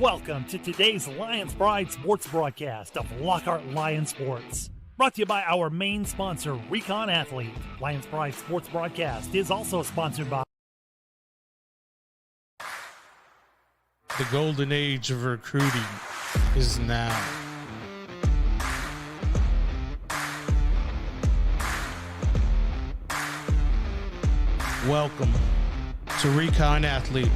Welcome to today's Lions Pride Sports broadcast of Lockhart Lion Sports. Brought to you by our main sponsor, Recon Athlete. Lions Pride Sports broadcast is also sponsored by the golden age of recruiting is now. Welcome to Recon Athlete.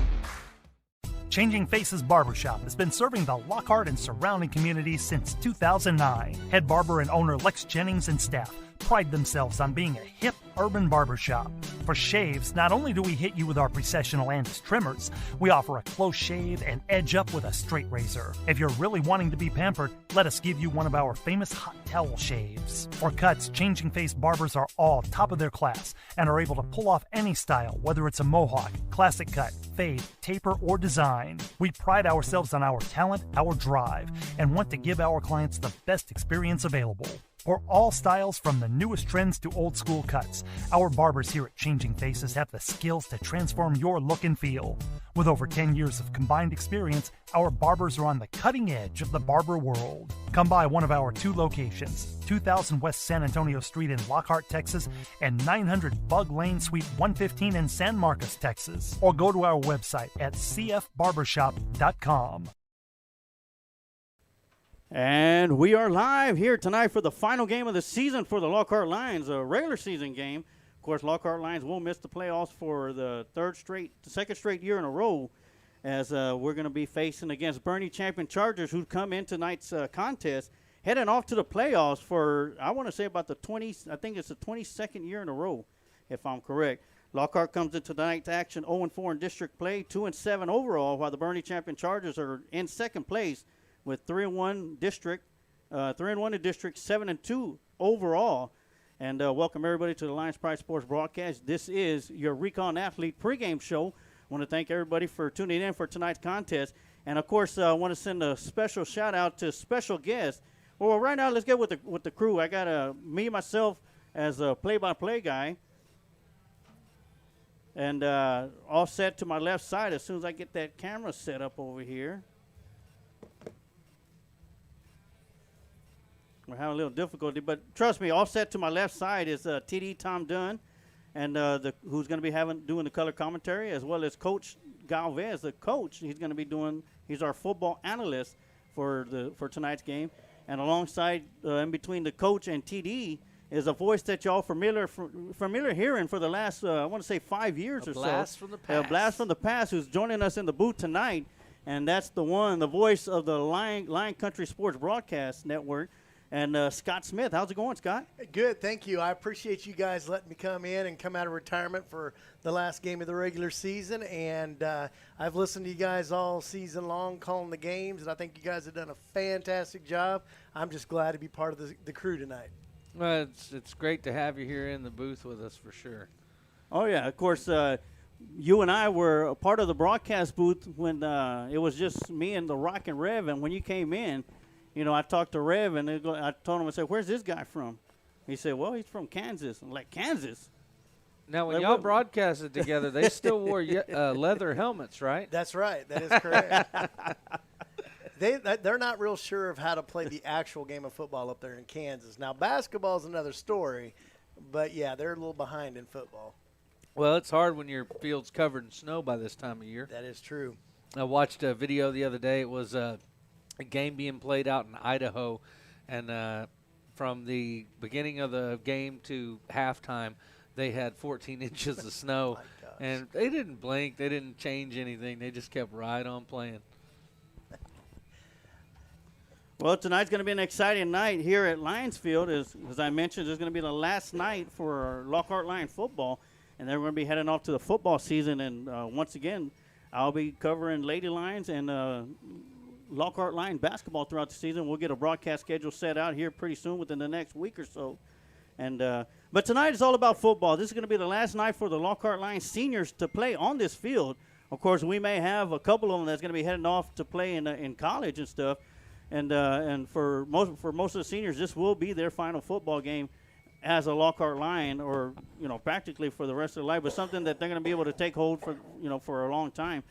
Changing Faces Barbershop has been serving the Lockhart and surrounding communities since 2009. Head barber and owner Lex Jennings and staff pride themselves on being a hip urban barbershop. For shaves, not only do we hit you with our Precessional Andis trimmers, we offer a close shave and edge up with a straight razor. If you're really wanting to be pampered, let us give you one of our famous hot towel shaves. For cuts, Changing Face barbers are all top of their class and are able to pull off any style, whether it's a mohawk, classic cut, fade, taper, or design. We pride ourselves on our talent, our drive, and want to give our clients the best experience available. For all styles, from the newest trends to old school cuts, our barbers here at Changing Faces have the skills to transform your look and feel. With over 10 years of combined experience, our barbers are on the cutting edge of the barber world. Come by one of our two locations, 2000 West San Antonio Street in Lockhart, Texas, and 900 Bug Lane, Suite 115 in San Marcos, Texas. Or go to our website at cfbarbershop.com. And we are live here tonight for the final game of the season for the Lockhart Lions, a regular season game. Of course, Lockhart Lions will miss the playoffs for the second straight year in a row, as we're going to be facing against Boerne champion Chargers, who come in tonight's contest, heading off to the playoffs for, I want to say, about I think it's the 22nd year in a row, if I'm correct. Lockhart comes into tonight's action 0-4 in district play, 2-7 overall, while the Boerne champion Chargers are in second place with 3-1 district, 3-1 in district, 7-2 overall. And welcome everybody to the Lions Pride Sports broadcast. This is your Recon Athlete pregame show. I want to thank everybody for tuning in for tonight's contest. And of course, I want to send a special shout out to special guests. Well, right now, let's get with the crew. I got me myself as a play-by-play guy, and all set to my left side as soon as I get that camera set up over here. We're having a little difficulty, but trust me, all set to my left side is TD Tom Dunn, and who's going to be doing the color commentary, as well as Coach Galvez, the coach. He's our football analyst for tonight's game, and alongside, in between the coach and TD, is a voice that y'all familiar hearing for the last I want to say 5 years or so. A blast from the past. A blast from the past, who's joining us in the booth tonight, and that's the voice of the Lion Country Sports Broadcast Network. And Scott Smith. How's it going, Scott? Good, thank you. I appreciate you guys letting me come in and come out of retirement for the last game of the regular season. And I've listened to you guys all season long calling the games, and I think you guys have done a fantastic job. I'm just glad to be part of the crew tonight. Well, it's great to have you here in the booth with us for sure. Oh, yeah. Of course, you and I were a part of the broadcast booth when it was just me and the Rock and Rev, and when you came in, you know, I talked to Rev, and I told him, I said, where's this guy from? He said, well, he's from Kansas. I'm like, Kansas? Now, when y'all broadcasted together, they still wore leather helmets, right? That's right. That is correct. They're not real sure of how to play the actual game of football up there in Kansas. Now, basketball is another story, but, yeah, they're a little behind in football. Well, it's hard when your field's covered in snow by this time of year. That is true. I watched a video the other day. It was a game being played out in Idaho, and from the beginning of the game to halftime, they had 14 inches of snow, and they didn't blink. They didn't change anything. They just kept right on playing. Well, tonight's going to be an exciting night here at Lions Field. As I mentioned, it's going to be the last night for Lockhart Lion football, and then we're going to be heading off to the football season. And once again, I'll be covering Lady Lions and Lockhart Lion basketball throughout the season. We'll get a broadcast schedule set out here pretty soon within the next week or so. And but tonight is all about football. This is going to be the last night for the Lockhart Lion seniors to play on this field. Of course, we may have a couple of them that's going to be heading off to play in college and stuff. And for most of the seniors, this will be their final football game as a Lockhart Lion, or practically for the rest of their life. But something that they're going to be able to take hold for for a long time.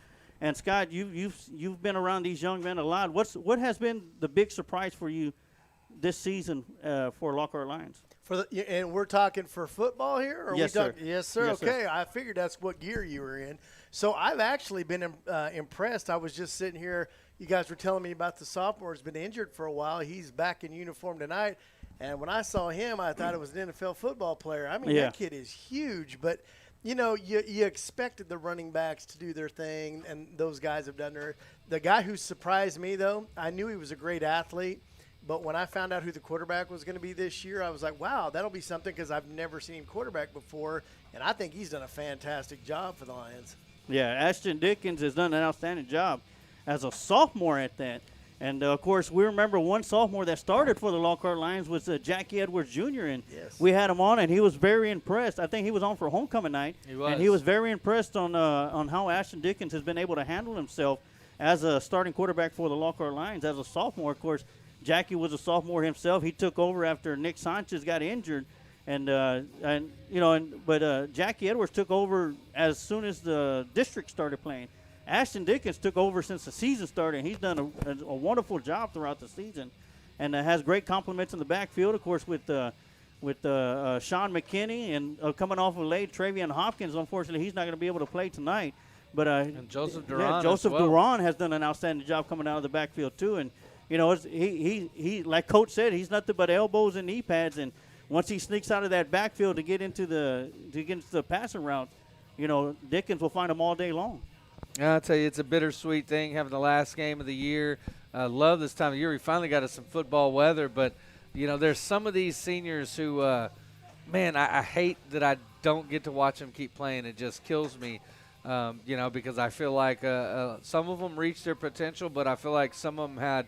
And Scott, you've been around these young men a lot. What has been the big surprise for you this season for Lockhart Lions? And we're talking for football here? Or Yes, sir. Yes, sir. Yes, Okay, sir. I figured that's what gear you were in. So I've actually been impressed. I was just sitting here. You guys were telling me about the sophomore who's been injured for a while. He's back in uniform tonight. And when I saw him, I thought it was an NFL football player. I mean, that kid is huge. But, you know, you expected the running backs to do their thing, and those guys have done their – the guy who surprised me, though, I knew he was a great athlete. But when I found out who the quarterback was going to be this year, I was like, wow, that'll be something because I've never seen him quarterback before. And I think he's done a fantastic job for the Lions. Yeah, Ashton Dickens has done an outstanding job as a sophomore at that. And, of course, we remember one sophomore that started for the Lockhart Lions was Jackie Edwards Jr., and we had him on, and he was very impressed. I think he was on for homecoming night. He was. And he was very impressed on how Ashton Dickens has been able to handle himself as a starting quarterback for the Lockhart Lions. As a sophomore, of course, Jackie was a sophomore himself. He took over after Nick Sanchez got injured. But Jackie Edwards took over as soon as the district started playing. Ashton Dickens took over since the season started, and he's done a wonderful job throughout the season, and has great compliments in the backfield. Of course, with Sean McKinney and coming off of late, Travion Hopkins. Unfortunately, he's not going to be able to play tonight. But and Joseph Duran, Duran has done an outstanding job coming out of the backfield too. And you know, he like Coach said, he's nothing but elbows and knee pads. And once he sneaks out of that backfield to get into the passing route, you know, Dickens will find him all day long. I'll tell you, it's a bittersweet thing having the last game of the year. I love this time of year. We finally got us some football weather, but, you know, there's some of these seniors who, man, I hate that I don't get to watch them keep playing. It just kills me, you know, because I feel like some of them reached their potential, but I feel like some of them had,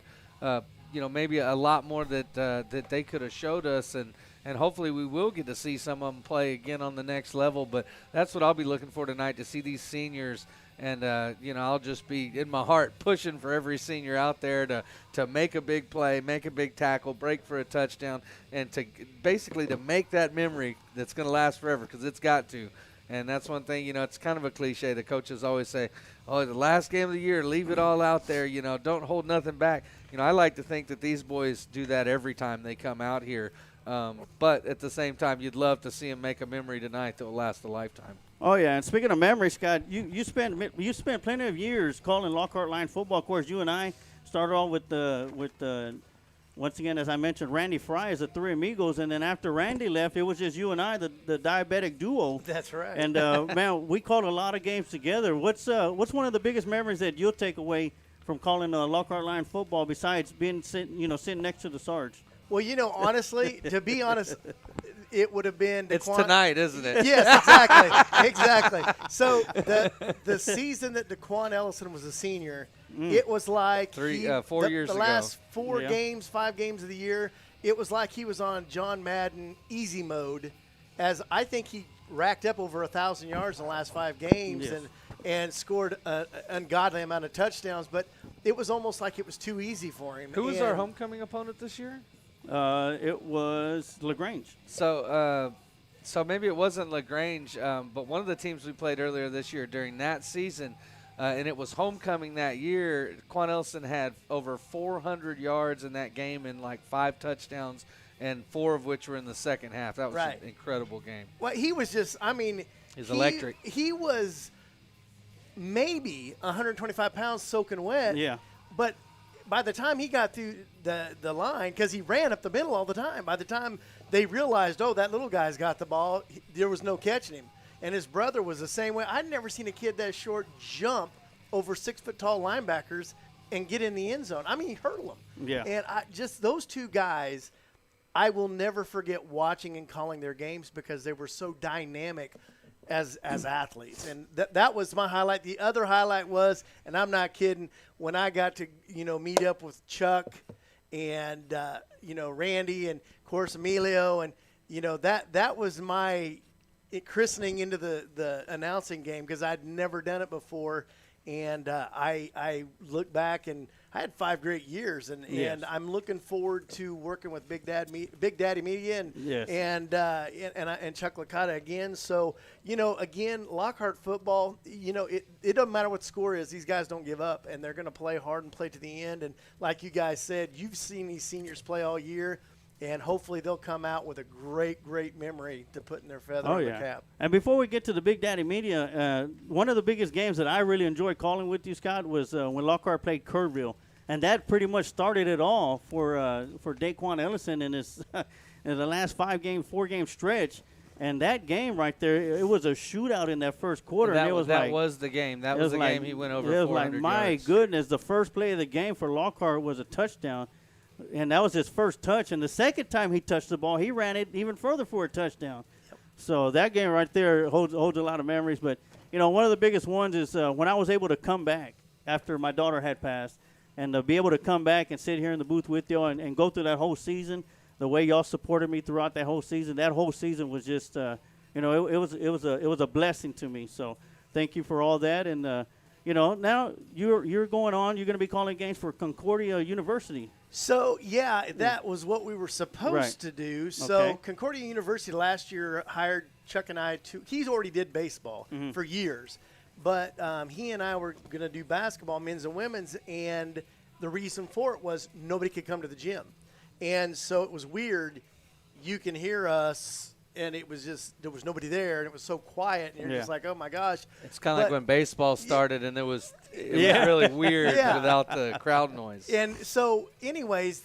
you know, maybe a lot more that they could have showed us, and hopefully we will get to see some of them play again on the next level. But that's what I'll be looking for tonight, to see these seniors. And, you know, I'll just be in my heart pushing for every senior out there to make a big play, make a big tackle, break for a touchdown, and to basically to make that memory that's going to last forever, because it's got to. And that's one thing, you know, it's kind of a cliche. The coaches always say, oh, the last game of the year, leave it all out there, you know, don't hold nothing back. You know, I like to think that these boys do that every time they come out here. But at the same time, you'd love to see them make a memory tonight that will last a lifetime. Oh yeah, and speaking of memory, Scott, you spent plenty of years calling Lockhart Line football. Of course, you and I started off with once again, as I mentioned, Randy Fry as the Three Amigos, and then after Randy left, it was just you and I, the diabetic duo. That's right. And man, we called a lot of games together. What's one of the biggest memories that you'll take away from calling Lockhart Line football, besides being sitting next to the Sarge? Well, you know, honestly, to be honest, it would have been It's tonight, isn't it? Yes, exactly. Exactly. So the season that DeQuan Ellison was a senior, it was like 4 years the ago. last 5 games of the year, it was like he was on John Madden easy mode, as I think he racked up over 1,000 yards in the last 5 games and scored an ungodly amount of touchdowns. But it was almost like it was too easy for him. Who was our homecoming opponent this year? It was LaGrange. So maybe it wasn't LaGrange, but one of the teams we played earlier this year during that season, and it was homecoming that year, Quan Ellison had over 400 yards in that game and like 5 touchdowns, and 4 of which were in the second half. That was an incredible game. Well, he was just, I mean, he's electric. He was maybe 125 pounds soaking wet. Yeah. But by the time he got through the line, because he ran up the middle all the time, by the time they realized, oh, that little guy's got the ball, there was no catching him. And his brother was the same way. I'd never seen a kid that short jump over 6-foot-tall linebackers and get in the end zone. I mean, he hurdled them. Yeah. And just those two guys, I will never forget watching and calling their games because they were so dynamic as athletes. And that was my highlight. The other highlight was, and I'm not kidding, when I got to, meet up with Chuck and, Randy and, of course, Emilio. And, that was my christening into the announcing game because I'd never done it before. And I look back and I had 5 great years, and I'm looking forward to working with Big Daddy Media and Chuck Licata again. So, again, Lockhart football, it doesn't matter what the score is. These guys don't give up, and they're going to play hard and play to the end. And like you guys said, you've seen these seniors play all year. And hopefully they'll come out with a great, great memory to put in their feather on the cap. And before we get to the Big Daddy Media, one of the biggest games that I really enjoyed calling with you, Scott, was when Lockhart played Kerrville. And that pretty much started it all for Daquan Ellison in his in the last 4-game stretch. And that game right there, it was a shootout in that first quarter. That and was the game. That was the game he went over 400 yards. My goodness, the first play of the game for Lockhart was a touchdown. And that was his first touch. And the second time he touched the ball, he ran it even further for a touchdown. Yep. So that game right there holds a lot of memories. But, one of the biggest ones is when I was able to come back after my daughter had passed and to be able to come back and sit here in the booth with y'all and go through that whole season, the way y'all supported me throughout that whole season. That whole season was just, it was a blessing to me. So thank you for all that. And, now you're going on. You're going to be calling games for Concordia University. So, that was what we were supposed to do. So, Concordia University last year hired Chuck and I he's already did baseball for years. But he and I were going to do basketball, men's and women's, and the reason for it was nobody could come to the gym. And so it was weird. You can hear us, and it was just there was nobody there, and it was so quiet, and you're just like, oh, my gosh. It's kind of like when baseball started, and it was really weird without the crowd noise. And so, anyways,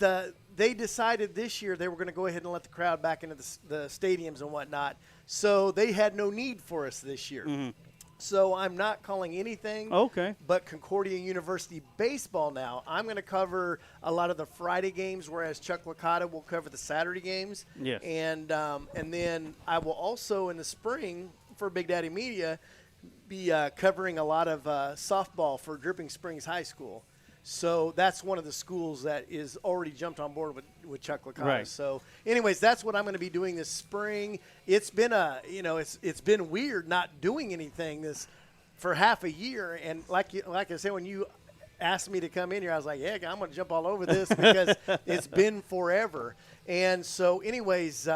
they decided this year they were going to go ahead and let the crowd back into the stadiums and whatnot. So they had no need for us this year. Mm-hmm. So I'm not calling anything but Concordia University baseball now. I'm going to cover a lot of the Friday games, whereas Chuck Licata will cover the Saturday games. Yes. And then I will also in the spring for Big Daddy Media be covering a lot of softball for Dripping Springs High School. So that's one of the schools that is already jumped on board with Chuck Licata. Right. So, anyways, that's what I'm going to be doing this spring. It's been it's been weird not doing anything for half a year. And like I said, when you asked me to come in here, I was like, yeah, I'm going to jump all over this because it's been forever. And so, anyways,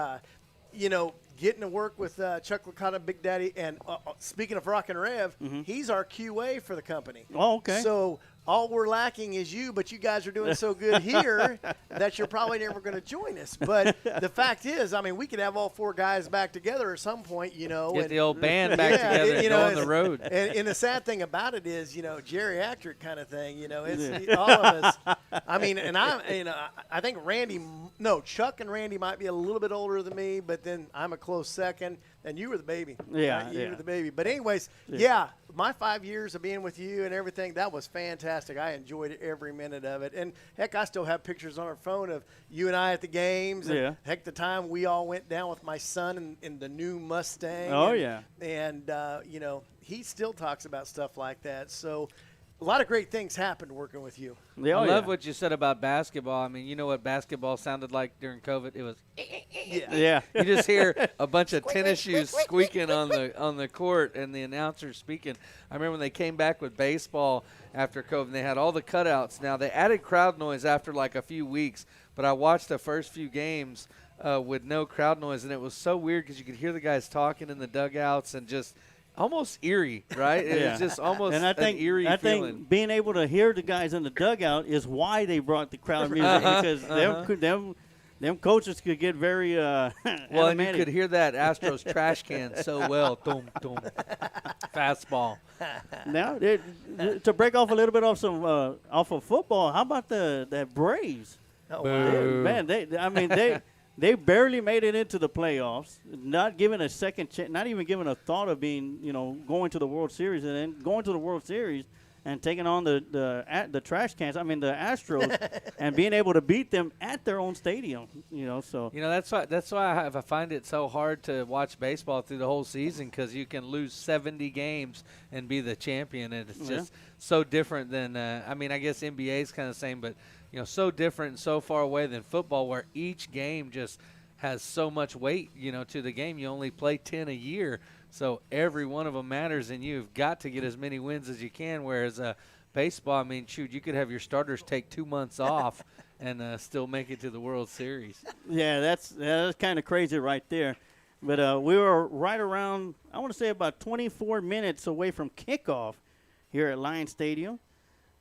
getting to work with Chuck Licata, Big Daddy, and speaking of Rock and Rev, he's our QA for the company. Oh, okay. So all we're lacking is you, but you guys are doing so good here that you're probably never going to join us. But the fact is, we could have all 4 guys back together at some point, Get the old band back together and go on the road. And the sad thing about it is, geriatric kind of thing, it's all of us. And I think Chuck and Randy might be a little bit older than me, but then I'm a close second. And you were the baby. Yeah, you were the baby. But anyways, my 5 years of being with you and everything, that was fantastic. I enjoyed every minute of it. And, heck, I still have pictures on our phone of you and I at the games. And, heck, the time we all went down with my son in the new Mustang. Oh, And, he still talks about stuff like that. So a lot of great things happened working with you. I love what you said about basketball. You know what basketball sounded like during COVID? It was yeah. You just hear a bunch of tennis shoes squeaking on the court and the announcer speaking. I remember when they came back with baseball after COVID, and they had all the cutouts. Now, they added crowd noise after like a few weeks, but I watched the first few games with no crowd noise, and it was so weird because you could hear the guys talking in the dugouts and just – almost eerie, right? It's just almost an eerie feeling. I think being able to hear the guys in the dugout is why they brought the crowd music because them coaches could get very well, and you could hear that Astros trash can so well. Dum, dum. Fastball. Now, to break off a little bit off of football, how about the Braves? Oh, wow. Man, they barely made it into the playoffs, not given a second chance, not even given a thought of being, going to the World Series, and then going to the World Series and taking on the trash cans. The Astros, and being able to beat them at their own stadium. So that's why I find it so hard to watch baseball through the whole season because you can lose 70 games and be the champion, and it's just so different than. I guess NBA is kind of the same, but. So different and so far away than football where each game just has so much weight, to the game. You only play 10 a year, so every one of them matters, and you've got to get as many wins as you can, whereas baseball, I mean, shoot, you could have your starters take 2 months off and still make it to the World Series. Yeah, that's kind of crazy right there. But we were right around, I want to say about 24 minutes away from kickoff here at Lions Stadium.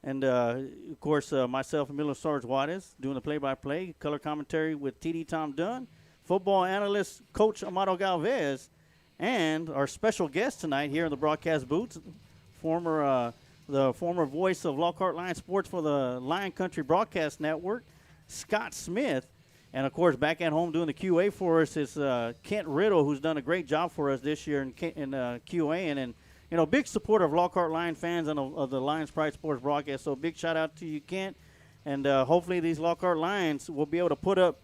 And, of course, myself and Milo Sarge Juarez doing the play-by-play, color commentary with TD Tom Dunn, football analyst Coach Amado Galvez, and our special guest tonight here in the broadcast booth, the former voice of Lockhart Lions Sports for the Lion Country Broadcast Network, Scott Smith. And, of course, back at home doing the QA for us is Kent Riddle, who's done a great job for us this year in QA. And big supporter of Lockhart Lion fans and of the Lions Pride Sports broadcast. So big shout-out to you, Kent. And hopefully these Lockhart Lions will be able to put up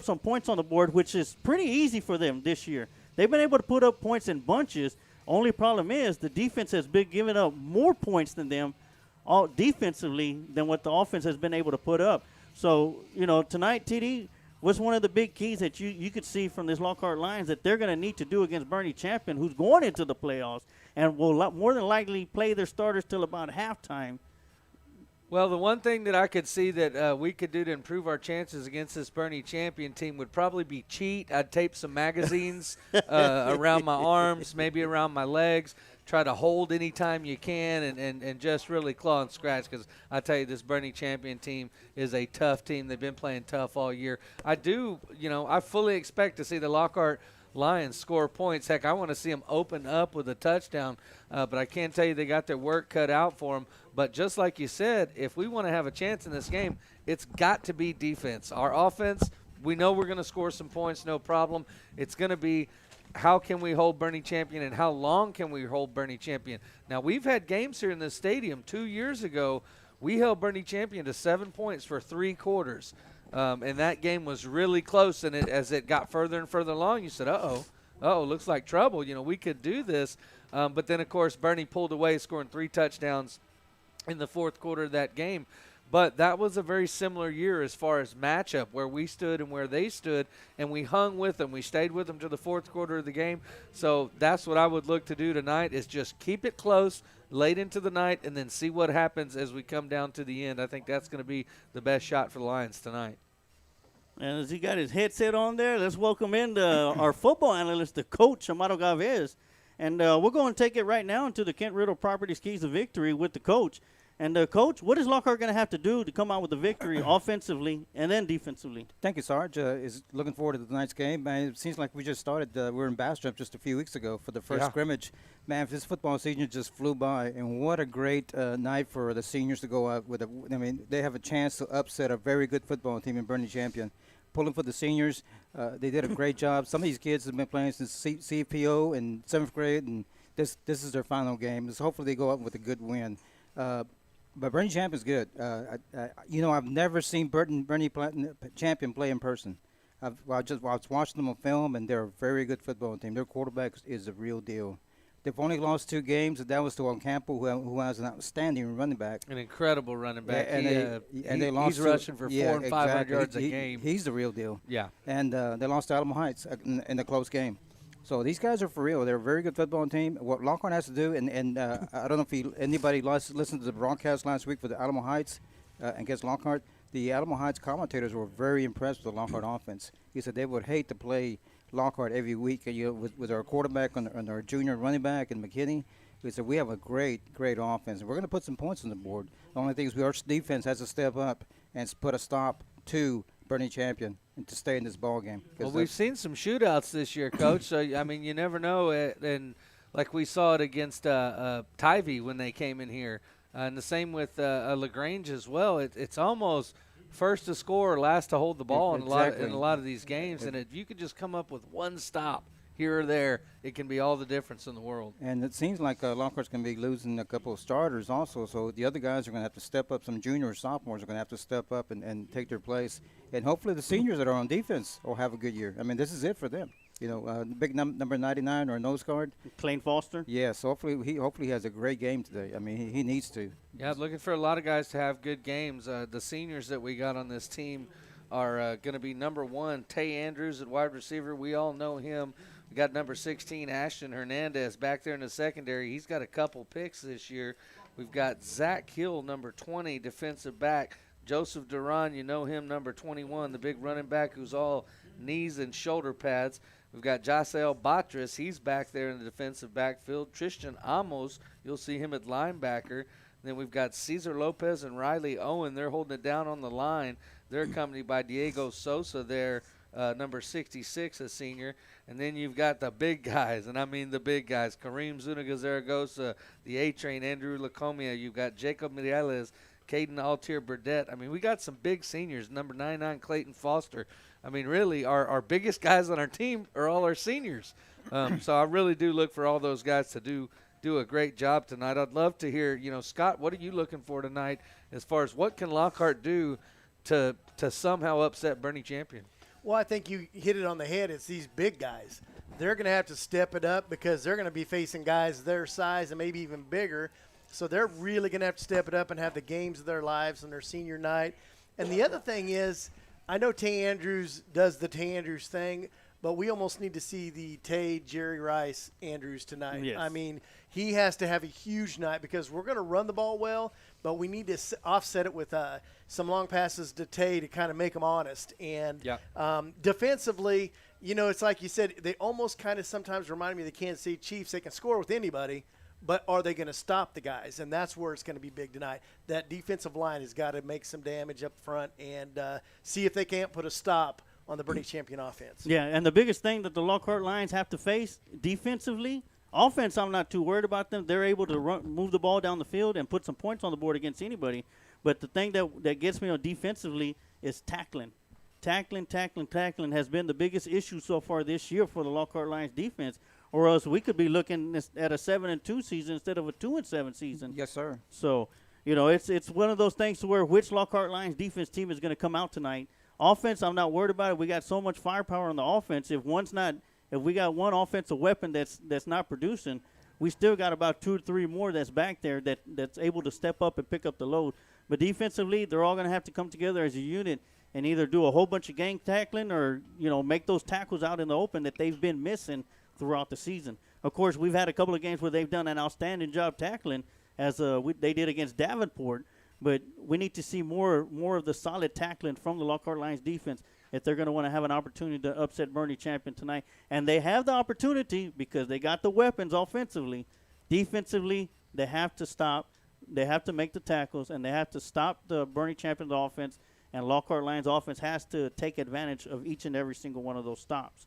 some points on the board, which is pretty easy for them this year. They've been able to put up points in bunches. Only problem is the defense has been giving up more points than them all defensively than what the offense has been able to put up. So, tonight, TD, what's one of the big keys that you could see from this Lockhart Lions that they're going to need to do against Boerne Champion, who's going into the playoffs and will more than likely play their starters till about halftime? Well, the one thing that I could see that we could do to improve our chances against this Boerne Champion team would probably be cheat. I'd tape some magazines around my arms, maybe around my legs, try to hold anytime you can and just really claw and scratch, because I tell you, this Boerne Champion team is a tough team. They've been playing tough all year. I fully expect to see the Lockhart Lions score points. Heck, I want to see them open up with a touchdown, but I can't tell you they got their work cut out for them. But just like you said, if we want to have a chance in this game, it's got to be defense. Our offense, we know we're going to score some points, no problem. It's going to be how can we hold Boerne Champion and how long can we hold Boerne Champion. Now, we've had games here in this stadium 2 years ago. We held Boerne Champion to 7 points for 3 quarters. And that game was really close, and as it got further and further along, you said, looks like trouble. We could do this. But then, of course, Boerne pulled away, scoring 3 touchdowns in the fourth quarter of that game. But that was a very similar year as far as matchup, where we stood and where they stood, and we hung with them. We stayed with them to the fourth quarter of the game. So that's what I would look to do tonight, is just keep it close late into the night and then see what happens as we come down to the end. I think that's going to be the best shot for the Lions tonight. And as he got his headset on there, let's welcome in our football analyst, the coach, Amado Galvez. And we're going to take it right now into the Kent Riddle Properties Keys to Victory with the coach. And, Coach, what is Lockhart going to have to do to come out with a victory offensively and then defensively? Thank you, Sarge. Is looking forward to tonight's game. Man, it seems like we just started. We were in Bastrop just a few weeks ago for the first scrimmage. Man, this football season just flew by, and what a great night for the seniors to go out with. They have a chance to upset a very good football team in Boerne Champion. Pulling for the seniors, they did a great job. Some of these kids have been playing since CPO in 7th grade, and this is their final game. So hopefully they go out with a good win. But Boerne Champion's good. I've never seen Boerne Champion play in person. I was watching them on film, and they're a very good football team. Their quarterback is the real deal. They've only lost 2 games, and that was to Ocampo, who has an outstanding running back. An incredible running back. Yeah, they lost. He's rushing for 400 and 500 yards a game. He's the real deal. Yeah. And they lost to Alamo Heights in a close game. So these guys are for real. They're a very good football team. What Lockhart has to do, and I don't know if anybody listened to the broadcast last week for the Alamo Heights against Lockhart. The Alamo Heights commentators were very impressed with the Lockhart offense. He said they would hate to play Lockhart every week, with our quarterback and our junior running back and McKinney. He said we have a great offense, and we're going to put some points on the board. The only thing is our defense has to step up and put a stop to Boerne Champion and to stay in this ball game. Well, we've seen some shootouts this year, Coach. So you never know. And like we saw it against Tivy when they came in here, and the same with LaGrange as well. It's almost first to score or last to hold the ball in a lot of these games. And if you could just come up with one stop here or there, it can be all the difference in the world. And it seems like Lockhart's going to be losing a couple of starters also, so the other guys are going to have to step up. Some junior or sophomores are going to have to step up and take their place. And hopefully the seniors that are on defense will have a good year. I mean, this is it for them. The big number 99 or nose guard. Clayne Foster. Yes, hopefully he has a great game today. I mean, he needs to. Yeah, looking for a lot of guys to have good games. The seniors that we got on this team are going to be number 1, Tay Andrews at wide receiver. We all know him. We got number 16, Ashton Hernandez, back there in the secondary. He's got a couple picks this year. We've got Zach Hill, number 20, defensive back. Joseph Duran, you know him, number 21, the big running back who's all knees and shoulder pads. We've got Jaisel Batras. He's back there in the defensive backfield. Tristan Amos, you'll see him at linebacker. Then we've got Cesar Lopez and Riley Owen. They're holding it down on the line. They're accompanied by Diego Sosa there, number 66, a senior. And then you've got the big guys, and I mean the big guys. Kareem Zuniga-Zaragoza, the A-Train, Andrew Lacomia. You've got Jacob Mireles, Caden Altier Burdette. I mean, we got some big seniors. Number 99, Clayton Foster. I mean, really, our biggest guys on our team are all our seniors. So I really do look for all those guys to do a great job tonight. I'd love to hear, Scott, what are you looking for tonight as far as what can Lockhart do to somehow upset Boerne Champion? Well, I think you hit it on the head. It's these big guys. They're going to have to step it up because they're going to be facing guys their size and maybe even bigger. So they're really going to have to step it up and have the games of their lives on their senior night. And the other thing is, I know Tay Andrews does the Tay Andrews thing, but we almost need to see the Tay Jerry Rice Andrews tonight. Yes. I mean, he has to have a huge night because we're going to run the ball well, but we need to offset it with some long passes to Tay to kind of make them honest. And defensively, it's like you said, they almost kind of sometimes remind me of the Kansas City Chiefs. They can score with anybody, but are they going to stop the guys? And that's where it's going to be big tonight. That defensive line has got to make some damage up front and see if they can't put a stop on the Boerne Champion offense. Yeah, and the biggest thing that the Lockhart Lions have to face defensively, offense, I'm not too worried about them. They're able to move the ball down the field and put some points on the board against anybody. But the thing that gets me on defensively is tackling. Tackling has been the biggest issue so far this year for the Lockhart Lions defense, or else we could be looking at a 7-2 season instead of a 2-7 season. Yes, sir. So, it's one of those things to where which Lockhart Lions defense team is going to come out tonight. Offense, I'm not worried about it. We got so much firepower on the offense. If we got one offensive weapon that's not producing, we still got about 2 or 3 more that's back there that's able to step up and pick up the load. But defensively, they're all going to have to come together as a unit and either do a whole bunch of gang tackling or, make those tackles out in the open that they've been missing throughout the season. Of course, we've had a couple of games where they've done an outstanding job tackling as they did against Davenport. But we need to see more of the solid tackling from the Lockhart Lions defense if they're going to want to have an opportunity to upset Boerne Champion tonight. And they have the opportunity because they got the weapons offensively. Defensively, they have to stop. They have to make the tackles, and they have to stop the Boerne Champion's offense. And Lockhart Lions offense has to take advantage of each and every single one of those stops.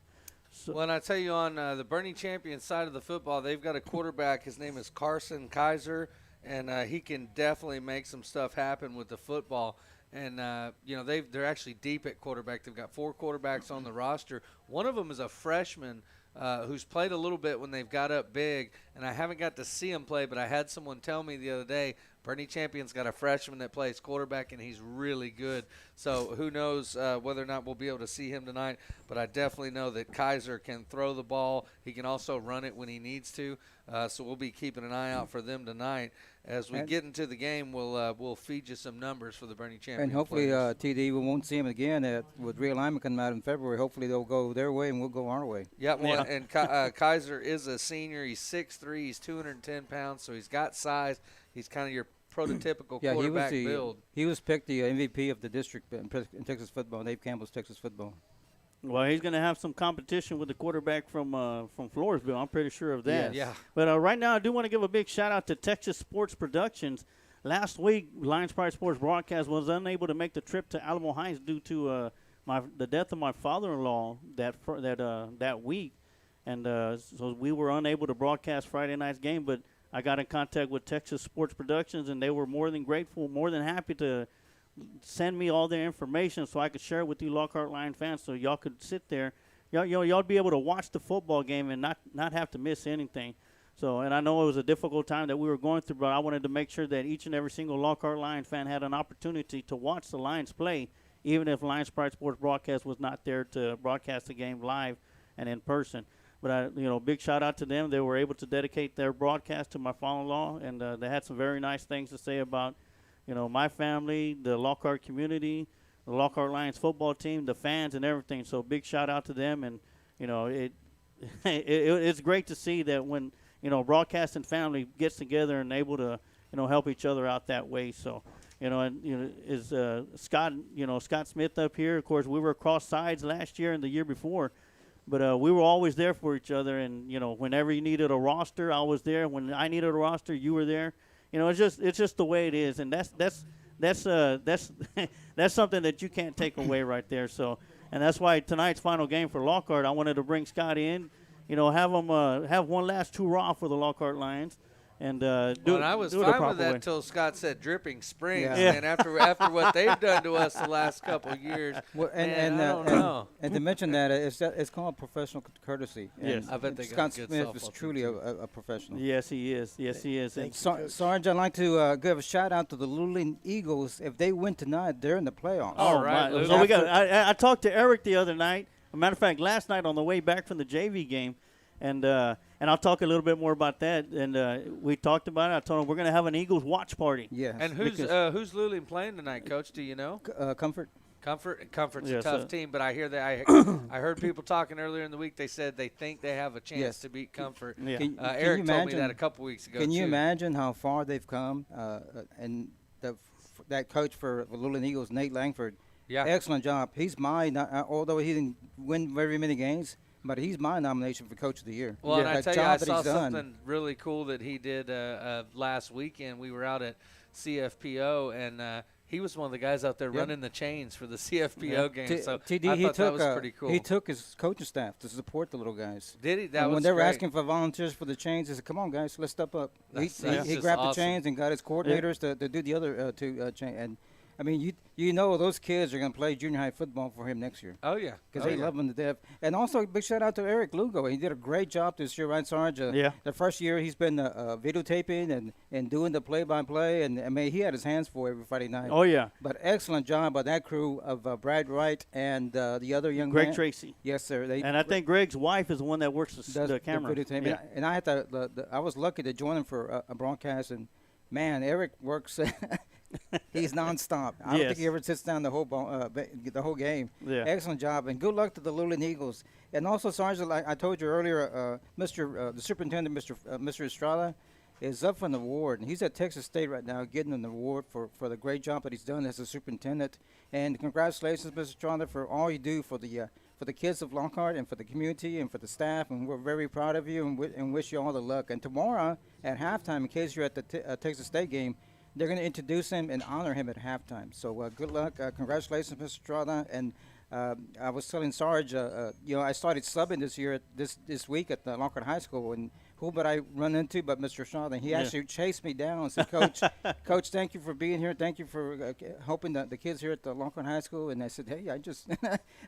Well, and I tell you, on the Boerne Champion side of the football, they've got a quarterback. His name is Carson Kaiser. And he can definitely make some stuff happen with the football. And, they're actually deep at quarterback. They've got 4 quarterbacks on the roster. One of them is a freshman who's played a little bit when they've got up big. And I haven't got to see him play, but I had someone tell me the other day, Boerne Champion's got a freshman that plays quarterback, and he's really good. So who knows whether or not we'll be able to see him tonight. But I definitely know that Kaiser can throw the ball. He can also run it when he needs to. So we'll be keeping an eye out for them tonight. As we get into the game, we'll feed you some numbers for the Boerne Champion. And hopefully, TD, we won't see him again with realignment coming out in February. Hopefully, they'll go their way and we'll go our way. Yeah, well, and Kaiser is a senior. He's 6'3", he's 210 pounds, so he's got size. He's kind of your prototypical quarterback build. He was picked the MVP of the district in Texas football, Dave Campbell's Texas football. Well, he's going to have some competition with the quarterback from Floresville. I'm pretty sure of that. Yeah. But right now, I do want to give a big shout-out to Texas Sports Productions. Last week, Lions Pride Sports Broadcast was unable to make the trip to Alamo Heights due to the death of my father-in-law that week. And so we were unable to broadcast Friday night's game, but I got in contact with Texas Sports Productions, and they were more than grateful, more than happy to send me all their information so I could share it with you Lockhart Lion fans so y'all could sit there. Y'all be able to watch the football game and not have to miss anything. So, and I know it was a difficult time that we were going through, but I wanted to make sure that each and every single Lockhart Lion fan had an opportunity to watch the Lions play, even if Lions Pride Sports Broadcast was not there to broadcast the game live and in person. But, big shout-out to them. They were able to dedicate their broadcast to my father-in-law, and they had some very nice things to say about, my family, the Lockhart community, the Lockhart Lions football team, the fans, and everything. So big shout out to them. And it's great to see that when broadcasting family gets together and able to help each other out that way. So is Scott Scott Smith up here. Of course, we were across sides last year and the year before. But we were always there for each other, and whenever you needed a roster, I was there. When I needed a roster, you were there. It's just the way it is, and that's that's something that you can't take away right there. So, and that's why tonight's final game for Lockhart, I wanted to bring Scott in, have him have one last hurrah for the Lockhart Lions. And I was fine with that until Scott said Dripping Springs. Yeah. And after what they've done to us the last couple of years, well, and to mention that it's called professional courtesy. Yes, I bet they Scott got good Smith is truly a professional. Yes, he is. Yes, he is. And Sarge, I'd like to give a shout out to the Luling Eagles. If they win tonight, they're in the playoffs. All right. So we got. I talked to Eric the other night. As a matter of fact, last night on the way back from the JV game, and I'll talk a little bit more about that. And we talked about it. I told him we're going to have an Eagles watch party. Yes. And who's Luling playing tonight, Coach? Do you know? Comfort. Comfort's a tough team, but I hear that I heard people talking earlier in the week. They said they think they have a chance to beat Comfort. Yeah. Eric told me that a couple weeks ago. Can you imagine how far they've come? And that coach for the Luling Eagles, Nate Langford. Yeah. Excellent job. He's mine, although he didn't win very many games. But he's my nomination for Coach of the Year. Well, and I tell you, I saw something really cool that he did last weekend. We were out at CFPO, and he was one of the guys out there running the chains for the CFPO game. So TD, I thought that was pretty cool. He took his coaching staff to support the little guys. Did he? When they were asking for volunteers for the chains, he said, "Come on, guys, let's step up." He grabbed the chains and got his coordinators to do the other two chains. And I mean, those kids are going to play junior high football for him next year. Oh, yeah. Because they love him to death. And also, a big shout-out to Eric Lugo. He did a great job this year, right, Sarge? The first year he's been videotaping and doing the play-by-play. And, I mean, he had his hands full every Friday night. Oh, yeah. But excellent job by that crew of Brad Wright and the other young man. Greg Tracy. Yes, sir. And I think Greg's wife is the one that works the camera. Yeah. And I had I was lucky to join him for a broadcast. And, man, Eric works – he's nonstop. I don't think he ever sits down the whole game. Yeah. Excellent job, and good luck to the Luling Eagles. And also, Sergeant, like I told you earlier, the superintendent, Mr. Estrada, is up for an award, and he's at Texas State right now, getting an award for the great job that he's done as a superintendent. And congratulations, Mr. Estrada, for all you do for the kids of Lockhart and for the community and for the staff. And we're very proud of you and wish you all the luck. And tomorrow at halftime, in case you're at the Texas State game, they're going to introduce him and honor him at halftime. So good luck. Congratulations, Mr. Strada. And I was telling Sarge, I started subbing this year, this week at the Lockhart High School. And who would I run into but Mr. Strada? He actually chased me down and said, Coach, thank you for being here. Thank you for helping the kids here at the Lockhart High School. And I said, hey, I just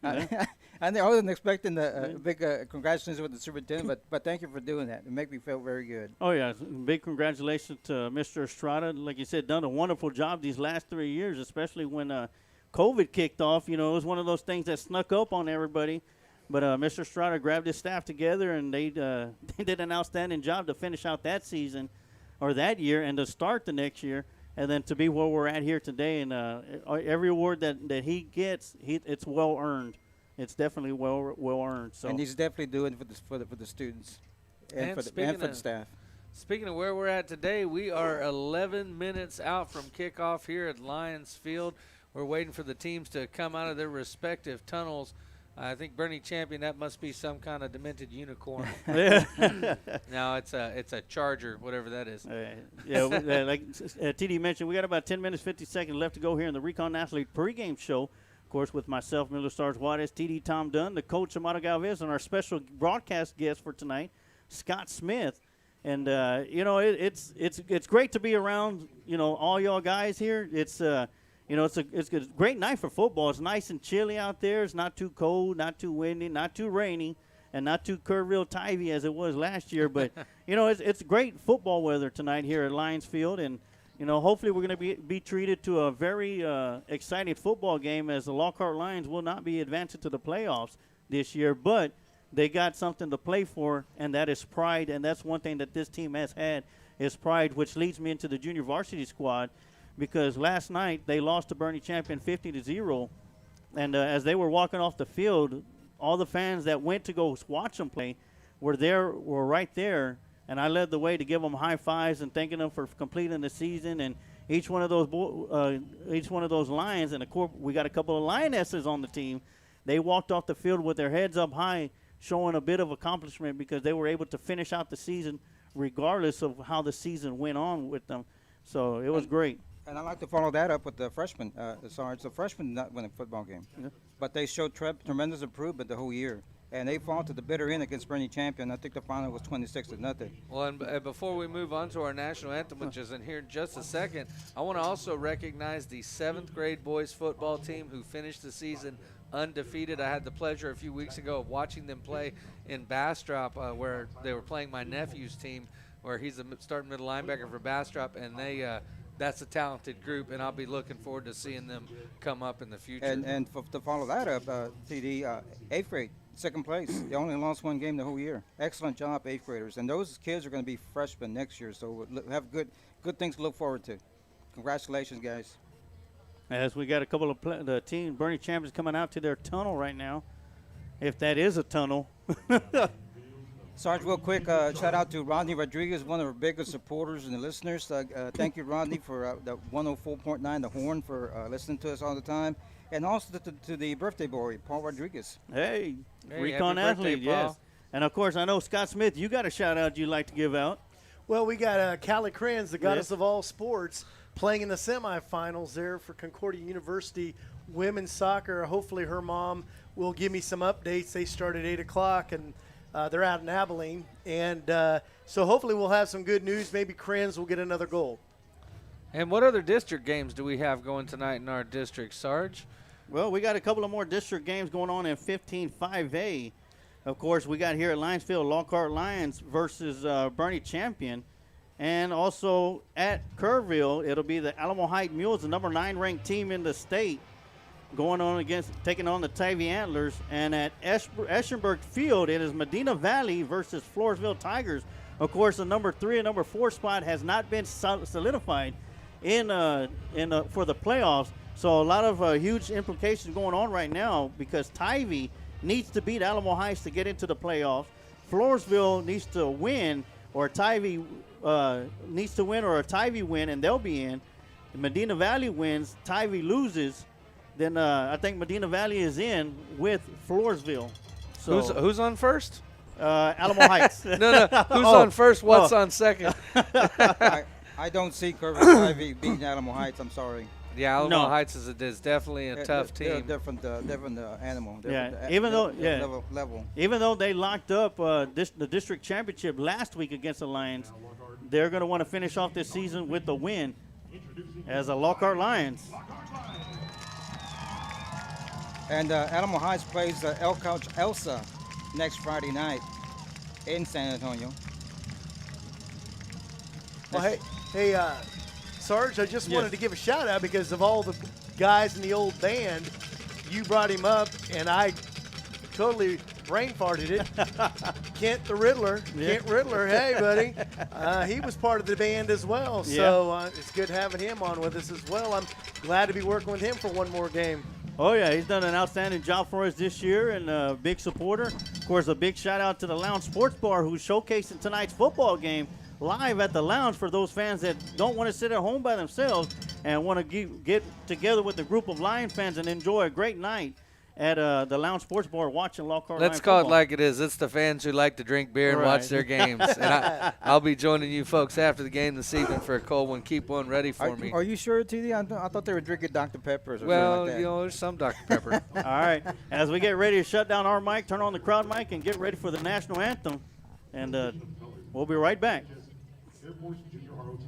I wasn't expecting the big congratulations with the superintendent, but thank you for doing that. It made me feel very good. Oh, yeah. Big congratulations to Mr. Estrada. Like you said, done a wonderful job these last 3 years, especially when COVID kicked off. It was one of those things that snuck up on everybody. But Mr. Estrada grabbed his staff together, and they did an outstanding job to finish out that season or that year and to start the next year. And then to be where we're at here today, and every award that he gets, it's well earned. It's definitely well earned. So, and he's definitely doing it for the students and for the staff. Speaking of where we're at today, we are 11 minutes out from kickoff here at Lions Field. We're waiting for the teams to come out of their respective tunnels. I think Bernie Champion, that must be some kind of demented unicorn. No, it's a charger, whatever that is. Like TD mentioned, we got about 10 minutes, 50 seconds left to go here in the Recon Athlete pregame show. Of course, with myself, Miller Stars Juarez, TD Tom Dunn, the coach Amado Galvez, and our special broadcast guest for tonight, Scott Smith. And it's great to be around all y'all guys here. It's it's a great night for football. It's nice and chilly out there. It's not too cold, not too windy, not too rainy, and not too Kerrville-Tivy as it was last year. But it's great football weather tonight here at Lions Field, and hopefully we're going to be treated to a very exciting football game, as the Lockhart Lions will not be advancing to the playoffs this year, but they got something to play for, and that is pride. And that's one thing that this team has had is pride, which leads me into the junior varsity squad, because last night they lost to Bernie Champion 50-0 And as they were walking off the field, all the fans that went to go watch them play were right there. And I led the way to give them high fives and thanking them for completing the season. And each one of those Lions, and of course we got a couple of Lionesses on the team. They walked off the field with their heads up high, showing a bit of accomplishment because they were able to finish out the season regardless of how the season went on with them. So it was great. And I'd like to follow that up with the freshmen. Sarge, the freshmen did not win a football game, but they showed tremendous improvement the whole year. And they fought to the bitter end against Boerne Champion. I think the final was 26-0. Well, and before we move on to our national anthem, which is in here in just a second, I want to also recognize the 7th grade boys football team who finished the season undefeated. I had the pleasure a few weeks ago of watching them play in Bastrop, where they were playing my nephew's team, where he's a starting middle linebacker for Bastrop, and that's a talented group, and I'll be looking forward to seeing them come up in the future. And to follow that up, TD, 8th grade, 2nd place. They only lost one game the whole year. Excellent job, 8th graders. And those kids are going to be freshmen next year, so we'll have good things to look forward to. Congratulations, guys. As we got a couple of the team Boerne Champions coming out to their tunnel right now, if that is a tunnel. Sarge, real quick, shout out to Rodney Rodriguez, one of our biggest supporters and the listeners. Thank you, Rodney, for the 104.9 The Horn, for listening to us all the time. And also to the birthday boy, Paul Rodriguez. Hey, recon happy birthday, athlete, yes. Paul. And, of course, I know, Scott Smith, you got a shout-out you'd like to give out. Well, we got Callie Krenz, the goddess of all sports, playing in the semifinals there for Concordia University women's soccer. Hopefully her mom will give me some updates. They start at 8 o'clock, and they're out in Abilene. And so hopefully we'll have some good news. Maybe Krenz will get another goal. And what other district games do we have going tonight in our district, Sarge? Well, we got a couple of more district games going on in 15-5A. Of course, we got here at Lionsfield, Lockhart Lions versus Boerne Champion. And also at Kerrville, it'll be the Alamo Heights Mules, the number 9 ranked team in the state, taking on the Tivy Antlers. And at Eschenberg Field, it is Medina Valley versus Floresville Tigers. Of course, the number 3 and number 4 spot has not been solidified for the playoffs. So a lot of huge implications going on right now because Tivy needs to beat Alamo Heights to get into the playoffs. Floresville needs to win, or Tivy needs to win, or a Tivy win, and they'll be in. If Medina Valley wins, Tivy loses, then I think Medina Valley is in with Floresville. So Who's on first? Alamo Heights. No. Who's on first? What's on second? I don't see Kerrville Ivy beating Alamo Heights. I'm sorry. Yeah, Alamo Heights is definitely a tough they're team. different animal. Level. Even though they locked up the district championship last week against the Lions, they're going to want to finish off this season with a win as a Lockhart Lions. And Alamo Heights plays El Couch Elsa next Friday night in San Antonio. Well, hey, Sarge, I just wanted to give a shout out because of all the guys in the old band. You brought him up, and I totally brain farted it. Kent the Riddler. Kent Riddler, hey, buddy. He was part of the band as well, so it's good having him on with us as well. I'm glad to be working with him for one more game. Oh, yeah, he's done an outstanding job for us this year and a big supporter. Of course, a big shout-out to the Lounge Sports Bar who's showcasing tonight's football game live at the Lounge for those fans that don't want to sit at home by themselves and want to get together with a group of Lion fans and enjoy a great night at the Lounge Sports Bar watching Lockhart. Let's call it like it is. It's the fans who like to drink beer and watch their games. And I'll be joining you folks after the game this evening for a cold one. Keep one ready for me. Are you sure, TD? I thought they were drinking Dr. Peppers or well, something like that. there's some Dr. Pepper. All right. As we get ready to shut down our mic, turn on the crowd mic, and get ready for the national anthem. And we'll be right back. Air Force Junior ROTC.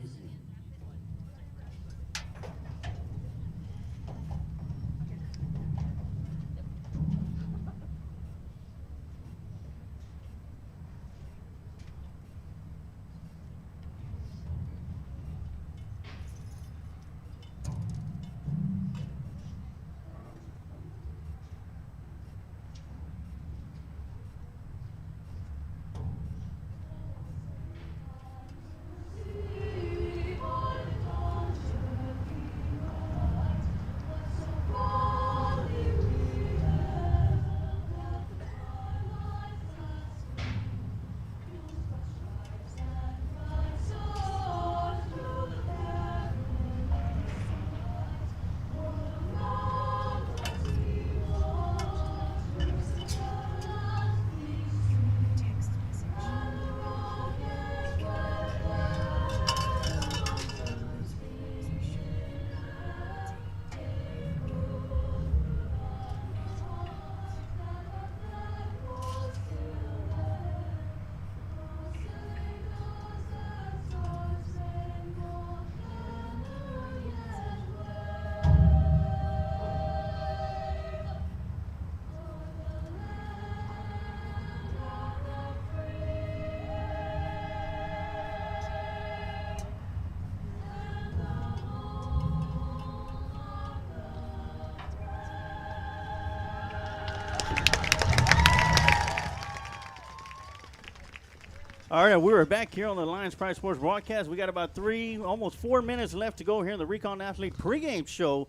All right, we're back here on the Lions Pride Sports broadcast. We got about almost 4 minutes left to go here in the Recon Athlete pregame show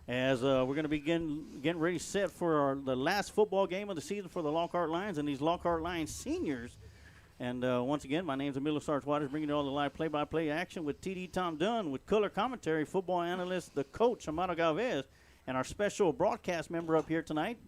as we're going to be getting ready set for the last football game of the season for the Lockhart Lions and these Lockhart Lions seniors. And once again, my name is Emilio Sarge Waters, bringing you all the live play-by-play action with TD Tom Dunn, with color commentary, football analyst, the coach, Amado Galvez, and our special broadcast member up here tonight,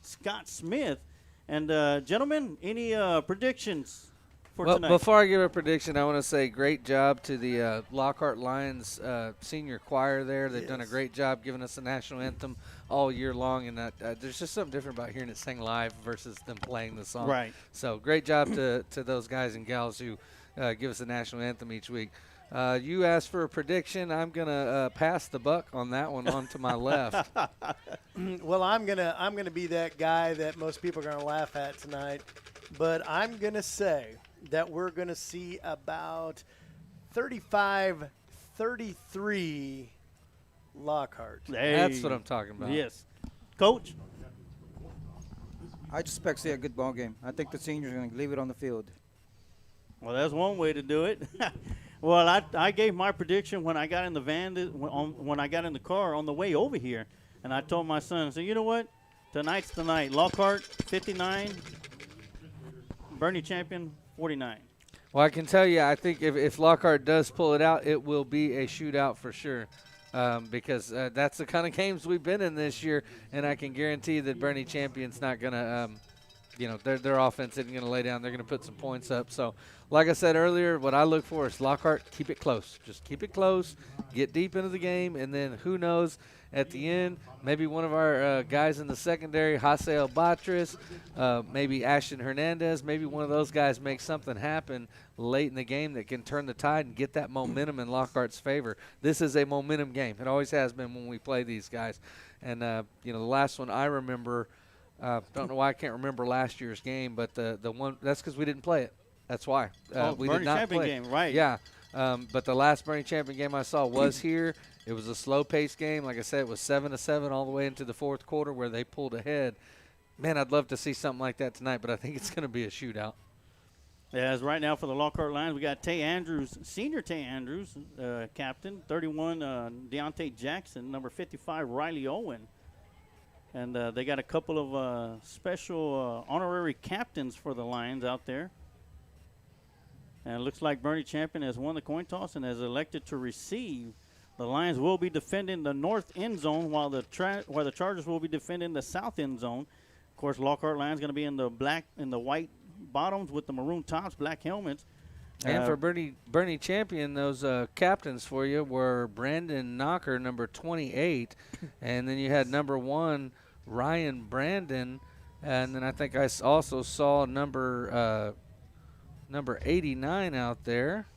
Scott Smith. And, gentlemen, any predictions for tonight? Before I give a prediction, I want to say great job to the Lockhart Lions senior choir there. They've done a great job giving us the national anthem all year long, and there's just something different about hearing it sing live versus them playing the song. Right. So great job to those guys and gals who give us the national anthem each week. You asked for a prediction. I'm gonna pass the buck on that one on to my left. Well, I'm gonna be that guy that most people are gonna laugh at tonight, but I'm gonna say that we're gonna see about 35-33 Lockhart. Hey. That's what I'm talking about. Yes. Coach? I just expect to see a good ball game. I think the seniors are going to leave it on the field. Well, that's one way to do it. Well, I gave my prediction when I got in the van, when I got in the car on the way over here, and I told my son, so you know what? Tonight's the night. Lockhart, 59. Boerne Champion, 49. Well, I can tell you, I think if Lockhart does pull it out, it will be a shootout for sure. Because that's the kind of games we've been in this year, and I can guarantee that Boerne Champion's not going to, their offense isn't going to lay down. They're going to put some points up. So, like I said earlier, what I look for is Lockhart, keep it close. Just keep it close, get deep into the game, and then who knows, at the end, maybe one of our guys in the secondary, Haseo Batres, maybe Ashton Hernandez, maybe one of those guys makes something happen late in the game that can turn the tide and get that momentum in Lockhart's favor. This is a momentum game. It always has been when we play these guys. And, the last one I remember, don't know why I can't remember last year's game, but the one, that's because we didn't play it. That's why. We Boerne did not Champion play game, right. Yeah. But the last Boerne Champion game I saw was here. It was a slow-paced game. Like I said, it was 7-7 all the way into the fourth quarter where they pulled ahead. Man, I'd love to see something like that tonight, but I think it's going to be a shootout. As right now for the Lockhart Lions, we got Tay Andrews, senior Tay Andrews, captain, 31, Deontay Jackson, number 55, Riley Owen. And they got a couple of special honorary captains for the Lions out there. And it looks like Boerne Champion has won the coin toss and has elected to receive. The Lions will be defending the north end zone while the Chargers will be defending the south end zone. Of course, Lockhart Lions going to be in the white bottoms with the maroon tops, black helmets. And for Boerne Champion, those captains for you were Brandon Knocker, number 28, and then you had number 1, Ryan Brandon, and then I think I also saw number 89 out there.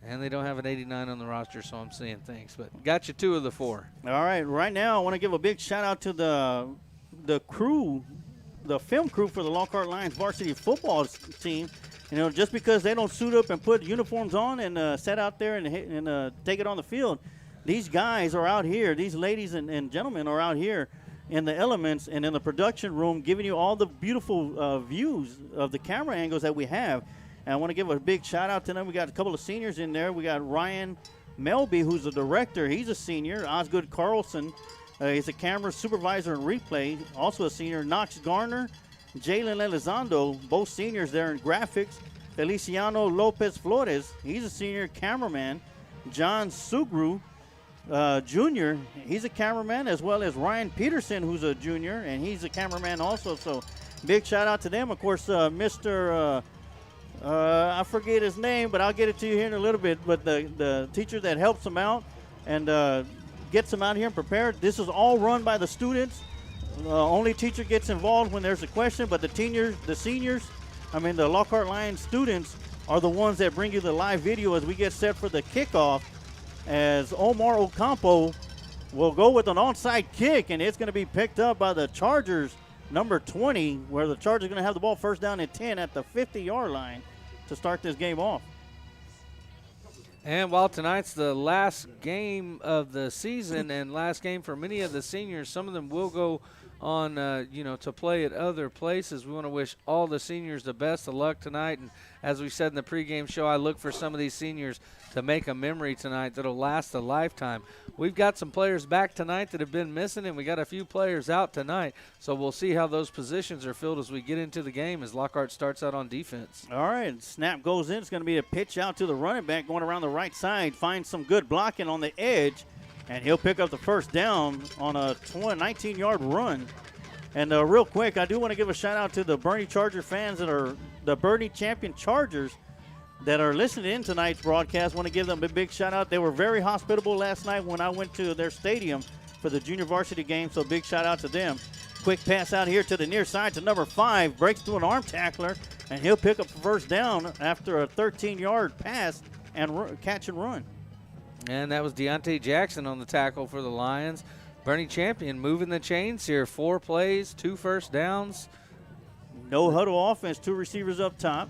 And they don't have an 89 on the roster, so I'm seeing things. But got you 2 of the 4. All right. Right now, I want to give a big shout-out to the crew, the film crew for the Lockhart Lions varsity football team. Just because they don't suit up and put uniforms on and set out there and take it on the field, these guys are out here, these ladies and gentlemen are out here in the elements and in the production room giving you all the beautiful views of the camera angles that we have. And I want to give a big shout-out to them. We got a couple of seniors in there. We got Ryan Melby, who's the director. He's a senior. Osgood Carlson, he's a camera supervisor and replay, also a senior. Knox Garner, Jalen Elizondo, both seniors there in graphics. Feliciano Lopez Flores, he's a senior cameraman. John Sugru, Jr., he's a cameraman, as well as Ryan Peterson, who's a junior, and he's a cameraman also. So big shout-out to them. Of course, Mr. I forget his name, but I'll get it to you here in a little bit. But the teacher that helps them out and gets them out here and prepared. This is all run by the students. Only teacher gets involved when there's a question, but the seniors, the Lockhart Lions students are the ones that bring you the live video as we get set for the kickoff, as Omar Ocampo will go with an onside kick, and it's going to be picked up by the Chargers, number 20, where the Chargers are going to have the ball first down and 10 at the 50-yard line to start this game off. And while tonight's the last game of the season and last game for many of the seniors, some of them will go on, to play at other places. We want to wish all the seniors the best of luck tonight. And as we said in the pregame show, I look for some of these seniors to make a memory tonight that'll last a lifetime. We've got some players back tonight that have been missing, and we got a few players out tonight. So we'll see how those positions are filled as we get into the game as Lockhart starts out on defense. All right, snap goes in. It's going to be a pitch out to the running back going around the right side. Finds some good blocking on the edge, and he'll pick up the first down on a 19-yard run. And real quick, I do want to give a shout-out to the Boerne Charger fans that are the Boerne Champion Chargers that are listening in tonight's broadcast. Want to give them a big shout-out. They were very hospitable last night when I went to their stadium for the junior varsity game, so big shout-out to them. Quick pass out here to the near side to number 5. Breaks through an arm tackler, and he'll pick up the first down after a 13-yard pass and catch and run. And that was Deontay Jackson on the tackle for the Lions. Boerne Champion moving the chains here. 4 plays, 2 first downs. No huddle offense, 2 receivers up top.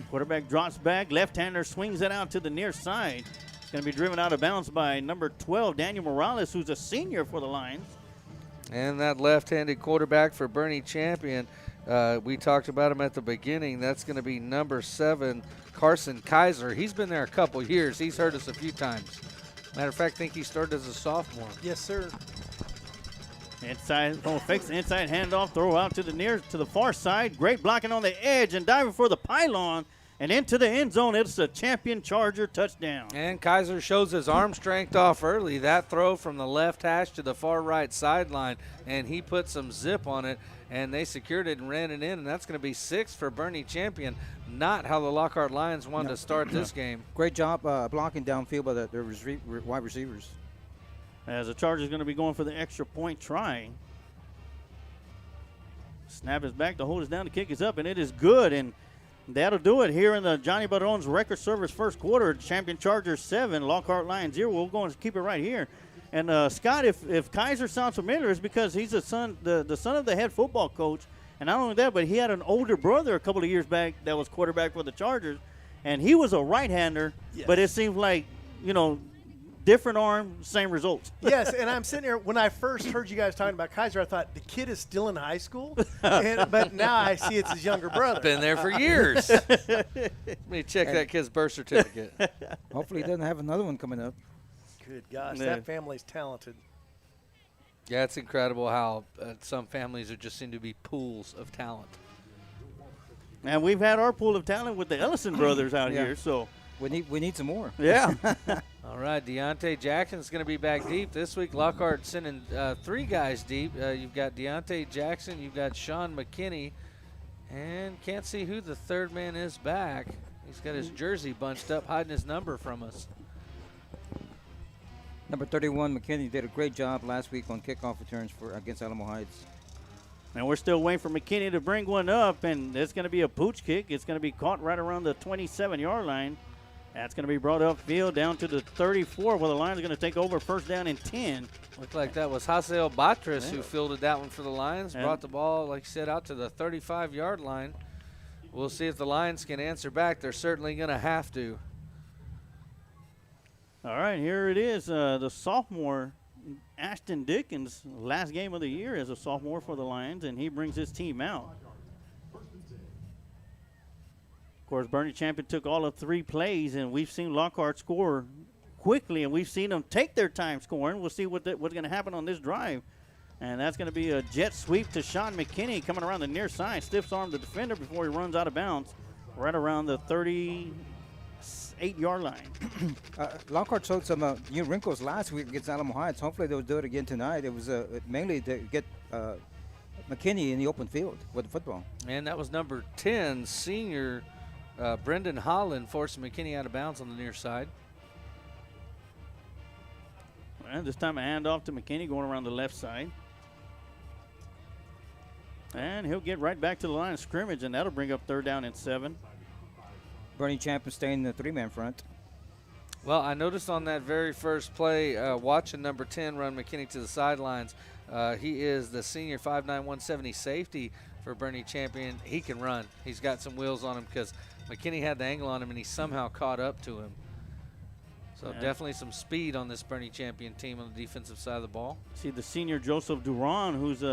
Quarterback drops back. Left-hander swings it out to the near side. It's going to be driven out of bounds by number 12, Daniel Morales, who's a senior for the Lions. And that left-handed quarterback for Boerne Champion, we talked about him at the beginning. That's going to be number 7, Carson Kaiser. He's been there a couple years. He's heard us a few times. Matter of fact, I think he started as a sophomore. Yes, sir. Inside, fakes the inside handoff, throw out to the far side. Great blocking on the edge and diving for the pylon and into the end zone. It's a Champion Charger touchdown. And Kaiser shows his arm strength off early. That throw from the left hash to the far right sideline, and he put some zip on it, and they secured it and ran it in, and that's going to be 6 for Boerne Champion. Not how the Lockhart Lions wanted to start this game. Great job blocking downfield by the wide receivers. As the Chargers going to be going for the extra point try. Snap is back, the hold is down, the kick is up, and it is good. And that'll do it here in the Johnny Badron's record service first quarter. Champion Chargers 7, Lockhart Lions 0. We're going to keep it right here. And Scott, if Kaiser sounds familiar, it's because he's the son of the head football coach. And not only that, but he had an older brother a couple of years back that was quarterback for the Chargers. And he was a right-hander, Yes. but it seems like, different arm, same results. Yes, and I'm sitting here, when I first heard you guys talking about Kaiser, I thought the kid is still in high school, but now I see it's his younger brother. Been there for years. Let me check that kid's birth certificate. Hopefully he doesn't have another one coming up. Good gosh, Yeah. that family's talented. Yeah, it's incredible how some families are just seem to be pools of talent. And we've had our pool of talent with the Ellison brothers out Yeah. here, so We need some more. yeah. All right, Deontay Jackson's going to be back deep. This week, Lockhart sending 3 guys deep. You've got Deontay Jackson, you've got Sean McKinney, and can't see who the third man is back. He's got his jersey bunched up, hiding his number from us. Number 31, McKinney, did a great job last week on kickoff returns against Alamo Heights. And we're still waiting for McKinney to bring one up, and it's going to be a pooch kick. It's going to be caught right around the 27-yard line. That's going to be brought upfield down to the 34, where the Lions are going to take over first down and 10. Looked like that was Hasel Batris who fielded that one for the Lions. Yeah. Brought the ball, like you said, out to the 35-yard line. We'll see if the Lions can answer back. They're certainly going to have to. All right, here it is. The sophomore, Ashton Dickens, last game of the year as a sophomore for the Lions, and he brings his team out. Of course, Boerne Champion took all of 3 plays, and we've seen Lockhart score quickly, and we've seen them take their time scoring. We'll see what's going to happen on this drive. And that's going to be a jet sweep to Sean McKinney coming around the near side. Stiffs arm the defender before he runs out of bounds right around the 38-yard line. Lockhart showed some new wrinkles last week against Alamo Heights. Hopefully they'll do it again tonight. It was mainly to get McKinney in the open field with the football. And that was number 10, senior Brendan Holland, forcing McKinney out of bounds on the near side. And this time a handoff to McKinney going around the left side. And he'll get right back to the line of scrimmage, and that'll bring up third down and 7. Boerne Champion staying in the 3-man front. Well, I noticed on that very first play, watching number 10 run McKinney to the sidelines, he is the senior 5'9", 170 safety for Boerne Champion. He can run. He's got some wheels on him because McKinney had the angle on him, and he somehow caught up to him. So definitely some speed on this Boerne Champion team on the defensive side of the ball. See the senior Joseph Duran, who's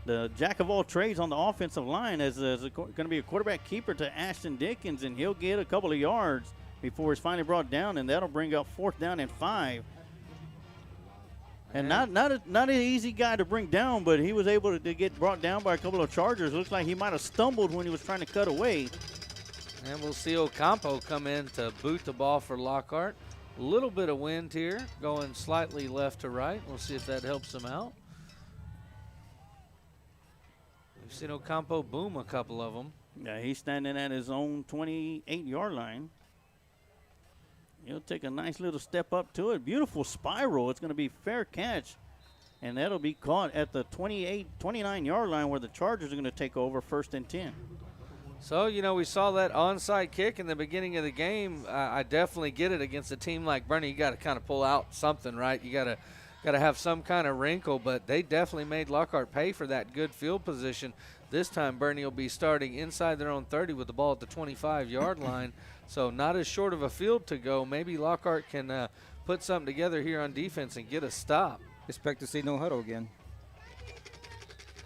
the jack of all trades on the offensive line is going to be a quarterback keeper to Ashton Dickens, and he'll get a couple of yards before he's finally brought down, and that'll bring up 4th down and 5. And not an easy guy to bring down, but he was able to get brought down by a couple of Chargers. Looks like he might have stumbled when he was trying to cut away. And we'll see Ocampo come in to boot the ball for Lockhart. A little bit of wind here, going slightly left to right. We'll see if that helps him out. We've seen Ocampo boom a couple of them. Yeah, he's standing at his own 28-yard line. He'll take a nice little step up to it. Beautiful spiral. It's going to be fair catch. And that'll be caught at the 29-yard line where the Chargers are going to take over 1st and 10. So, you know, we saw that onside kick in the beginning of the game. I definitely get it against a team like Boerne. You got to kind of pull out something, right? You got to have some kind of wrinkle, but they definitely made Lockhart pay for that good field position. This time, Boerne will be starting inside their own 30 with the ball at the 25-yard line. So not as short of a field to go. Maybe Lockhart can put something together here on defense and get a stop. Expect to see no huddle again.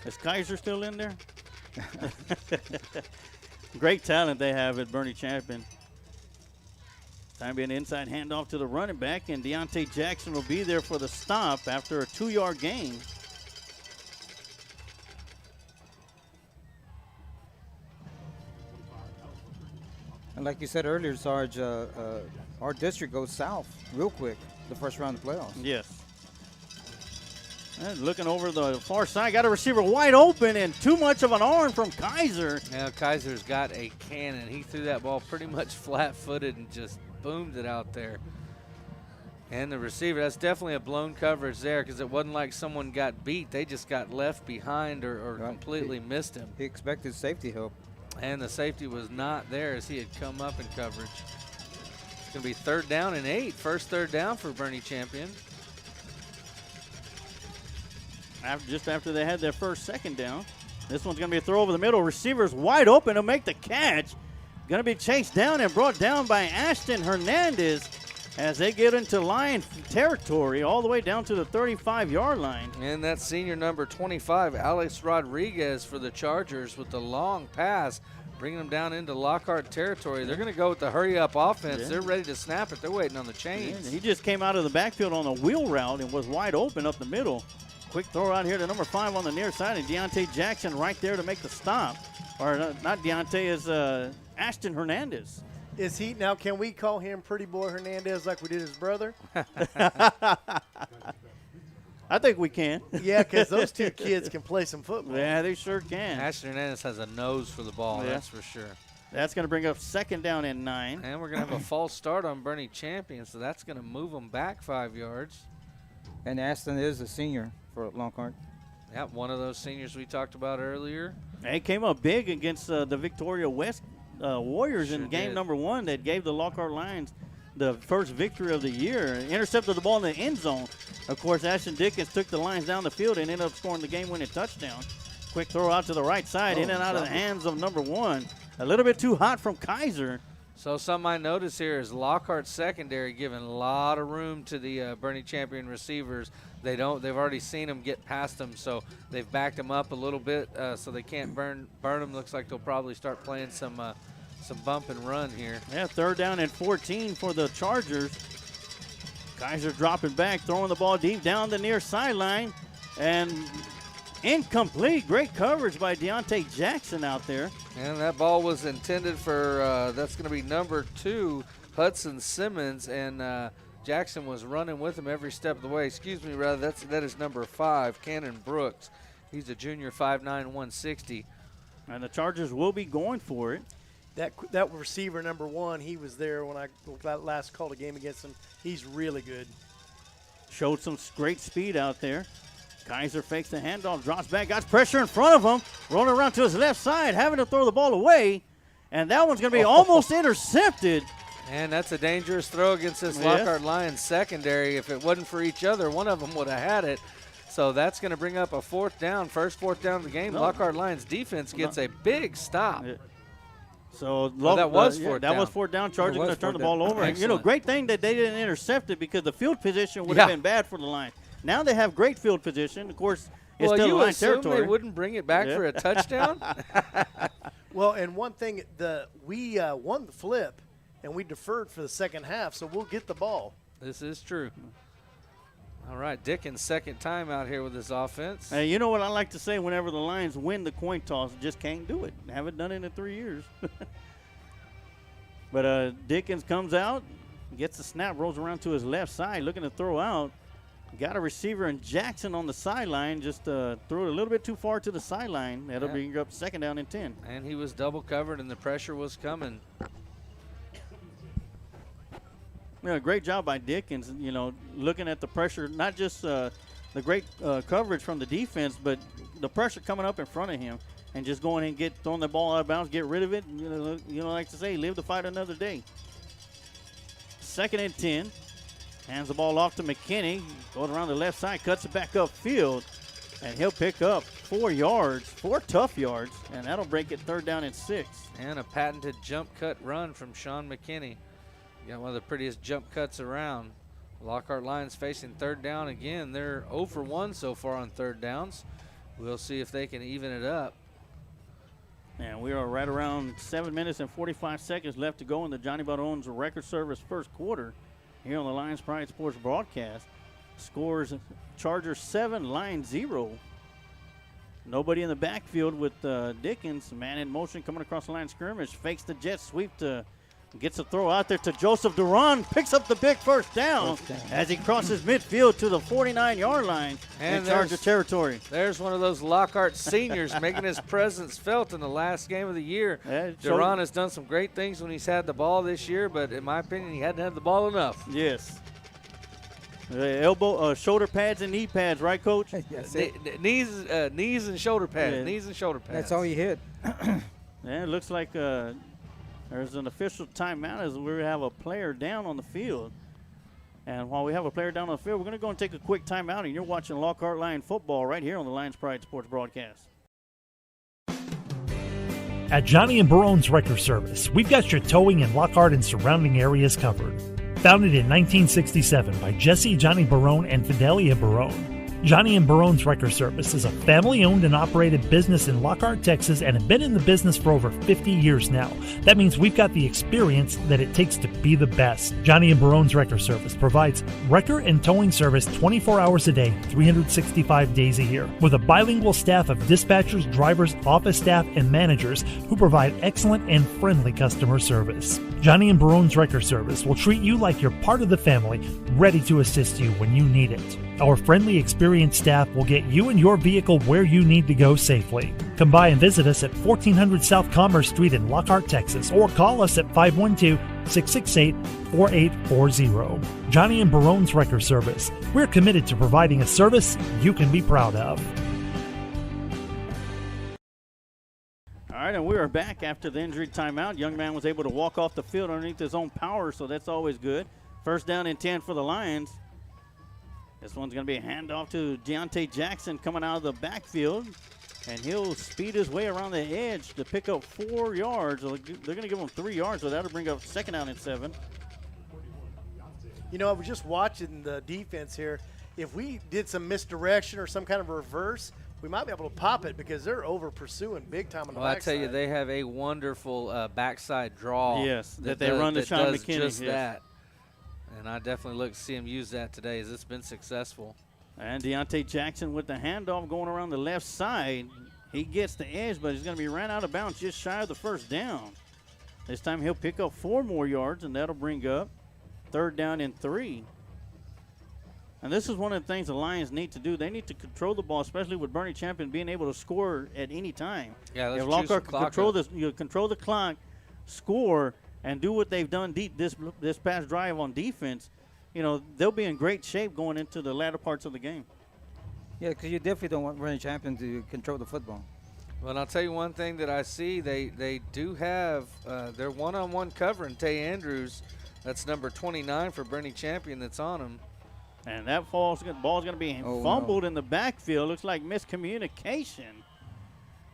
Is Kaiser still in there? Great talent they have at Boerne Champion. Time to be an inside handoff to the running back, and Deontay Jackson will be there for the stop after a 2-yard gain. And like you said earlier, Sarge, our district goes south real quick the first round of the playoffs. Yes. And looking over the far side, got a receiver wide open and too much of an arm from Kaiser. Now Kaiser's got a cannon. He threw that ball pretty much flat-footed and just boomed it out there. And the receiver, that's definitely a blown coverage there because it wasn't like someone got beat. They just got left behind or completely missed him. He expected safety help. And the safety was not there as he had come up in coverage. It's going to be 3rd down and 8. First 3rd down for Boerne Champion. Just after they had their first 2nd down. This one's going to be a throw over the middle. Receiver's wide open to make the catch. Going to be chased down and brought down by Ashton Hernandez as they get into Lion territory all the way down to the 35-yard line. And that's senior number 25, Alex Rodriguez for the Chargers with the long pass, bringing them down into Lockhart territory. They're going to go with the hurry-up offense. Yeah. They're ready to snap it. They're waiting on the chains. Yeah, he just came out of the backfield on a wheel route and was wide open up the middle. Quick throw out here to number 5 on the near side, and Deontay Jackson right there to make the stop. Or not Deontay, is Ashton Hernandez. Is he now? Can we call him Pretty Boy Hernandez like we did his brother? I think we can. Yeah, because those two kids can play some football. Yeah, they sure can. Ashton Hernandez has a nose for the ball, Yeah. that's for sure. That's going to bring up 2nd down and 9. And we're going to have a false start on Boerne Champion, so that's going to move them back 5 yards. And Aston is a senior for Lockhart. Yeah, one of those seniors we talked about earlier. They came up big against the Victoria West Warriors Sure in game did. number 1 that gave the Lockhart Lions the first victory of the year. Intercepted the ball in the end zone. Of course, Ashton Dickens took the Lions down the field and ended up scoring the game-winning touchdown. Quick throw out to the right side, in and out of the hands of number 1. A little bit too hot from Kaiser. So something I notice here is Lockhart's secondary giving a lot of room to the Boerne Champion receivers. They've already seen them get past them, so they've backed them up a little bit so they can't burn them. Looks like they'll probably start playing some bump and run here. Yeah, 3rd down and 14 for the Chargers. Kaiser dropping back, throwing the ball deep down the near sideline, and incomplete. Great coverage by Deontay Jackson out there. And that ball was intended for, that's going to be number 2, Hudson Simmons, and Jackson was running with him every step of the way. Excuse me, rather, that is number 5, Cannon Brooks. He's a junior, 5'9", 160. And the Chargers will be going for it. That receiver number 1, he was there when I last called a game against him. He's really good. Showed some great speed out there. Kaiser fakes the handoff, drops back, got pressure in front of him, rolling around to his left side, having to throw the ball away. And that one's going to be almost intercepted. And that's a dangerous throw against this Lockhart Lions secondary. If it wasn't for each other, one of them would have had it. So that's going to bring up a 4th down, first 4th down of the game. Lockhart Lions defense gets a big stop. Yeah. So that was 4th down. That was 4th down. Chargers going to turn the ball over. And, Excellent. great thing that they didn't intercept it because the field position would have been bad for the Lions. Now they have great field position. Of course, It's Well, still you line assume territory. they wouldn't bring it back for a touchdown? Well, and one thing, we won the flip, and we deferred for the second half, so we'll get the ball. This is true. All right, Dickens' second time out here with his offense. Hey, you know what I like to say whenever the Lions win the coin toss, just can't do it. Haven't done it in 3 years. But Dickens comes out, gets the snap, rolls around to his left side, looking to throw out. Got a receiver in Jackson on the sideline, just threw it a little bit too far to the sideline. That'll bring up second down and 10. And he was double covered, and the pressure was coming. Yeah, great job by Dickens, looking at the pressure, not just the great coverage from the defense, but the pressure coming up in front of him and just going and throwing the ball out of bounds, get rid of it. Like to say, live to fight another day. Second and 10. Hands the ball off to McKinney. Goes around the left side, cuts it back upfield, and he'll pick up 4 yards, 4 tough yards, and that'll break it third down and 6. And a patented jump cut run from Sean McKinney. Got one of the prettiest jump cuts around. Lockhart Lions facing third down again. They're 0 for 1 so far on third downs. We'll see if they can even it up. And we are right around 7 minutes and 45 seconds left to go in the Johnny Baron's record service first quarter here on the Lions Pride Sports broadcast. Scores Chargers 7, Lions 0. Nobody in the backfield with Dickens. Man in motion coming across the line of scrimmage. Fakes the jet sweep gets a throw out there to Joseph Duran. Picks up the big first down as he crosses midfield to the 49-yard line in Charger territory. There's one of those Lockhart seniors making his presence felt in the last game of the year. Duran has done some great things when he's had the ball this year, but in my opinion, he hadn't had the ball enough. Yes. Shoulder pads and knee pads, right, Coach? Yes, Knees and shoulder pads. Yeah. Knees and shoulder pads. that's all you hit. Yeah, it looks like there's an official timeout as we have a player down on the field. And while we have a player down on the field, we're going to go and take a quick timeout, and you're watching Lockhart Lion football right here on the Lions Pride Sports broadcast. At Johnny and Barone's Wrecker Service, we've got your towing in Lockhart and surrounding areas covered. Founded in 1967 by Jesse Johnny Barone and Fidelia Barone, Johnny and Barone's Wrecker Service is a family-owned and operated business in Lockhart, Texas, and have been in the business for over 50 years now. That means we've got the experience that it takes to be the best. Johnny and Barone's Wrecker Service provides wrecker and towing service 24 hours a day, 365 days a year, with a bilingual staff of dispatchers, drivers, office staff, and managers who provide excellent and friendly customer service. Johnny and Barone's Wrecker Service will treat you like you're part of the family, ready to assist you when you need it. Our friendly, experienced staff will get you and your vehicle where you need to go safely. Come by and visit us at 1400 South Commerce Street in Lockhart, Texas, or call us at 512-668-4840. Johnny and Barone's Wrecker Service. We're committed to providing a service you can be proud of. All right, and we are back after the injury timeout. Young man was able to walk off the field underneath his own power, so that's always good. First down and 10 for the Lions. This one's going to be a handoff to Deontay Jackson coming out of the backfield, and he'll speed his way around the edge to pick up 4 yards. They're going to give him 3 yards, so that'll bring up second down and 7. I was just watching the defense here. If we did some misdirection or some kind of reverse, we might be able to pop it because they're over pursuing big time on the backside. I tell you, they have a wonderful backside draw. Yes, that they run to Sean McKinney. Just that. And I definitely look to see him use that today as it's been successful. And Deontay Jackson with the handoff going around the left side. He gets the edge, but he's going to be ran out of bounds just shy of the first down. This time he'll pick up 4 more yards, and that'll bring up third down and 3. And this is one of the things the Lions need to do. They need to control the ball, especially with Bernie Champion being able to score at any time. Yeah, let's if Lockhart can control the clock, score, and do what they've done this past drive on defense, they'll be in great shape going into the latter parts of the game. Yeah, because you definitely don't want Bernie Champion to control the football. Well, and I'll tell you one thing that I see. They do have their one-on-one covering Tay Andrews. That's number 29 for Bernie Champion that's on him. And that ball's going to be fumbled in the backfield. Looks like miscommunication.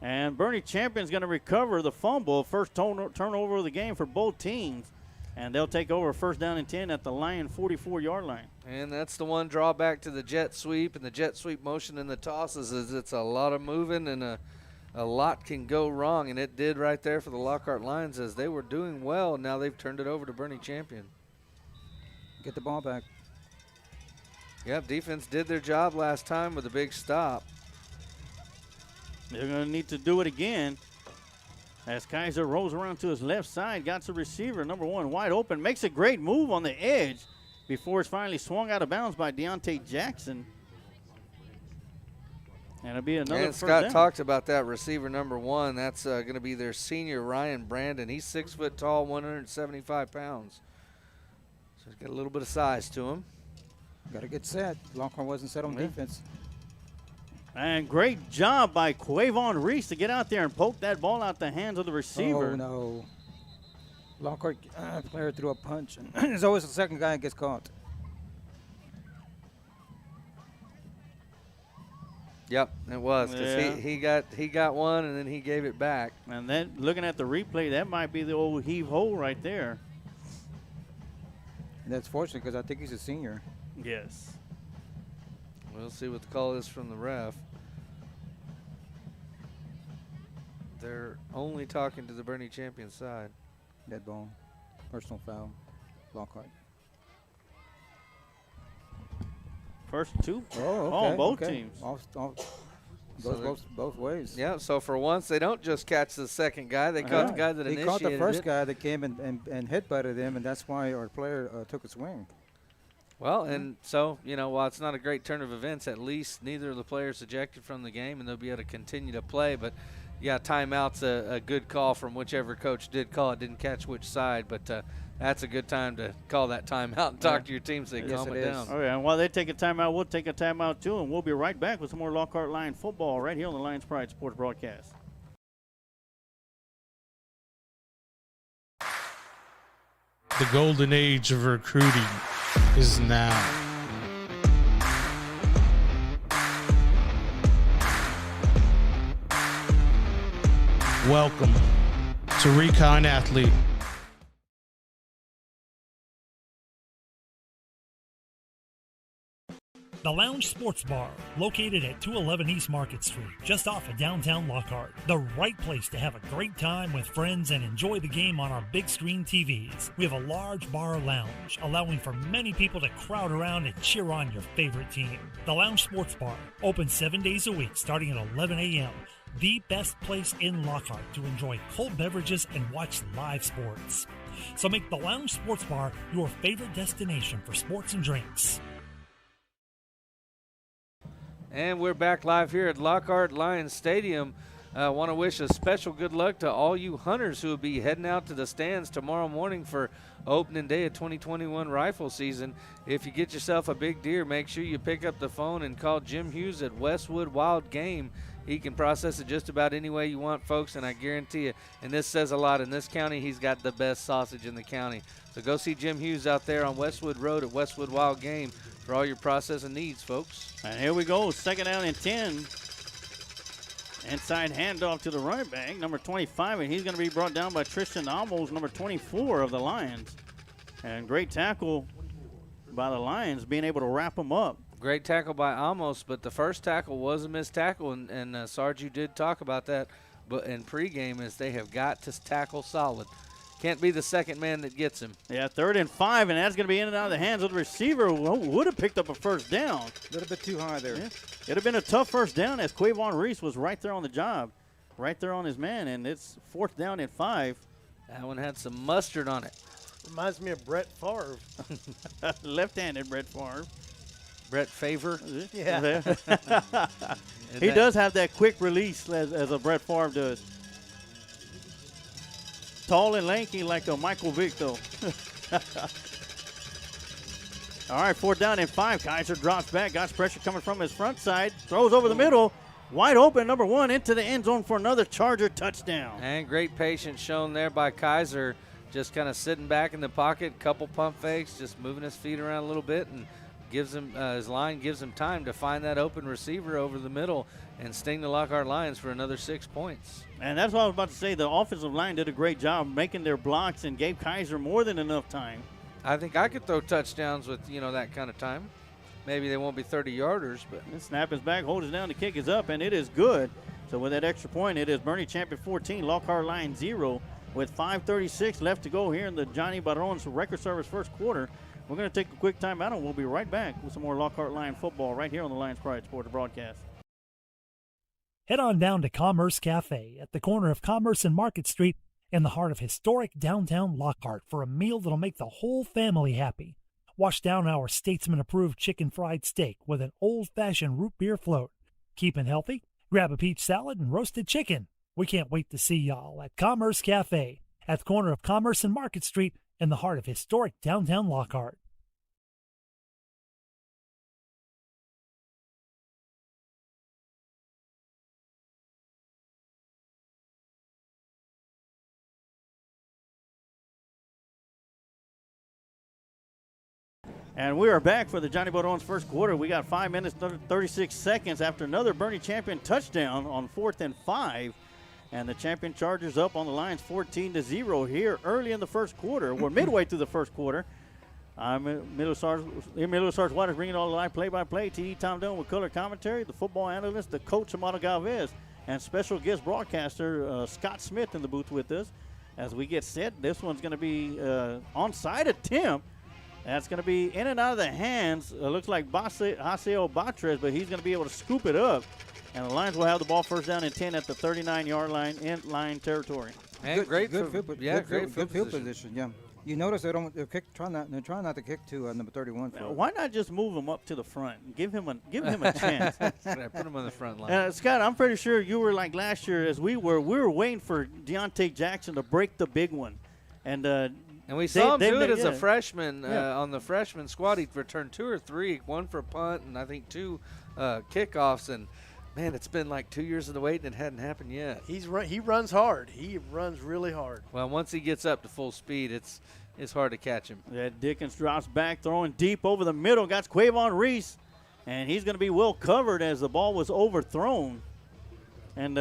And Bernie Champion's going to recover the fumble. First turnover of the game for both teams. And they'll take over 1st down and 10 at the Lion 44-yard line. And that's the one drawback to the jet sweep and the jet sweep motion in the tosses is it's a lot of moving and a lot can go wrong, and it did right there for the Lockhart Lions as they were doing well. Now they've turned it over to Boerne Champion. Get the ball back. Yep, defense did their job last time with a big stop. They're going to need to do it again. As Kaiser rolls around to his left side, got the receiver, number 1, wide open. Makes a great move on the edge before it's finally swung out of bounds by Deontay Jackson. And it'll be another And first Scott down. talked about that receiver number 1. That's going to be their senior, Ryan Brandon. He's 6 foot tall, 175 pounds. So he's got a little bit of size to him. Got to get set. Lockhart wasn't set on defense. And great job by Quavon Reese to get out there and poke that ball out the hands of the receiver. Oh, no. Lockhart player threw a punch. And there's always the second guy that gets caught. Yep, it was because Yeah. he got one and then he gave it back. And then looking at the replay, that might be the old heave-ho right there. And that's fortunate because I think he's a senior. Yes. We'll see what the call is from the ref. They're only talking to the Boerne Champion side. Dead ball. Personal foul. Lockhart. First 2 Oh, okay. on both okay. teams. Goes both ways. Yeah, so for once they don't just catch the second guy, they caught the guy that He initiated caught the first it. guy that came and head-butted him, and that's why our player took a swing. Well, and so, while it's not a great turn of events, at least neither of the players ejected from the game, and they'll be able to continue to play. But, yeah, timeout's a good call from whichever coach did call it. Didn't catch which side, but that's a good time to call that timeout and talk to your team so they calm it down. Oh, yeah, and while they take a timeout, we'll take a timeout, too, and we'll be right back with some more Lockhart Lion football right here on the Lions Pride Sports Broadcast. The golden age of recruiting is now. Welcome to Recon Athlete. The Lounge Sports Bar, located at 211 East Market Street, just off of downtown Lockhart. The right place to have a great time with friends and enjoy the game on our big screen TVs. We have a large bar lounge, allowing for many people to crowd around and cheer on your favorite team. The Lounge Sports Bar, open 7 days a week starting at 11 a.m. The best place in Lockhart to enjoy cold beverages and watch live sports. So make the Lounge Sports Bar your favorite destination for sports and drinks. And we're back live here at Lockhart Lions Stadium. I want to wish a special good luck to all you hunters who will be heading out to the stands tomorrow morning for opening day of 2021 rifle season. If you get yourself a big deer, make sure you pick up the phone and call Jim Hughes at Westwood Wild Game. He can process it just about any way you want, folks, and I guarantee you, and this says a lot, in this county, he's got the best sausage in the county. So go see Jim Hughes out there on Westwood Road at Westwood Wild Game for all your processing needs, folks. And here we go, 2nd down and 10. Inside handoff to the running back, number 25, and he's going to be brought down by Tristan Amos, number 24 of the Lions. And great tackle by the Lions, being able to wrap him up. Great tackle by Amos, but the first tackle was a missed tackle, and Sarge, you did talk about that. But in pregame, is they have got to tackle solid. Can't be the second man that gets him. Yeah, 3rd and 5, and that's going to be in and out of the hands of the receiver, who would have picked up a first down. A little bit too high there. Yeah. It'd have been a tough first down as Quavon Reese was right there on the job, right there on his man, and it's 4th down and 5. That one had some mustard on it. Reminds me of Brett Favre. Left-handed Brett Favre. Brett Favre. Yeah. He does have that quick release as a Brett Favre does. Tall and lanky like a Michael Vick, though. All right, 4th down and 5. Kaiser drops back. Got pressure coming from his front side. Throws over the middle. Wide open, number 1, into the end zone for another Charger touchdown. And great patience shown there by Kaiser. Just kind of sitting back in the pocket, couple pump fakes, just moving his feet around a little bit and gives him his line gives him time to find that open receiver over the middle and sting the Lockhart Lions for another 6 points. And that's what I was about to say. The offensive line did a great job making their blocks and gave Kaiser more than enough time. I think I could throw touchdowns with, that kind of time. Maybe they won't be 30-yarders, but. And snap is back, holds it down, the kick is up, and it is good. So with that extra point, it is Boerne Champion 14, Lockhart Lions 0, with 5:36 left to go here in the Johnny Barron's record service first quarter. We're going to take a quick timeout, and we'll be right back with some more Lockhart Lion football right here on the Lions Pride Sports broadcast. Head on down to Commerce Cafe at the corner of Commerce and Market Street in the heart of historic downtown Lockhart for a meal that'll make the whole family happy. Wash down our Statesman-approved chicken fried steak with an old-fashioned root beer float. Keeping healthy? Grab a peach salad and roasted chicken. We can't wait to see y'all at Commerce Cafe at the corner of Commerce and Market Street in the heart of historic downtown Lockhart. And we are back for the Johnny Bodon's first quarter. We got 5 minutes, 36 seconds after another Boerne Champion touchdown on 4th and 5. And the Champion Chargers up on the Lions 14-0 here early in the first quarter. We're midway through the first quarter. I'm Emilio Sarge Waters bringing all the live play-by-play. T.E. Tom Dillon with color commentary, the football analyst, the coach, Amado Galvez, and special guest broadcaster Scott Smith in the booth with us. As we get set, this one's going to be onside attempt. That's going to be in and out of the hands. Looks like Haseo Batres, but he's going to be able to scoop it up. And the Lions will have the ball first down and 10 at the 39-yard line in line territory. And great field position. Yeah. You notice they're trying not to kick to number 31. Why not just move him up to the front and give him a chance? Put him on the front line. Scott, I'm pretty sure you were like last year as we were. We were waiting for Deontay Jackson to break the big one, and we saw him do it as a freshman on the freshman squad. He returned 2 or 3, one for a punt and I think 2 kickoffs. And man, it's been like 2 years of the wait and it hadn't happened yet. He runs hard. He runs really hard. Well, once he gets up to full speed, it's hard to catch him. Yeah, Dickens drops back, throwing deep over the middle. Got Quavon Reese, and he's going to be well covered as the ball was overthrown. And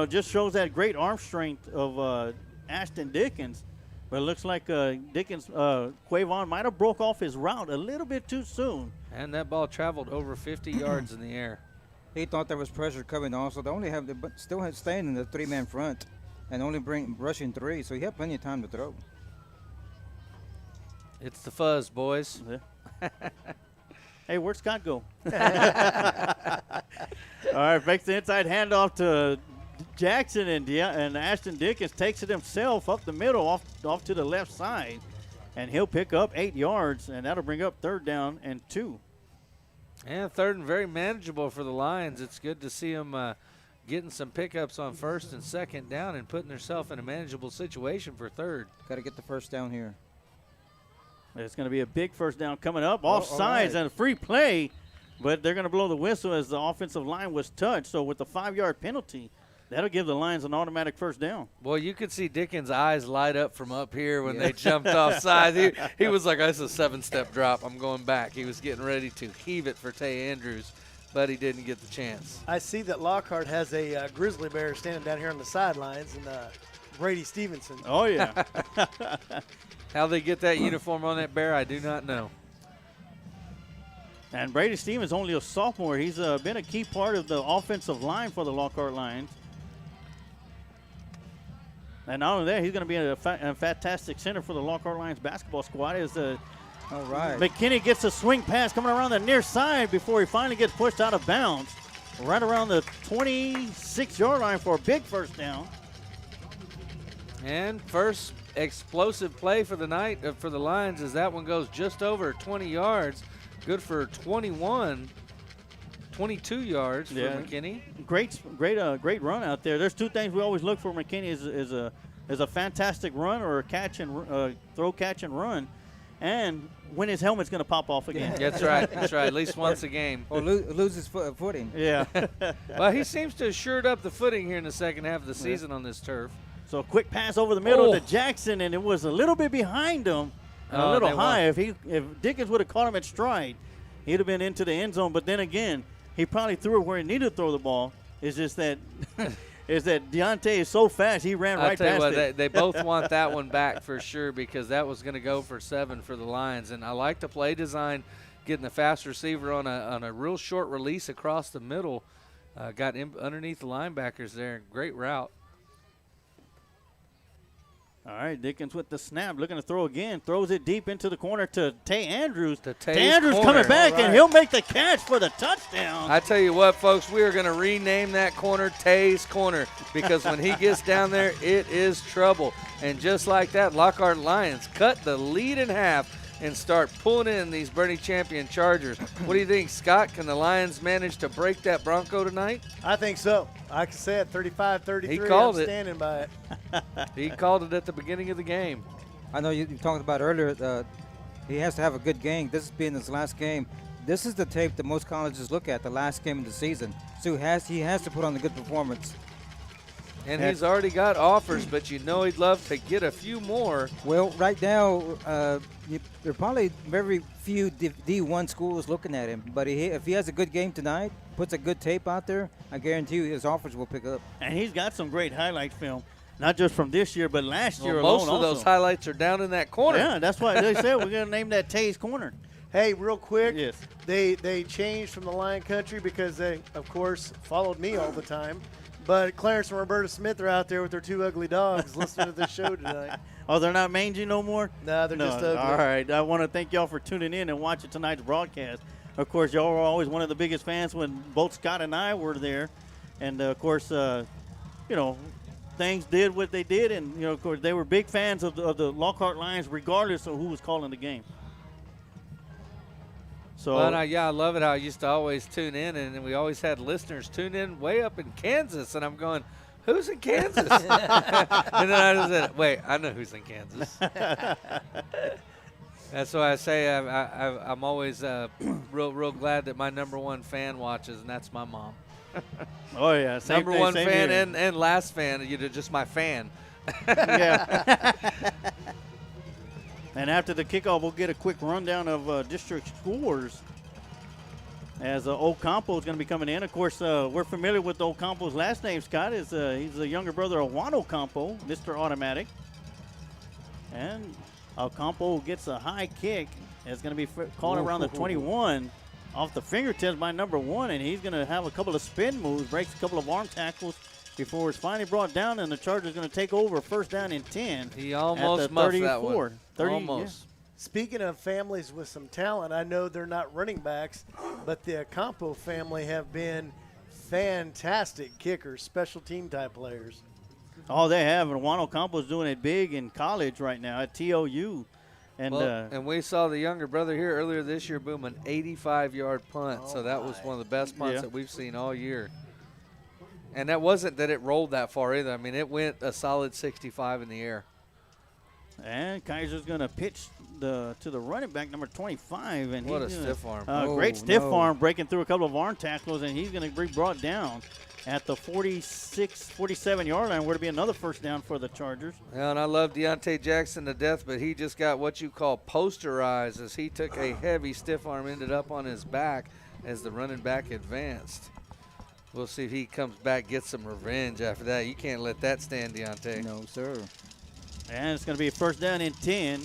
just shows that great arm strength of Ashton Dickens. But it looks like Quavon might have broke off his route a little bit too soon. And that ball traveled over 50 yards in the air. He thought there was pressure coming also. They only still staying in the 3-man front and only rushing 3, so he had plenty of time to throw. It's the fuzz, boys. Yeah. Hey, where'd Scott go? All right, makes the inside handoff to Jackson, and Ashton Dickens takes it himself up the middle, off to the left side, and he'll pick up 8 yards, and that'll bring up 3rd down and 2. And 3rd and very manageable for the Lions. It's good to see them getting some pickups on 1st and 2nd down and putting themselves in a manageable situation for 3rd. Got to get the first down here. It's going to be a big first down coming up. Offsides and a free play, but they're going to blow the whistle as the offensive line was touched. So with the 5-yard penalty, that'll give the Lions an automatic first down. Boy, you could see Dickens' eyes light up from up here when they jumped offside. He was like, that's a 7-step drop. I'm going back. He was getting ready to heave it for Tay Andrews, but he didn't get the chance. I see that Lockhart has a grizzly bear standing down here on the sidelines, and Brady Stevenson. Oh, yeah. How they get that uniform on that bear, I do not know. And Brady Stevens only a sophomore. He's been a key part of the offensive line for the Lockhart Lions. And not only that, he's going to be a fantastic center for the Lockhart Lions basketball squad. As all right, McKinney gets a swing pass coming around the near side before he finally gets pushed out of bounds. Right around the 26-yard line for a big first down. And first explosive play for the night for the Lions as that one goes just over 20 yards. Good for 22 yards for McKinney. Great run out there. There's 2 things we always look for. McKinney is a fantastic run or a catch and throw, catch and run, and when his helmet's going to pop off again. Yeah. That's right. That's right. At least once a game. Or lose his footing. Yeah. Well, he seems to have shored up the footing here in the second half of the season on this turf. So a quick pass over the middle to Jackson, and it was a little bit behind him, and a little high. If Dickens would have caught him at stride, he'd have been into the end zone. But then again, he probably threw it where he needed to throw the ball. It's just that is that Deontay is so fast, he ran right past it. They both want that one back for sure because that was going to go for 7 for the Lions. And I like the play design, getting the fast receiver on a real short release across the middle. Got underneath the linebackers there. Great route. All right, Dickens with the snap, looking to throw again. Throws it deep into the corner to Tay Andrews. Tay Andrews coming back, and he'll make the catch for the touchdown. I tell you what, folks, we are going to rename that corner Tay's Corner because when he gets down there, it is trouble. And just like that, Lockhart Lions cut the lead in half and start pulling in these Boerne Champion Chargers. What do you think, Scott? Can the Lions manage to break that Bronco tonight? I think so. Like I said, 35-33. He called I'm it. standing by it. He called it at the beginning of the game. I know you talked about earlier, he has to have a good game. This has been his last game. This is the tape that most colleges look at, the last game of the season. So he has to put on a good performance. And he's already got offers, but you know he'd love to get a few more. Well, right now, there are probably very few D1 schools looking at him. But if he has a good game tonight, puts a good tape out there, I guarantee you his offers will pick up. And he's got some great highlight film, not just from this year, but last year alone. Most of those highlights are down in that corner. Yeah, that's why they said we're going to name that Tay's Corner. Hey, real quick, Yes. they changed from the Lion Country because they, of course, followed me all the time. But Clarence and Roberta Smith are out there with their 2 ugly dogs listening to this show tonight. Oh, they're not mangy no more? No, they're just ugly. All right. I want to thank y'all for tuning in and watching tonight's broadcast. Of course, y'all were always one of the biggest fans when both Scott and I were there. And, of course, things did what they did. And, of course, they were big fans of the Lockhart Lions regardless of who was calling the game. So, But I love it how I used to always tune in, and we always had listeners tune in way up in Kansas, and I'm going, who's in Kansas? And then I just said, wait, I know who's in Kansas. That's why I say I'm always real glad that my number one fan watches, and that's my mom. oh, yeah. Same Number thing, one same fan here. and last fan, you're just my fan. Yeah. And after the kickoff, we'll get a quick rundown of district scores as Ocampo is going to be coming in. Of course, we're familiar with Ocampo's last name, Scott. He's the younger brother of Juan Ocampo, Mr. Automatic. And Ocampo gets a high kick. It's going to be caught around the 21 off the fingertips by number 1, and he's going to have a couple of spin moves, breaks a couple of arm tackles before it's finally brought down, and the Chargers going to take over first down and 10. He almost at the muffed 34. that one. 30, Almost. Yeah. Speaking of families with some talent, I know they're not running backs, but the Ocampo family have been fantastic kickers, special team type players. Oh, they have, and Juan Ocampo's doing it big in college right now at TOU. And And we saw the younger brother here earlier this year boom an 85-yard punt, so that was one of the best punts that we've seen all year. And that wasn't that it rolled that far either. I mean, it went a solid 65 in the air. And Kaiser's going to pitch to the running back, number 25. And What he's a gonna, stiff arm. great stiff arm, breaking through a couple of arm tackles, and he's going to be brought down at the 46, 47-yard line, where to be another first down for the Chargers. Yeah, and I love Deontay Jackson to death, but he just got what you call posterized as he took a heavy stiff arm, ended up on his back as the running back advanced. We'll see if he comes back, gets some revenge after that. You can't let that stand, Deontay. No, sir. And it's going to be a first down and 10.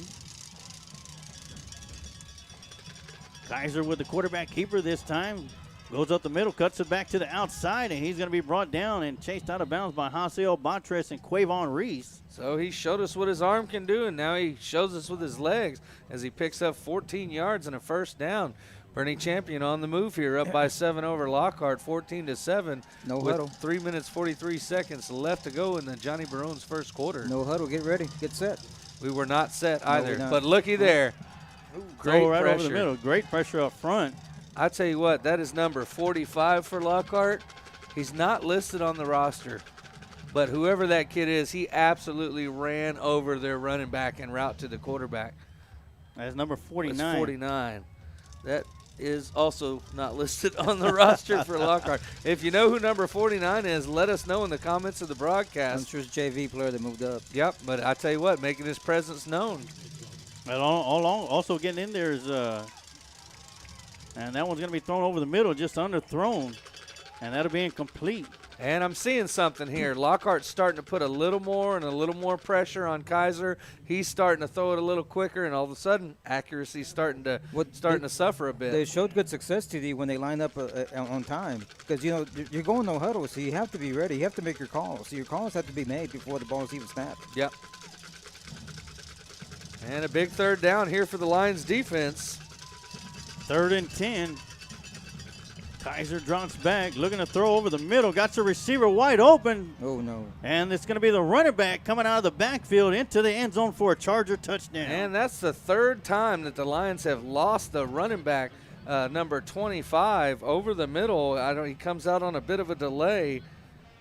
Kaiser with the quarterback keeper this time. Goes up the middle, cuts it back to the outside, and he's going to be brought down and chased out of bounds by Haseo Batres and Quavon Reese. So he showed us what his arm can do, and now he shows us with his legs as he picks up 14 yards and a first down. Boerne Champion on the move here, up by 7 over Lockhart, 14-7. No with huddle. 3 minutes, 43 seconds left to go in the Johnny Barone's first quarter. No huddle. Get ready. Get set. We were not set No, either. we're not. But looky there. Great Throw right pressure. over the middle. Great pressure up front. I tell you what, that is number 45 for Lockhart. He's not listed on the roster, but whoever that kid is, he absolutely ran over their running back en route to the quarterback. That's number 49. That's 49. That is also not listed on the roster for Lockhart. If you know who number 49 is, let us know in the comments of the I'm broadcast. sure it's JV player that moved up. Yep, but I tell you what, making his presence known. And all along, also getting in there is And that one's going to be thrown over the middle, just underthrown. And that'll be incomplete. And I'm seeing something here. Lockhart's starting to put a little more pressure on Kaiser. He's starting to throw it a little quicker, and all of a sudden, accuracy's starting to suffer a bit. They showed good success, TD, when they line up on time. Because, you're going no huddle, so you have to be ready. You have to make your calls. So your calls have to be made before the ball is even snapped. Yep. And a big third down here for the Lions defense. 3rd and 10. Kaiser drops back, looking to throw over the middle. Got the receiver wide open. Oh, no. And it's going to be the running back coming out of the backfield into the end zone for a Charger touchdown. And that's the 3rd time that the Lions have lost the running back, number 25, over the middle. He comes out on a bit of a delay.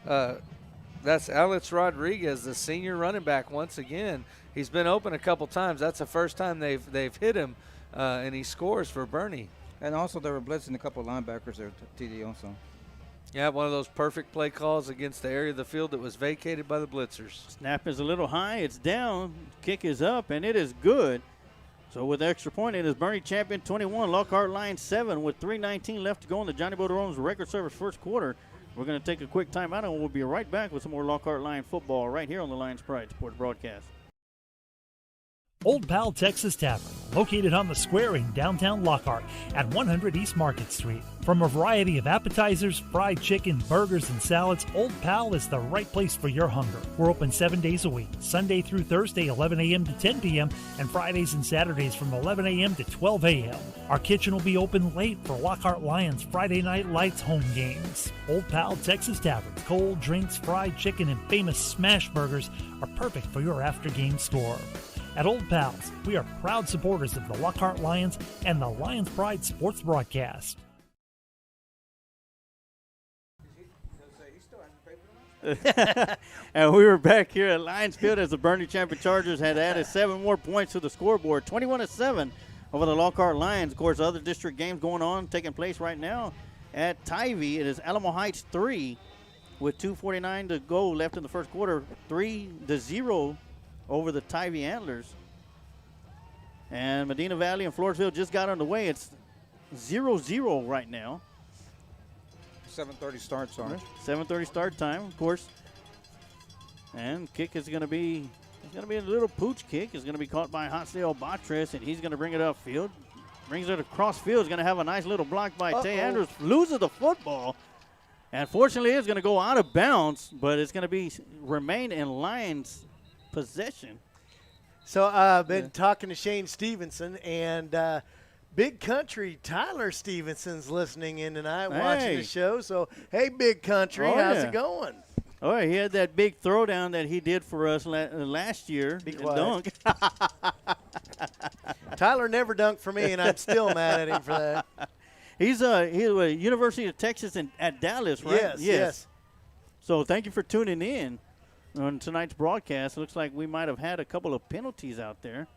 That's Alex Rodriguez, the senior running back once again. He's been open a couple times. That's the first time they've hit him, and he scores for Boerne. And also they were blitzing a couple of linebackers there, TD also. Yeah, one of those perfect play calls against the area of the field that was vacated by the blitzers. Snap is a little high. It's down. Kick is up, and it is good. So with the extra point, it is Boerne champion 21, Lockhart Lions 7 with 3:19 left to go in the Johnny Boderone's record service first quarter. We're going to take a quick timeout, and we'll be right back with some more Lockhart Lion football right here on the Lions Pride Sports broadcast. Old Pal Texas Tavern, located on the square in downtown Lockhart at 100 East Market Street. From a variety of appetizers, fried chicken, burgers, and salads, Old Pal is the right place for your hunger. We're open 7 days a week, Sunday through Thursday, 11 a.m. to 10 p.m., and Fridays and Saturdays from 11 a.m. to 12 a.m. Our kitchen will be open late for Lockhart Lions Friday Night Lights home games. Old Pal Texas Tavern, cold drinks, fried chicken, and famous smash burgers are perfect for your after-game score. At Old Pals, we are proud supporters of the Lockhart Lions and the Lions Pride Sports broadcast. And we were back here at Lions Field as the Boerne champion Chargers had added 7 more points to the scoreboard, 21-7 over the Lockhart Lions. Of course, other district games going on, taking place right now at Tybee. It is Alamo Heights 3 with 2:49 to go left in the first quarter, 3-0 over the Tybee Antlers. And Medina Valley and Floresville just got underway. It's 0-0 right now. 7:30 start, sorry. 7:30 start time, of course. And kick is going to be, a little pooch kick. It's going to be caught by Hostel Batres, and he's going to bring it upfield. Brings it across field. He's going to have a nice little block by Tay Andrews. Loses the football. And fortunately, it's going to go out of bounds, but it's going to remain in Lions' possession. So I've been talking to Shane Stevenson, and Big Country Tyler Stevenson's listening in tonight, watching the show. So, hey, Big Country, how's it going? Oh, he had that big throwdown that he did for us last year. Be and quiet. dunk. Tyler never dunked for me, and I'm still mad at him for that. He's a University of Texas at Dallas, right? Yes. So thank you for tuning in on tonight's broadcast. It looks like we might have had a couple of penalties out there.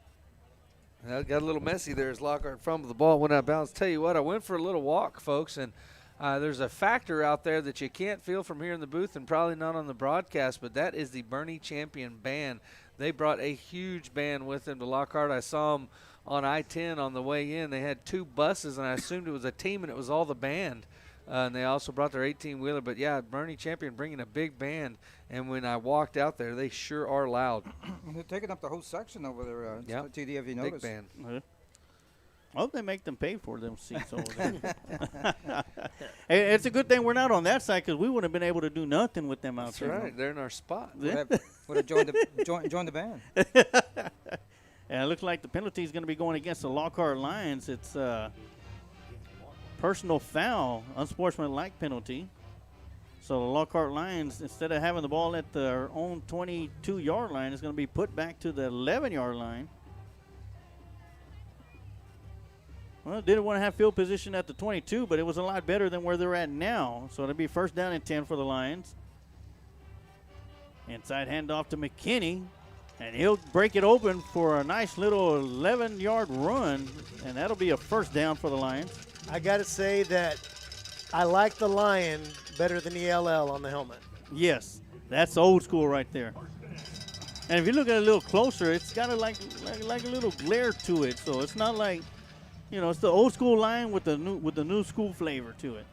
It got a little messy there as Lockhart fumbled the ball, went out of bounds. Tell you what, I went for a little walk, folks, and there's a factor out there that you can't feel from here in the booth and probably not on the broadcast, but that is the Boerne Champion Band. They brought a huge band with them to Lockhart. I saw them on I-10 on the way in. They had 2 buses, and I assumed it was a team, and it was all the band. And they also brought their 18-wheeler. But, yeah, Boerne Champion bringing a big band. And when I walked out there, they sure are loud. They're taking up the whole section over there, Yep. TD, have you noticed? Big band. I hope they make them pay for them seats over there. Hey, it's a good thing we're not on that side because we wouldn't have been able to do nothing with them out That's there. right. They're in our spot. Would have joined the band. And it looks like the penalty is going to be going against the Lockhart Lions. It's personal foul, unsportsmanlike penalty. So the Lockhart Lions, instead of having the ball at their own 22-yard line, is going to be put back to the 11-yard line. Well, didn't want to have field position at the 22, but it was a lot better than where they're at now. So it'll be first down and 10 for the Lions. Inside handoff to McKinney, and he'll break it open for a nice little 11-yard run, and that'll be a first down for the Lions. I got to say that I like the Lion better than the LL on the helmet. Yes, that's old school right there. And if you look at it a little closer, it's got like a little glare to it, so it's not like, it's the old school line with the new school flavor to it.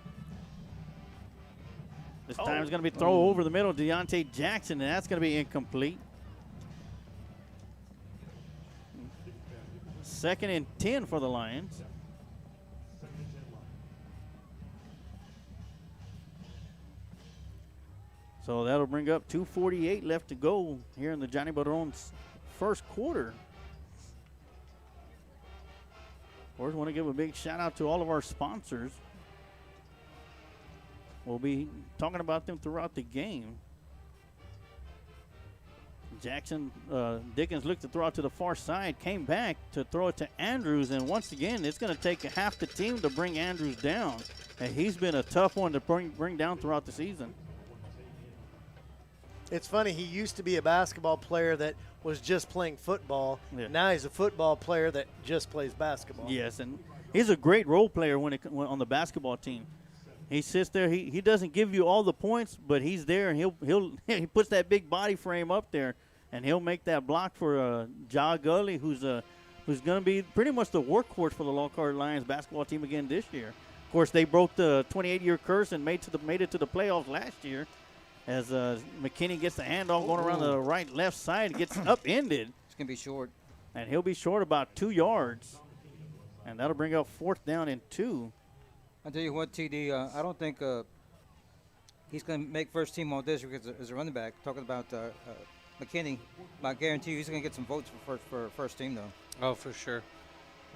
This time it's going to be thrown over the middle, Deontay Jackson, and that's going to be incomplete. 2nd and 10 for the Lions. So that'll bring up 2:48 left to go here in the Johnny Bodron's first quarter. Of course, want to give a big shout out to all of our sponsors. We'll be talking about them throughout the game. Dickens looked to throw it to the far side, came back to throw it to Andrews, and once again, it's going to take half the team to bring Andrews down. And he's been a tough one to bring down throughout the season. It's funny, he used to be a basketball player that was just playing football. Yeah. Now he's a football player that just plays basketball. Yes, and he's a great role player when on the basketball team. He sits there. He doesn't give you all the points, but he's there, and he puts that big body frame up there, and he'll make that block for Ja Gully, who's going to be pretty much the workhorse for the Lockhart Lions basketball team again this year. Of course, they broke the 28-year curse and made it to the playoffs last year. As McKinney gets the handoff going around the right-left side, gets upended. It's going to be short. And he'll be short about 2 yards. And that'll bring up 4th down and 2. I'll tell you what, TD, I don't think he's going to make first team all this as a running back. Talking about McKinney, I guarantee you he's going to get some votes for first team, though. Oh, for sure.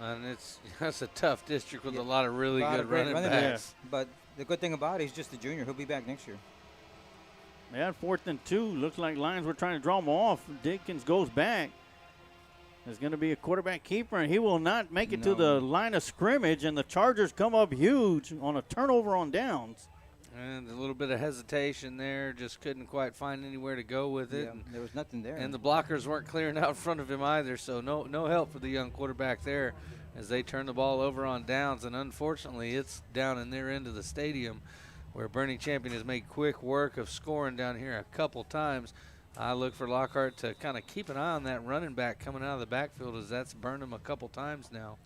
And that's a tough district with a lot of really good running backs. Yeah. But the good thing about it, he's just a junior. He'll be back next year. Yeah, 4th and 2. Looks like Lions were trying to draw him off. Dickens goes back. There's going to be a quarterback keeper, and he will not make it to the line of scrimmage, and the Chargers come up huge on a turnover on downs. And a little bit of hesitation there. Just couldn't quite find anywhere to go with it. Yeah, there was nothing there. And the blockers weren't clearing out in front of him either, so no help for the young quarterback there as they turn the ball over on downs. And unfortunately, it's down in their end of the stadium, where Boerne Champion has made quick work of scoring down here a couple times. I look for Lockhart to kind of keep an eye on that running back coming out of the backfield, as that's burned him a couple times now.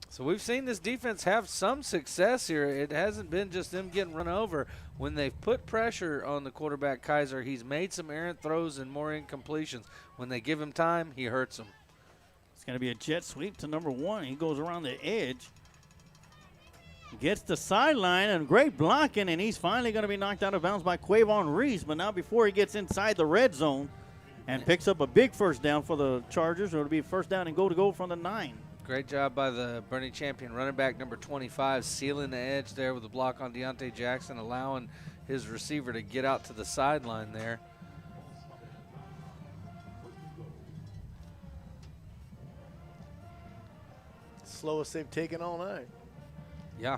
So we've seen this defense have some success here. It hasn't been just them getting run over. When they've put pressure on the quarterback, Kaiser, he's made some errant throws and more incompletions. When they give him time, he hurts them. It's going to be a jet sweep to number 1. He goes around the edge. Gets the sideline, and great blocking, and he's finally going to be knocked out of bounds by Quavon Reese. But now before he gets inside the red zone and picks up a big first down for the Chargers, it'll be first down and go from the 9. Great job by the Boerne Champion running back, number 25, sealing the edge there with a block on Deontay Jackson, allowing his receiver to get out to the sideline there. Slowest they've taken all night. Yeah.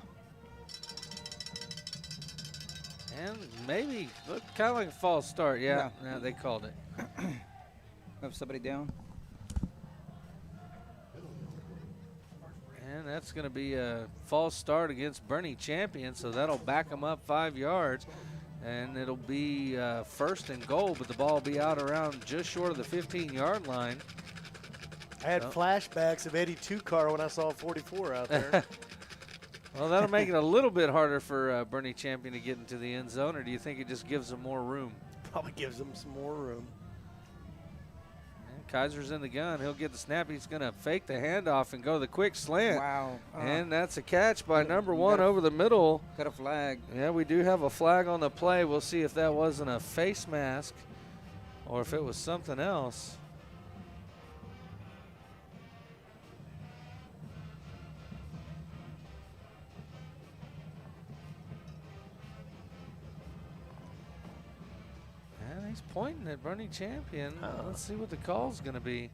And maybe look kind of like a false start. Yeah, they called it. Have somebody down. And that's going to be a false start against Boerne Champion, so that'll back them up 5 yards. And it'll be 1st and goal, but the ball will be out around just short of the 15-yard line. I had flashbacks of Eddie Tukar when I saw 44 out there. Well, that'll make it a little bit harder for Boerne Champion to get into the end zone, or do you think it just gives them more room? Probably gives them some more room. And Kaiser's in the gun. He'll get the snap. He's going to fake the handoff and go the quick slant. Wow. And that's a catch by number 1 over the middle. Got a flag. Yeah, we do have a flag on the play. We'll see if that wasn't a face mask or if it was something else. He's pointing at Boerne Champion. Let's see what the call's going to be.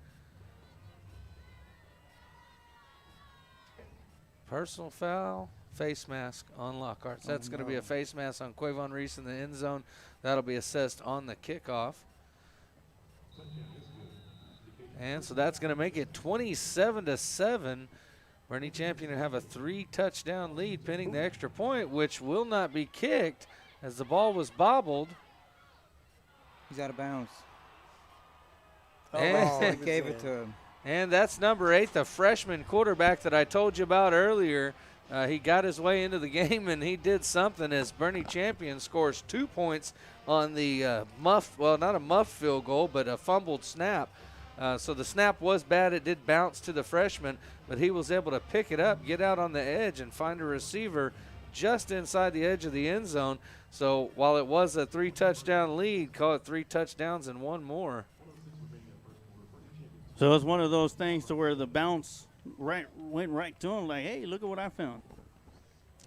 Personal foul, face mask on Lockhart. So that's going to be a face mask on Quavon Reese in the end zone. That'll be assessed on the kickoff. And so that's going to make it 27-7. Boerne Champion will have a 3-touchdown lead pending the extra point, which will not be kicked as the ball was bobbled. He's out of bounds. Oh, He gave it to him. And that's number 8, the freshman quarterback that I told you about earlier. He got his way into the game, and he did something as Bernie Champion scores 2 points on the not a muff field goal, but a fumbled snap. So the snap was bad. It did bounce to the freshman, but he was able to pick it up, get out on the edge, and find a receiver just inside the edge of the end zone. So while it was a 3-touchdown lead, call it 3 touchdowns and 1 more. So it's one of those things to where the bounce went right to him, like, hey, look at what I found.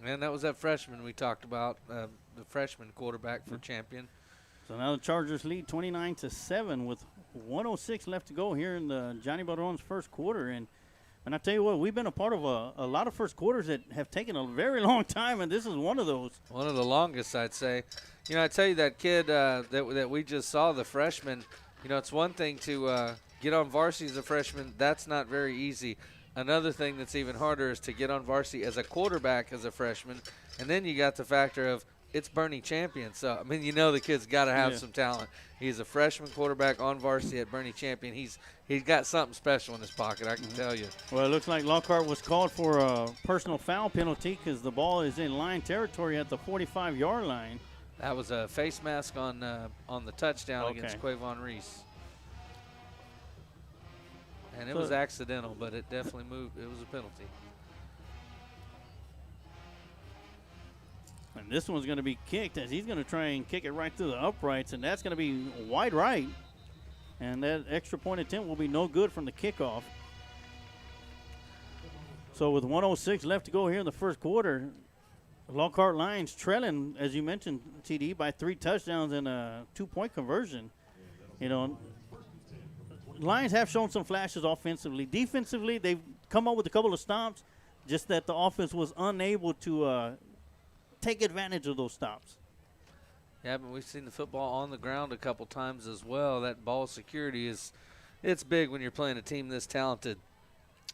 And that was that freshman we talked about, the freshman quarterback for Champion. So now the Chargers lead 29-7 with 1:06 left to go here in the Johnny Bodron's first quarter. And I tell you what, we've been a part of a lot of first quarters that have taken a very long time, and this is one of those. One of the longest, I'd say. You know, I tell you, that kid that we just saw, the freshman, you know, it's one thing to get on varsity as a freshman. That's not very easy. Another thing that's even harder is to get on varsity as a quarterback as a freshman. And then you got the factor of it's Bernie Champion. So, I mean, you know the kid's got to have some talent. He's a freshman quarterback on varsity at Bernie Champion. He's got something special in his pocket, I can tell you. Well, it looks like Lockhart was called for a personal foul penalty because the ball is in line territory at the 45-yard line. That was a face mask on the touchdown against Quavon Reese. And it was accidental, but it definitely moved. It was a penalty. And this one's going to be kicked as he's going to try and kick it right through the uprights, and that's going to be wide right. And that extra point attempt will be no good from the kickoff. So with 1:06 left to go here in the first quarter, Lockhart Lions trailing, as you mentioned, TD, by 3 touchdowns and a 2-point conversion. You know, Lions have shown some flashes offensively. Defensively, they've come up with a couple of stops, just that the offense was unable to take advantage of those stops. Yeah, but we've seen the football on the ground a couple times as well. That ball security it's big when you're playing a team this talented.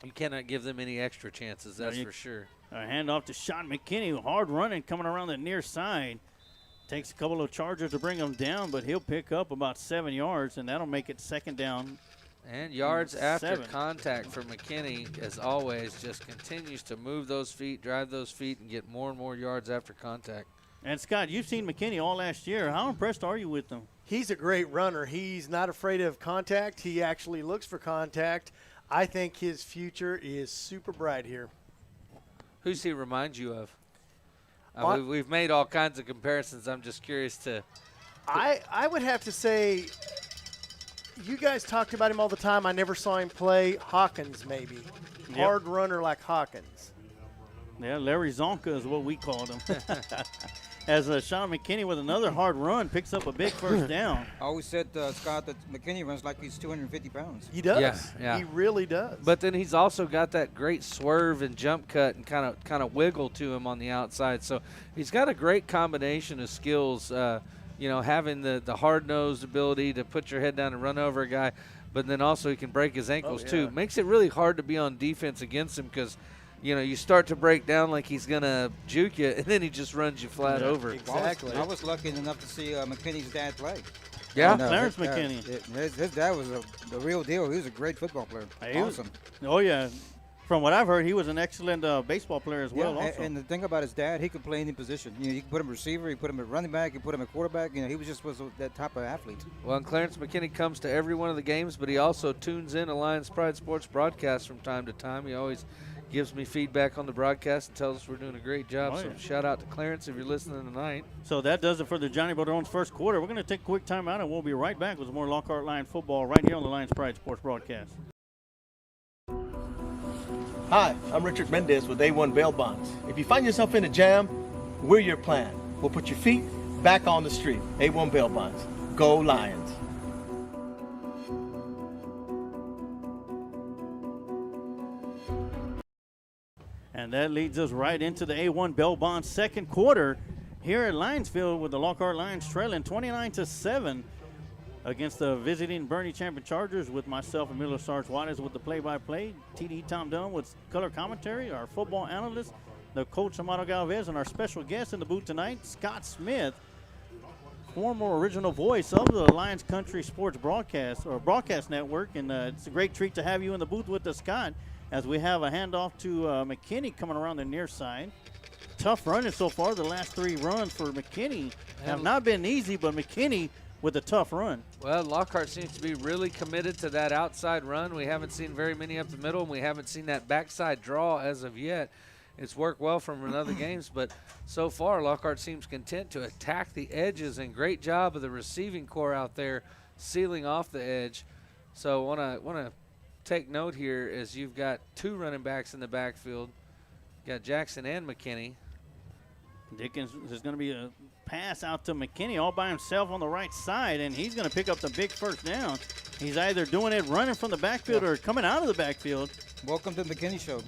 You cannot give them any extra chances, that's for sure. A handoff to Sean McKinney, hard running, coming around the near side. Takes a couple of Chargers to bring him down, but he'll pick up about 7 yards, and that'll make it second down. And yards after contact for McKinney, as always, just continues to move those feet, drive those feet, and get more and more yards after contact. And, Scott, you've seen McKinney all last year. How impressed are you with him? He's a great runner. He's not afraid of contact. He actually looks for contact. I think his future is super bright here. Who's he remind you of? We've made all kinds of comparisons. I'm just curious to. I would have to say, you guys talked about him all the time. I never saw him play. Hawkins, maybe. Yep. Hard runner like Hawkins. Yeah, Larry Zonka is what we called him. As Sean McKinney with another hard run picks up a big first down. I always said, Scott, that McKinney runs like he's 250 pounds. He does. Yeah. He really does. But then he's also got that great swerve and jump cut and kind of wiggle to him on the outside. So he's got a great combination of skills, having the hard-nosed ability to put your head down and run over a guy, but then also he can break his ankles too. Makes it really hard to be on defense against him because – you start to break down like he's going to juke you, and then he just runs you flat over. Exactly. I was lucky enough to see McKinney's dad play. Yeah? Clarence McKinney. His dad was the real deal. He was a great football player. Awesome. Oh, yeah. From what I've heard, he was an excellent baseball player as well also. And the thing about his dad, he could play any position. You could put him receiver, you put him at running back, you put him at quarterback. He was that type of athlete. Well, and Clarence McKinney comes to every one of the games, but he also tunes in Alliance Pride Sports broadcasts from time to time. He always gives me feedback on the broadcast and tells us we're doing a great job. So shout out to Clarence if you're listening tonight. So that does it for the Johnny Bodron's first quarter. We're going to take a quick timeout, and we'll be right back with more Lockhart Lion football right here on the Lions Pride Sports broadcast. Hi, I'm Richard Mendez with A1 Bail Bonds. If you find yourself in a jam, we're your plan. We'll put your feet back on the street. A1 Bail Bonds. Go Lions. And that leads us right into the A1 Bail Bonds second quarter here at Lionsfield with the Lockhart Lions trailing 29-7 against the visiting Bernie Champion Chargers with myself, Emilio Sarge Juarez, with the play-by-play, TD Tom Dunn with color commentary, our football analyst, the coach Amado Galvez, and our special guest in the booth tonight, Scott Smith. former original voice of the Lions Country Sports Broadcast Network, and it's a great treat to have you in the booth with us, Scott, as we have a handoff to McKinney coming around the near side. Tough running so far. The last 3 runs for McKinney have not been easy, but McKinney with a tough run. Well, Lockhart seems to be really committed to that outside run. We haven't seen very many up the middle, and we haven't seen that backside draw as of yet. It's worked well from in other games, but so far Lockhart seems content to attack the edges, and great job of the receiving core out there sealing off the edge. So want to take note here as you've got 2 running backs in the backfield. You got Jackson and McKinney. Dickens is going to be a pass out to McKinney all by himself on the right side, and he's going to pick up the big first down. He's either doing it running from the backfield or coming out of the backfield. Welcome to the McKinney Show.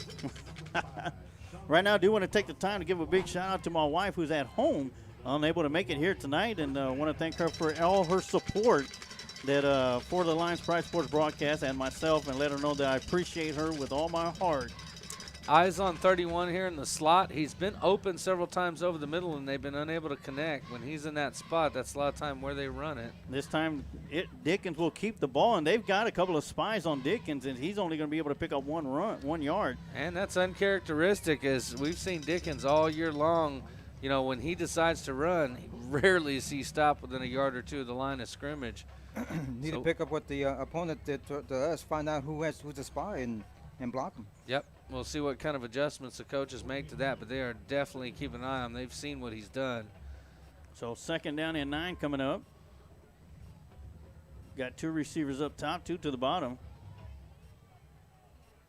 Right now, I do want to take the time to give a big shout out to my wife who's at home, unable to make it here tonight, and want to thank her for all her support that for the Lions Pride Sports broadcast and myself, and let her know that I appreciate her with all my heart. Eyes on 31 here in the slot. He's been open several times over the middle, and they've been unable to connect. When he's in that spot, that's a lot of time where they run it. This time, Dickens will keep the ball, and they've got a couple of spies on Dickens, and he's only going to be able to pick up 1 yard. And that's uncharacteristic, as we've seen Dickens all year long. You know, when he decides to run, rarely is he stopped within a yard or 2 of the line of scrimmage. Need to pick up what the opponent did to us, find out who's the spy, and block him. Yep. We'll see what kind of adjustments the coaches make to that, but they are definitely keeping an eye on him. They've seen what he's done. So 2nd down and 9 coming up. Got 2 receivers up top, 2 to the bottom.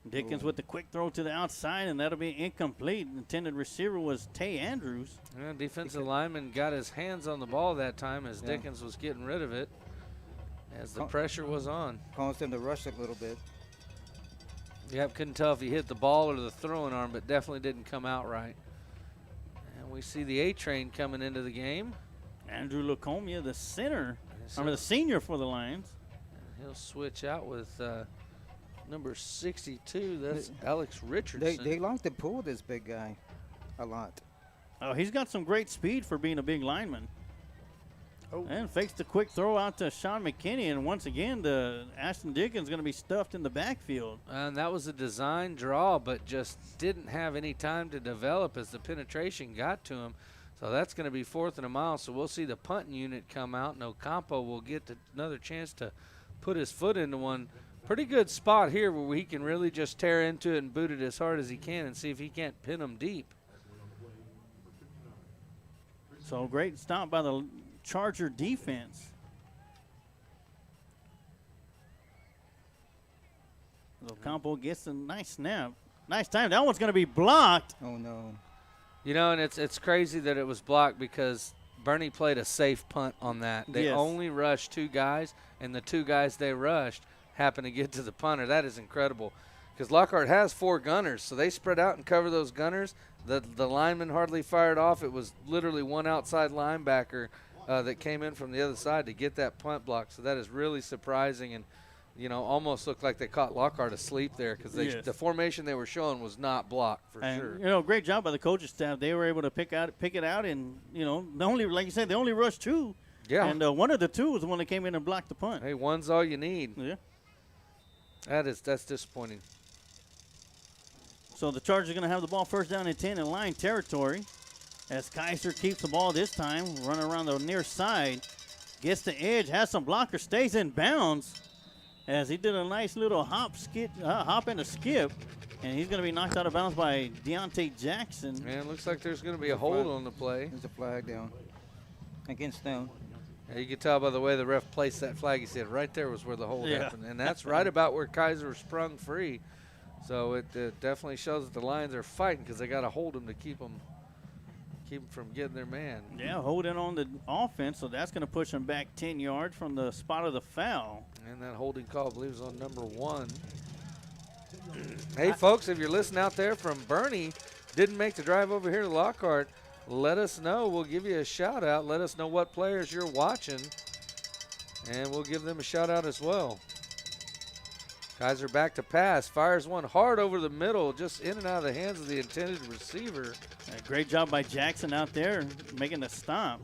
Dickens with the quick throw to the outside, and that'll be incomplete. Intended receiver was Tay Andrews. Yeah, defensive lineman got his hands on the ball that time as Dickens was getting rid of it as the pressure was on. Caused him to rush it a little bit. Yep, couldn't tell if he hit the ball or the throwing arm, but definitely didn't come out right. And we see the A-Train coming into the game. Andrew Lacomia, the the senior for the Lions. And he'll switch out with number 62. That's Alex Richardson. They like to pull this big guy a lot. Oh, he's got some great speed for being a big lineman. Oh. And fakes the quick throw out to Sean McKinney, and once again, the Ashton Dickens going to be stuffed in the backfield. And that was a design draw, but just didn't have any time to develop as the penetration got to him. So that's going to be 4th and a mile. So we'll see the punting unit come out, and Ocampo will get another chance to put his foot into one. Pretty good spot here where he can really just tear into it and boot it as hard as he can and see if he can't pin them deep. So great stop by the Charger defense. Ocampo gets a nice snap. Nice time. That one's going to be blocked. Oh, no. You know, and it's crazy that it was blocked because Boerne played a safe punt on that. They only rushed 2 guys, and the 2 guys they rushed happened to get to the punter. That is incredible because Lockhart has 4 gunners, so they spread out and cover those gunners. The lineman hardly fired off. It was literally one outside linebacker that came in from the other side to get that punt block. So that is really surprising, and you know, almost looked like they caught Lockhart asleep there because the formation they were showing was not blocked for sure. You know, great job by the coaching staff. They were able to pick it out, and you know, like you said, they only rushed 2. Yeah. And one of the 2 was the one that came in and blocked the punt. Hey, one's all you need. Yeah. That's disappointing. So the Chargers are going to have the ball 1st down and 10 in line territory. As Kaiser keeps the ball this time, running around the near side, gets the edge, has some blockers, stays in bounds, as he did a nice little hop and a skip, and he's going to be knocked out of bounds by Deontay Jackson. Man, it looks like there's going to be a hold on the play. There's a flag down against them. Yeah, you can tell by the way the ref placed that flag. He said right there was where the hold happened, and that's right about where Kaiser sprung free. So it definitely shows that the Lions are fighting because they got to hold him to keep them from getting their man. Yeah, holding on the offense, so that's going to push him back 10 yards from the spot of the foul. And that holding call, I believe, is on number 1. Hey, folks, if you're listening out there from Boerne, didn't make the drive over here to Lockhart, let us know. We'll give you a shout-out. Let us know what players you're watching, and we'll give them a shout-out as well. Kaiser back to pass, fires one hard over the middle, just in and out of the hands of the intended receiver. Great job by Jackson out there making the stop.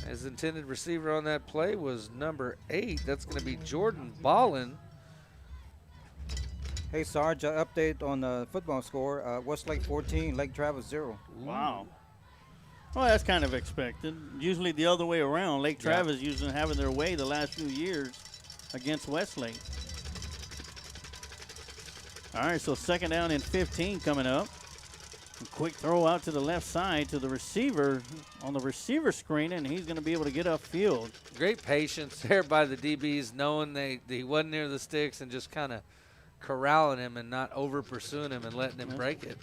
His intended receiver on that play was number 8. That's going to be Jordan Ballin. Hey, Sarge, update on the football score. Westlake 14, Lake Travis 0. Wow. Well, that's kind of expected. Usually the other way around. Lake Travis usually having their way the last few years against Westlake. All right, so 2nd down and 15 coming up. A quick throw out to the left side to the receiver on the receiver screen, and he's going to be able to get upfield. Great patience there by the DBs, knowing he wasn't near the sticks and just kind of corralling him and not over pursuing him and letting him break it.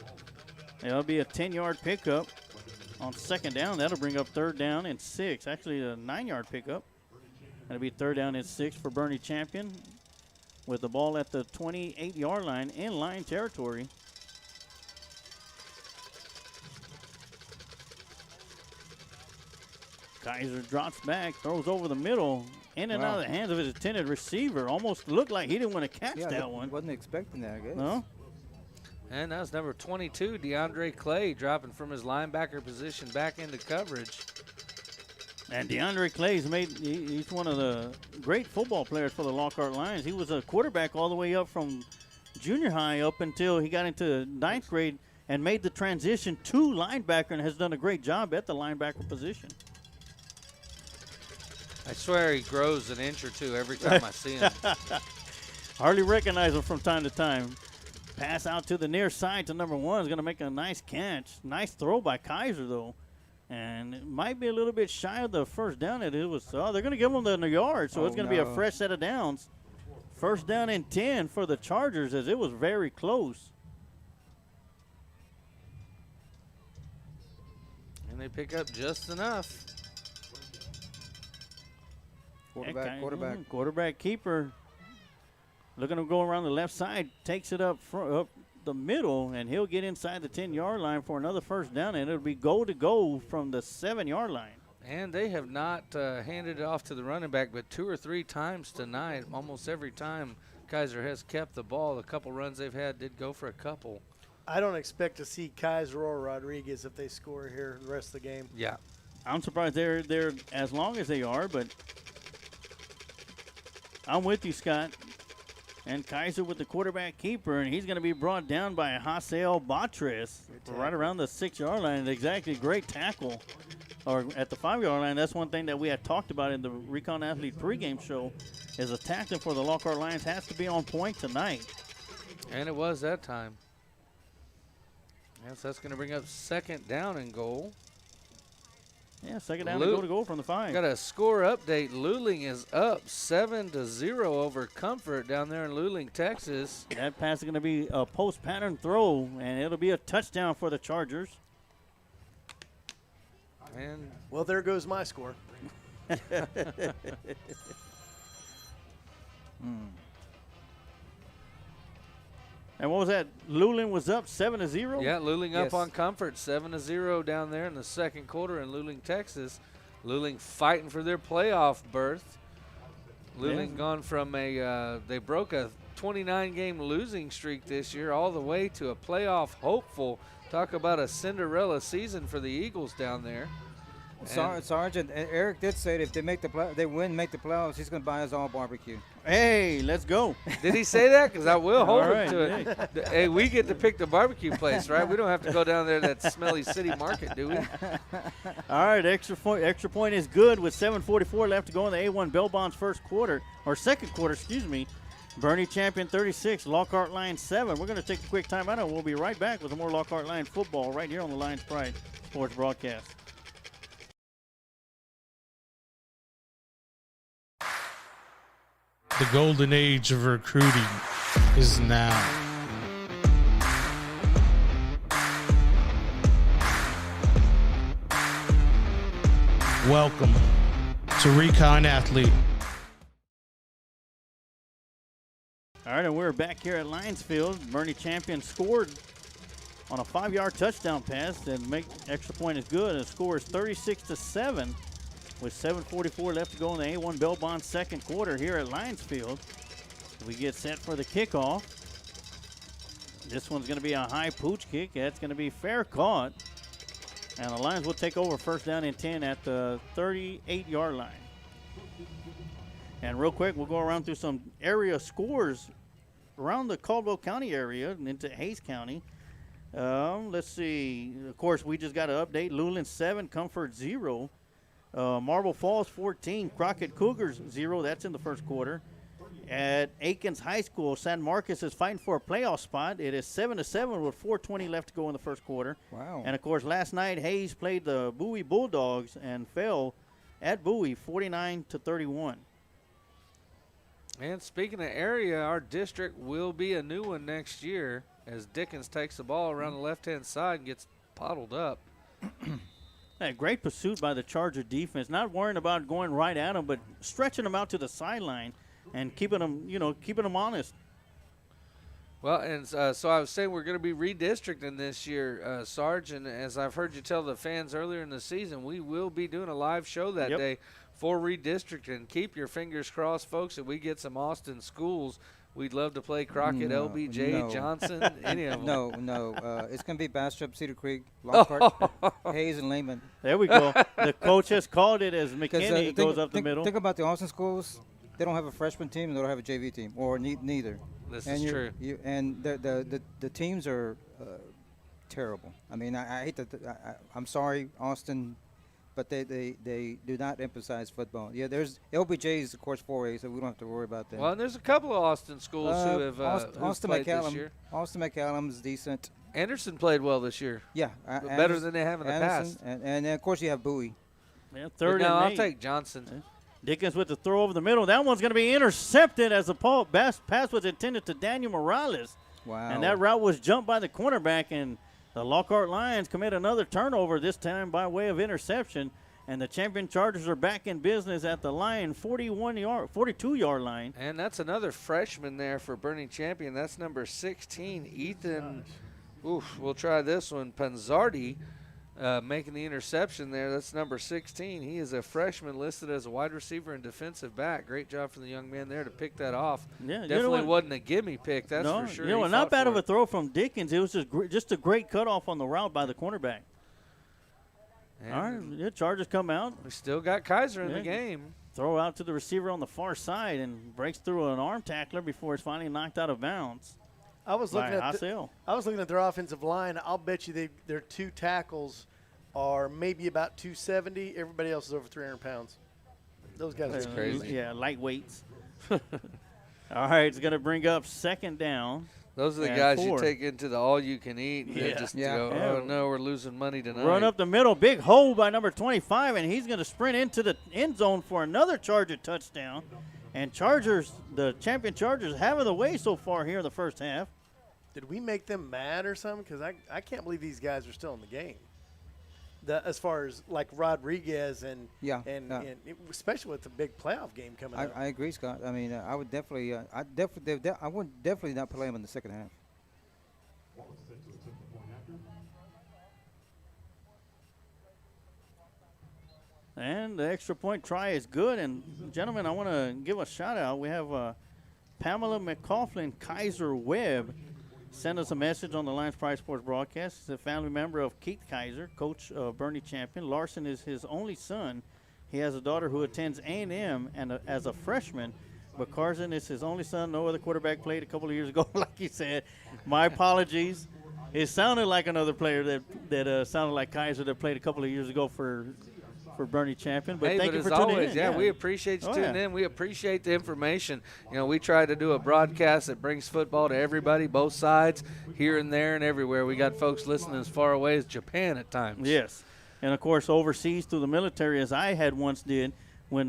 It'll be a 10-yard pickup on 2nd down. That'll bring up 3rd down and 6. Actually, a 9-yard pickup. That'll be 3rd down and 6 for Boerne Champion with the ball at the 28-yard line in line territory. Kaiser drops back, throws over the middle, in and out of the hands of his intended receiver. Almost looked like he didn't want to catch that one. Wasn't expecting that, I guess. No? And that was number 22, DeAndre Clay, dropping from his linebacker position back into coverage. And DeAndre Clay's he's one of the great football players for the Lockhart Lions. He was a quarterback all the way up from junior high up until he got into 9th grade and made the transition to linebacker and has done a great job at the linebacker position. I swear he grows an inch or two every time I see him. Hardly recognize him from time to time. Pass out to the near side to number 1 is going to make a nice catch. Nice throw by Kaiser, though. And it might be a little bit shy of the 1st down. They're going to give him the yard, so it's going to be a fresh set of downs. 1st down and 10 for the Chargers, as it was very close. And they pick up just enough. Quarterback keeper. Looking to go around the left side, takes it up the middle, and he'll get inside the 10-yard line for another 1st down, and it'll be goal to go from the 7-yard line. And they have not handed it off to the running back, but 2 or 3 times tonight, almost every time Kaiser has kept the ball. The couple runs they've had did go for a couple. I don't expect to see Kaiser or Rodriguez if they score here the rest of the game. Yeah. I'm surprised they're as long as they are, but I'm with you, Scott. And Kaiser with the quarterback keeper, and he's going to be brought down by Hassel Batres right around the 6-yard line. Exactly, great tackle. Or at the 5-yard line, that's one thing that we had talked about in the Recon Athlete pregame show, is a tackling for the Lockhart Lions has to be on point tonight. And it was that time. Yes, that's going to bring up 2nd down and goal. Yeah, 2nd down and goal from the 5. Got a score update. Luling is up 7-0 over Comfort down there in Luling, Texas. That pass is going to be a post pattern throw, and it'll be a touchdown for the Chargers. And well, there goes my score. And what was that? Luling was up 7-0? yeah, Luling up on Comfort 7-0 down there in the 2nd quarter in Luling, Texas. Luling fighting for their playoff berth. Luling gone from they broke a 29-game losing streak this year all the way to a playoff hopeful. Talk about a Cinderella season for the Eagles down there. Sergeant, Eric did say that if they make the playoffs, he's going to buy us all barbecue. Hey, let's go. Did he say that? Because I will hold him right, to it. Hey, we get to pick the barbecue place, right? We don't have to go down there to that smelly city market, do we? All right, extra point is good with 7:44 left to go in the A1 Bell Bonds 2nd quarter. Boerne Champion 36, Lockhart Lions 7. We're going to take a quick time out, and we'll be right back with more Lockhart Lions football right here on the Lions Pride Sports broadcast. The golden age of recruiting is now. Welcome to Recon Athlete. All right, and we're back here at Lions Field. Boerne Champion scored on a 5-yard touchdown pass, and make extra point is good. And the score is 36-7 with 7:44 left to go in the A1 Bell Bond 2nd quarter here at Lions Field. We get set for the kickoff. This one's going to be a high pooch kick. That's going to be fair caught. And the Lions will take over first down and 10 at the 38-yard line. And real quick, we'll go around through some area scores around the Caldwell County area and into Hayes County. Let's see. Of course, we just got an update. Luling 7, Comfort 0. Marble Falls 14, Crockett Cougars 0. That's in the first quarter. At Aikens High School, San Marcos is fighting for a playoff spot. It is 7-7 with 4:20 left to go in the first quarter. Wow. And, of course, last night Hayes played the Bowie Bulldogs and fell at Bowie 49-31. And speaking of area, our district will be a new one next year as Dickens takes the ball around the left-hand side and gets pottled up. Hey, great pursuit by the Charger defense. Not worrying about going right at them, but stretching them out to the sideline and keeping them honest. Well, and so I was saying we're going to be redistricting this year, Sarge, and as I've heard you tell the fans earlier in the season, we will be doing a live show that day for redistricting. Keep your fingers crossed, folks, that we get some Austin schools. We'd love to play Crockett, LBJ, Johnson, any of them. No. It's going to be Bastrop, Cedar Creek, Lockhart, Hayes, and Lehman. There we go. The coach has called it as McKinney goes up the middle. Think about the Austin schools. They don't have a freshman team and they don't have a JV team, or neither. This is true. And the teams are terrible. I mean, I hate that. I'm sorry, Austin, but they do not emphasize football. Yeah, there's LBJ's, of course, 4A, so we don't have to worry about that. Well, and there's a couple of Austin schools who have Austin played McCallum, this year. Austin McCallum's decent. Anderson played well this year. Yeah, better than they have in the past. And of course you have Bowie. Yeah, third and I'll 8. take Johnson. Yeah. Dickens with the throw over the middle. That one's going to be intercepted as the pass was intended to Daniel Morales. Wow. And that route was jumped by the cornerback, and the Lockhart Lions commit another turnover, this time by way of interception. And the champion Chargers are back in business at the Lion 42-yard line. And that's another freshman there for Bernie Champion. That's number 16, Ethan. We'll try this one. Panzardi making the interception there. That's number 16. He is a freshman listed as a wide receiver and defensive back. Great job for the young man there to pick that off. Yeah, definitely wasn't a gimme pick, that's for sure. Not bad of a throw from Dickens. It was just a great cutoff on the route by the cornerback. And all right, Chargers come out. We still got Kaiser in the game. Throw out to the receiver on the far side and breaks through an arm tackler before it's finally knocked out of bounds. I was looking at their offensive line. I'll bet you their 2 tackles are maybe about 270. Everybody else is over 300 pounds. Those guys are crazy. Yeah, lightweights. All right, it's going to bring up second down. Those are the guys you take into the all-you-can-eat. Yeah. Oh, no, we're losing money tonight. Run up the middle. Big hole by number 25, and he's going to sprint into the end zone for another Charger touchdown. And Chargers, the champion Chargers, having the way so far here in the first half. Did we make them mad or something? Because I can't believe these guys are still in the game. As far as like Rodriguez and especially with the big playoff game coming up. I agree, Scott. I mean, I would definitely, I would definitely not play him in the second half. And the extra point try is good. And gentlemen, I want to give a shout out. We have Pamela McCaughlin Kaiser Webb sent us a message on the Lions Pride Sports broadcast. She's a family member of Keith Kaiser, Coach Bernie Champion. Larson is his only son. He has a daughter who attends A&M and as a freshman. But Carson is his only son. No other quarterback played a couple of years ago, like he said. My apologies. It sounded like another player that sounded like Kaiser that played a couple of years ago for Bernie Champion. But thank you for tuning in. Yeah, we appreciate you tuning in. We appreciate the information. You know, we try to do a broadcast that brings football to everybody, both sides, here and there and everywhere. We got folks listening as far away as Japan at times. Yes. And, of course, overseas through the military, as I had once did when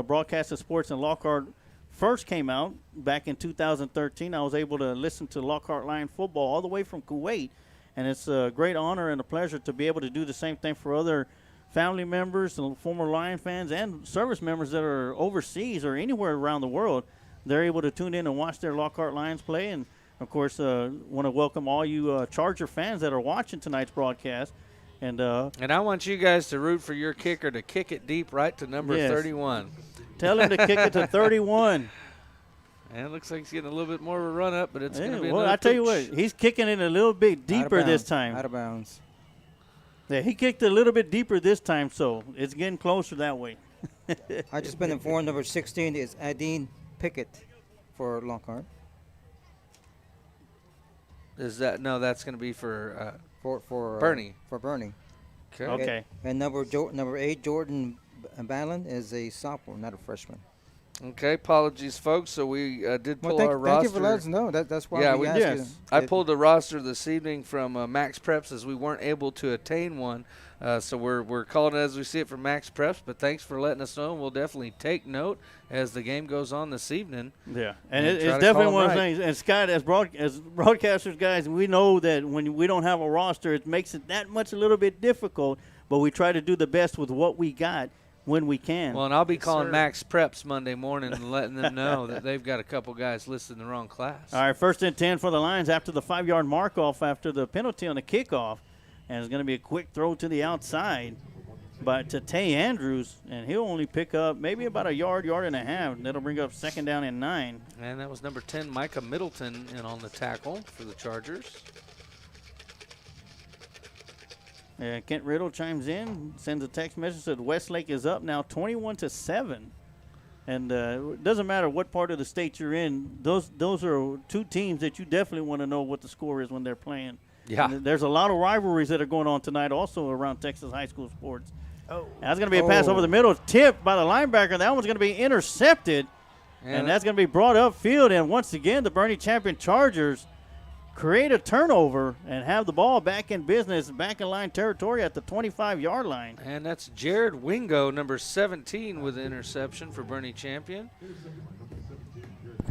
broadcasting sports in Lockhart first came out back in 2013. I was able to listen to Lockhart Lion football all the way from Kuwait. And it's a great honor and a pleasure to be able to do the same thing for other family members, former Lion fans, and service members that are overseas or anywhere around the world. They're able to tune in and watch their Lockhart Lions play. And, of course, want to welcome all you Charger fans that are watching tonight's broadcast. And I want you guys to root for your kicker to kick it deep right to number 31. Tell him to kick it to 31. And it looks like he's getting a little bit more of a run up, but it's going to be I tell you what, he's kicking it a little bit deeper this time. Out of bounds. Yeah, he kicked a little bit deeper this time, so it's getting closer that way. I just been informed number 16 is Adine Pickett for Lockhart. Is that no? That's going to be for Bernie. Bernie. For Bernie. Okay. And number 8, Jordan Ballin, is a sophomore, not a freshman. Okay, apologies, folks. So we did pull our roster. Thank you for letting us know. That's why we asked you. I pulled the roster this evening from Max Preps as we weren't able to attain one. So we're calling it as we see it from Max Preps. But thanks for letting us know. We'll definitely take note as the game goes on this evening. Yeah, and it's definitely one of those things. And Scott, as broadcasters, guys, we know that when we don't have a roster, it makes it that much a little bit difficult. But we try to do the best with what we got when we can. Well, and I'll be calling Max Preps Monday morning and letting them know that they've got a couple guys listed in the wrong class. All right, 1st and 10 for the Lions after the 5-yard mark off after the penalty on the kickoff. And it's going to be a quick throw to the outside to Tay Andrews, and he'll only pick up maybe about a yard and a half. That'll bring up 2nd down and 9. And that was number 10, Micah Middleton, in on the tackle for the Chargers. Kent Riddle chimes in, sends a text message, said Westlake is up now 21-7. And it doesn't matter what part of the state you're in. Those are two teams that you definitely want to know what the score is when they're playing. Yeah. And there's a lot of rivalries that are going on tonight also around Texas high school sports. That's going to be a pass over the middle, tipped by the linebacker. That one's going to be intercepted, and that's going to be brought upfield. And once again, the Boerne champion Chargers create a turnover and have the ball back in business, back in line territory at the 25-yard line. And that's Jared Wingo, number 17, with the interception for Boerne champion.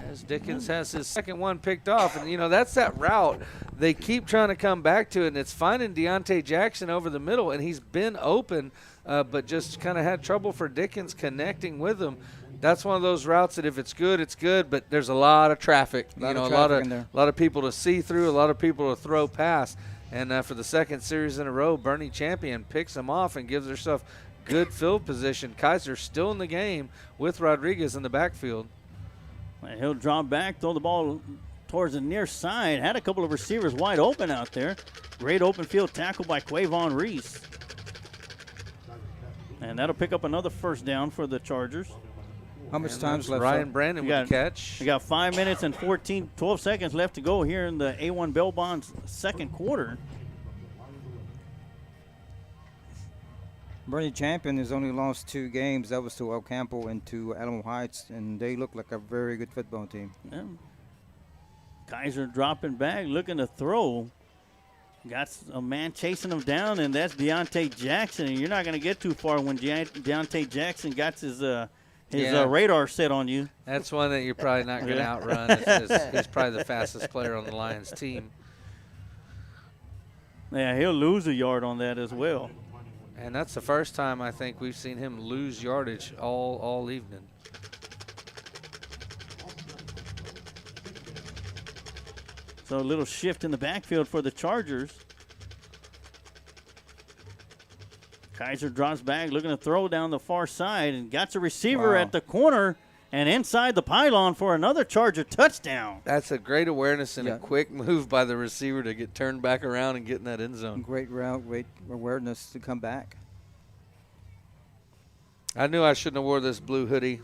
As Dickens has his second one picked off. And, that's that route. They keep trying to come back to it, and it's finding Deontay Jackson over the middle, and he's been open, but just kind of had trouble for Dickens connecting with him. That's one of those routes that if it's good, it's good, but there's a lot of traffic. A lot of people to see through, a lot of people to throw past. And for the second series in a row, Boerne champion picks them off and gives herself good field position. Kaiser still in the game with Rodriguez in the backfield. And he'll drop back, throw the ball towards the near side. Had a couple of receivers wide open out there. Great open field tackle by Quavon Reese. And that'll pick up another 1st down for the Chargers. How much time's left? Ryan Brandon with the catch. We got 5 minutes and 12 seconds left to go here in the A1 Bell Bonds second quarter. Boerne champion has only lost 2 games. That was to El Campo and to Alamo Heights, and they look like a very good football team. Yeah. Kaiser dropping back, looking to throw. Got a man chasing him down, and that's Deontay Jackson. And you're not going to get too far when Deontay Jackson got his radar set on you. That's one that you're probably not going to outrun. He's probably the fastest player on the Lions team. Yeah, he'll lose a yard on that as well. And that's the first time I think we've seen him lose yardage all evening. So a little shift in the backfield for the Chargers. Kaiser drops back, looking to throw down the far side, and got a receiver at the corner and inside the pylon for another Charger touchdown. That's a great awareness and a quick move by the receiver to get turned back around and get in that end zone. Great route, great awareness to come back. I knew I shouldn't have wore this blue hoodie.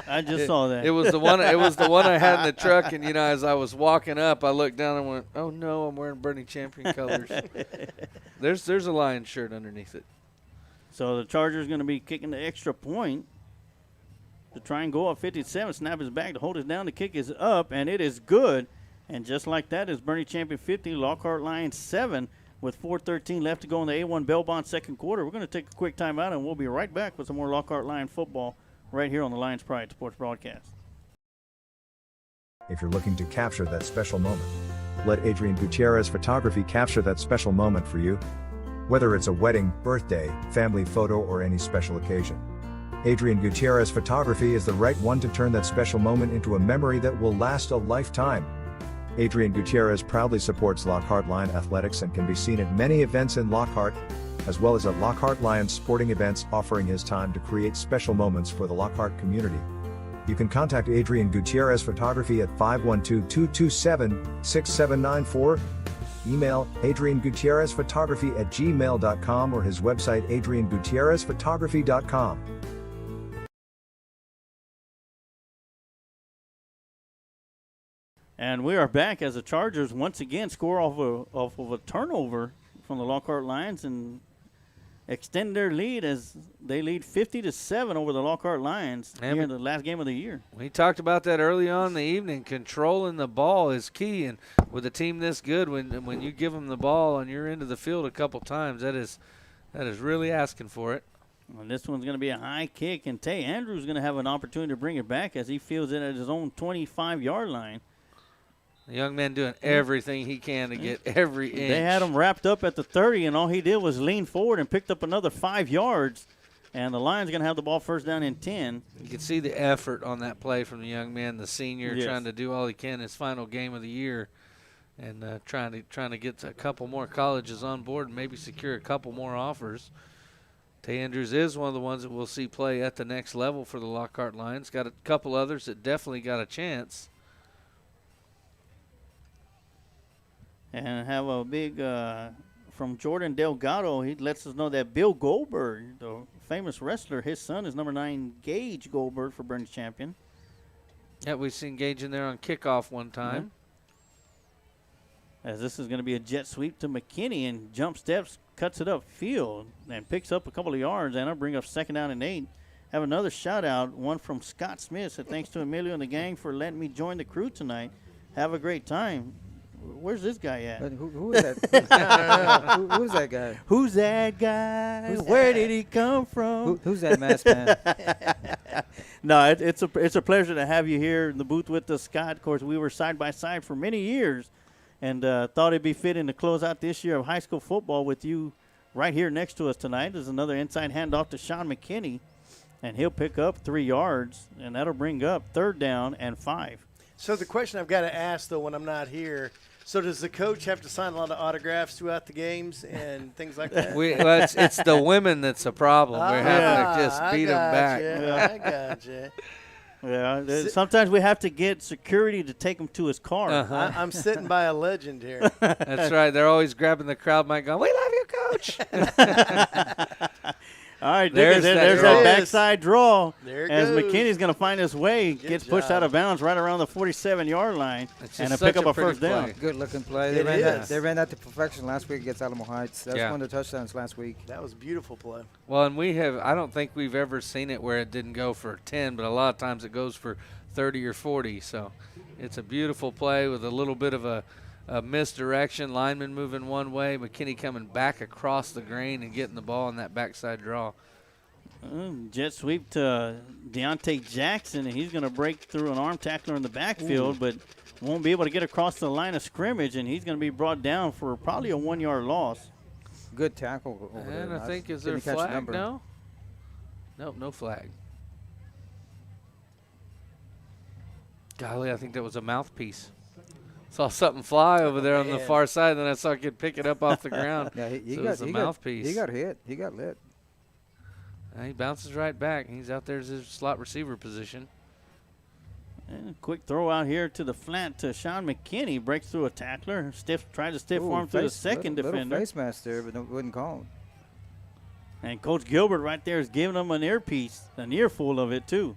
I just saw that. It was the one. It was the one I had in the truck, and as I was walking up, I looked down and went, "Oh no, I'm wearing Boerne champion colors." There's a Lions shirt underneath it. So the Chargers going to be kicking the extra point to try and go up 57. Snap is back to hold it down. The kick is up, and it is good. And just like that is Boerne champion 50, Lockhart Lions 7. With 4:13 left to go in the A1 Bell Bond second quarter. We're going to take a quick timeout, and we'll be right back with some more Lockhart Lion football right here on the Lions Pride Sports Broadcast. If you're looking to capture that special moment, let Adrian Gutierrez Photography capture that special moment for you. Whether it's a wedding, birthday, family photo, or any special occasion, Adrian Gutierrez Photography is the right one to turn that special moment into a memory that will last a lifetime. Adrian Gutierrez proudly supports Lockhart Lion Athletics and can be seen at many events in Lockhart, as well as at Lockhart Lions sporting events, offering his time to create special moments for the Lockhart community. You can contact Adrian Gutierrez Photography at 512-227-6794 Email adriangutierrezphotography@gmail.com or his website adriangutierrezphotography.com. And we are back as the Chargers once again score off of a turnover from the Lockhart Lions and extend their lead as they lead 50-7 over the Lockhart Lions here in the last game of the year. We talked about that early on in the evening. Controlling the ball is key, and with a team this good, when you give them the ball and you're into the field a couple times, that is really asking for it. And this one's going to be a high kick, and Tay Andrews going to have an opportunity to bring it back as he fields it at his own 25-yard line. The young man doing everything he can to get every inch. They had him wrapped up at the 30, and all he did was lean forward and picked up another 5 yards. And the Lions going to have the ball first down and 10. You can see the effort on that play from the young man, the senior, trying to do all he can in his final game of the year, and trying to get a couple more colleges on board and maybe secure a couple more offers. Tay Andrews is one of the ones that we'll see play at the next level for the Lockhart Lions. Got a couple others that definitely got a chance. And have a big from Jordan Delgado. He lets us know that Bill Goldberg, the famous wrestler, his son is number 9 Gage Goldberg for Burns Champion. Yeah, we've seen Gage in there on kickoff one time. As this is going to be a jet sweep to McKinney, and jump steps, cuts it upfield, and picks up a couple of yards, and it'll bring up second down and 8. Have another shout out, one from Scott Smith. Said, thanks to Emilio and the gang for letting me join the crew tonight. Have a great time. Where's this guy at? But who is that? Who's that guy? Who's that guy? Where did he come from? Who's that masked man? No, it's a pleasure to have you here in the booth with us, Scott. Of course, we were side by side for many years, and thought it'd be fitting to close out this year of high school football with you right here next to us tonight. There's another inside handoff to Sean McKinney, and he'll pick up 3 yards, and that'll bring up third down and 5. So the question I've got to ask, though, when I'm not here, so does the coach have to sign a lot of autographs throughout the games and things like that? It's the women that's a problem. We're having to just beat them back. I got you. Yeah, sometimes we have to get security to take him to his car. I'm sitting by a legend here. That's right. They're always grabbing the crowd mic going, "We love you, Coach." All right, there's that backside draw. There it as goes. McKinney's going to find his way, Good gets pushed job. out of bounds right around the 47-yard line, and such pick up a pretty first down. play. Good looking play. They ran that to perfection last week against Alamo Heights. That's one of the touchdowns last week. That was a beautiful play. Well, and I don't think we've ever seen it where it didn't go for 10, but a lot of times it goes for 30 or 40. So it's a beautiful play with a little bit of a misdirection. Lineman moving one way, McKinney coming back across the grain and getting the ball in that backside draw. Jet sweep to Deontay Jackson, and he's going to break through an arm tackler in the backfield, but won't be able to get across the line of scrimmage, and he's going to be brought down for probably a 1-yard loss. Good tackle over there. And I think, is there a flag? No? Nope, no flag. Golly, I think that was a mouthpiece. Saw something fly over there on the far side, then I saw a kid pick it up off the ground. Yeah, he was a mouthpiece. He got hit. He got lit. He bounces right back. He's out there as his slot receiver position. And a quick throw out here to the flat to Sean McKinney. Breaks through a tackler. Tried to stiff arm through the second defender. Little face mask there, but wouldn't call him. And Coach Gilbert right there is giving him an earpiece, an earful of it too.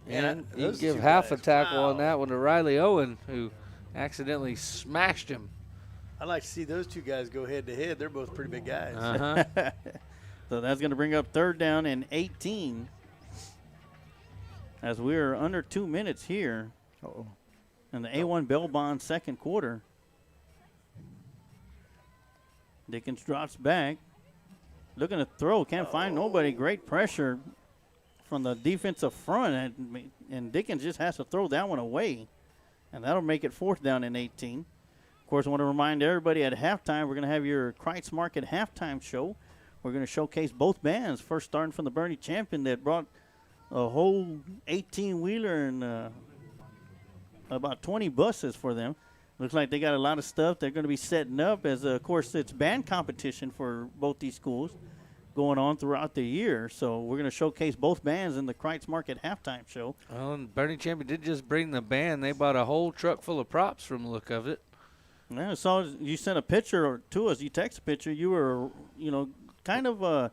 And he give half a tackle on that one to Riley Owen, who accidentally smashed him. I'd like to see those two guys go head-to-head. They're both pretty big guys. So that's going to bring up third down and 18 as we're under 2 minutes here in the A1 Bell Bond second quarter. Dickens drops back. Looking to throw. Can't find nobody. Great pressure from the defensive front. And Dickens just has to throw that one away. And that'll make it fourth down and 18. Of course, I want to remind everybody at halftime, we're going to have your Kreitz Market halftime show. We're going to showcase both bands, first starting from the Boerne Champion that brought a whole 18-wheeler and about 20 buses for them. Looks like they got a lot of stuff they're going to be setting up as, of course, it's band competition for both these schools going on throughout the year. So we're going to showcase both bands in the Kreitz Market halftime show. Well, and Boerne Champion did just bring the band. They bought a whole truck full of props from the look of it. Yeah, so you sent a picture to us. You text a picture. You were, kind of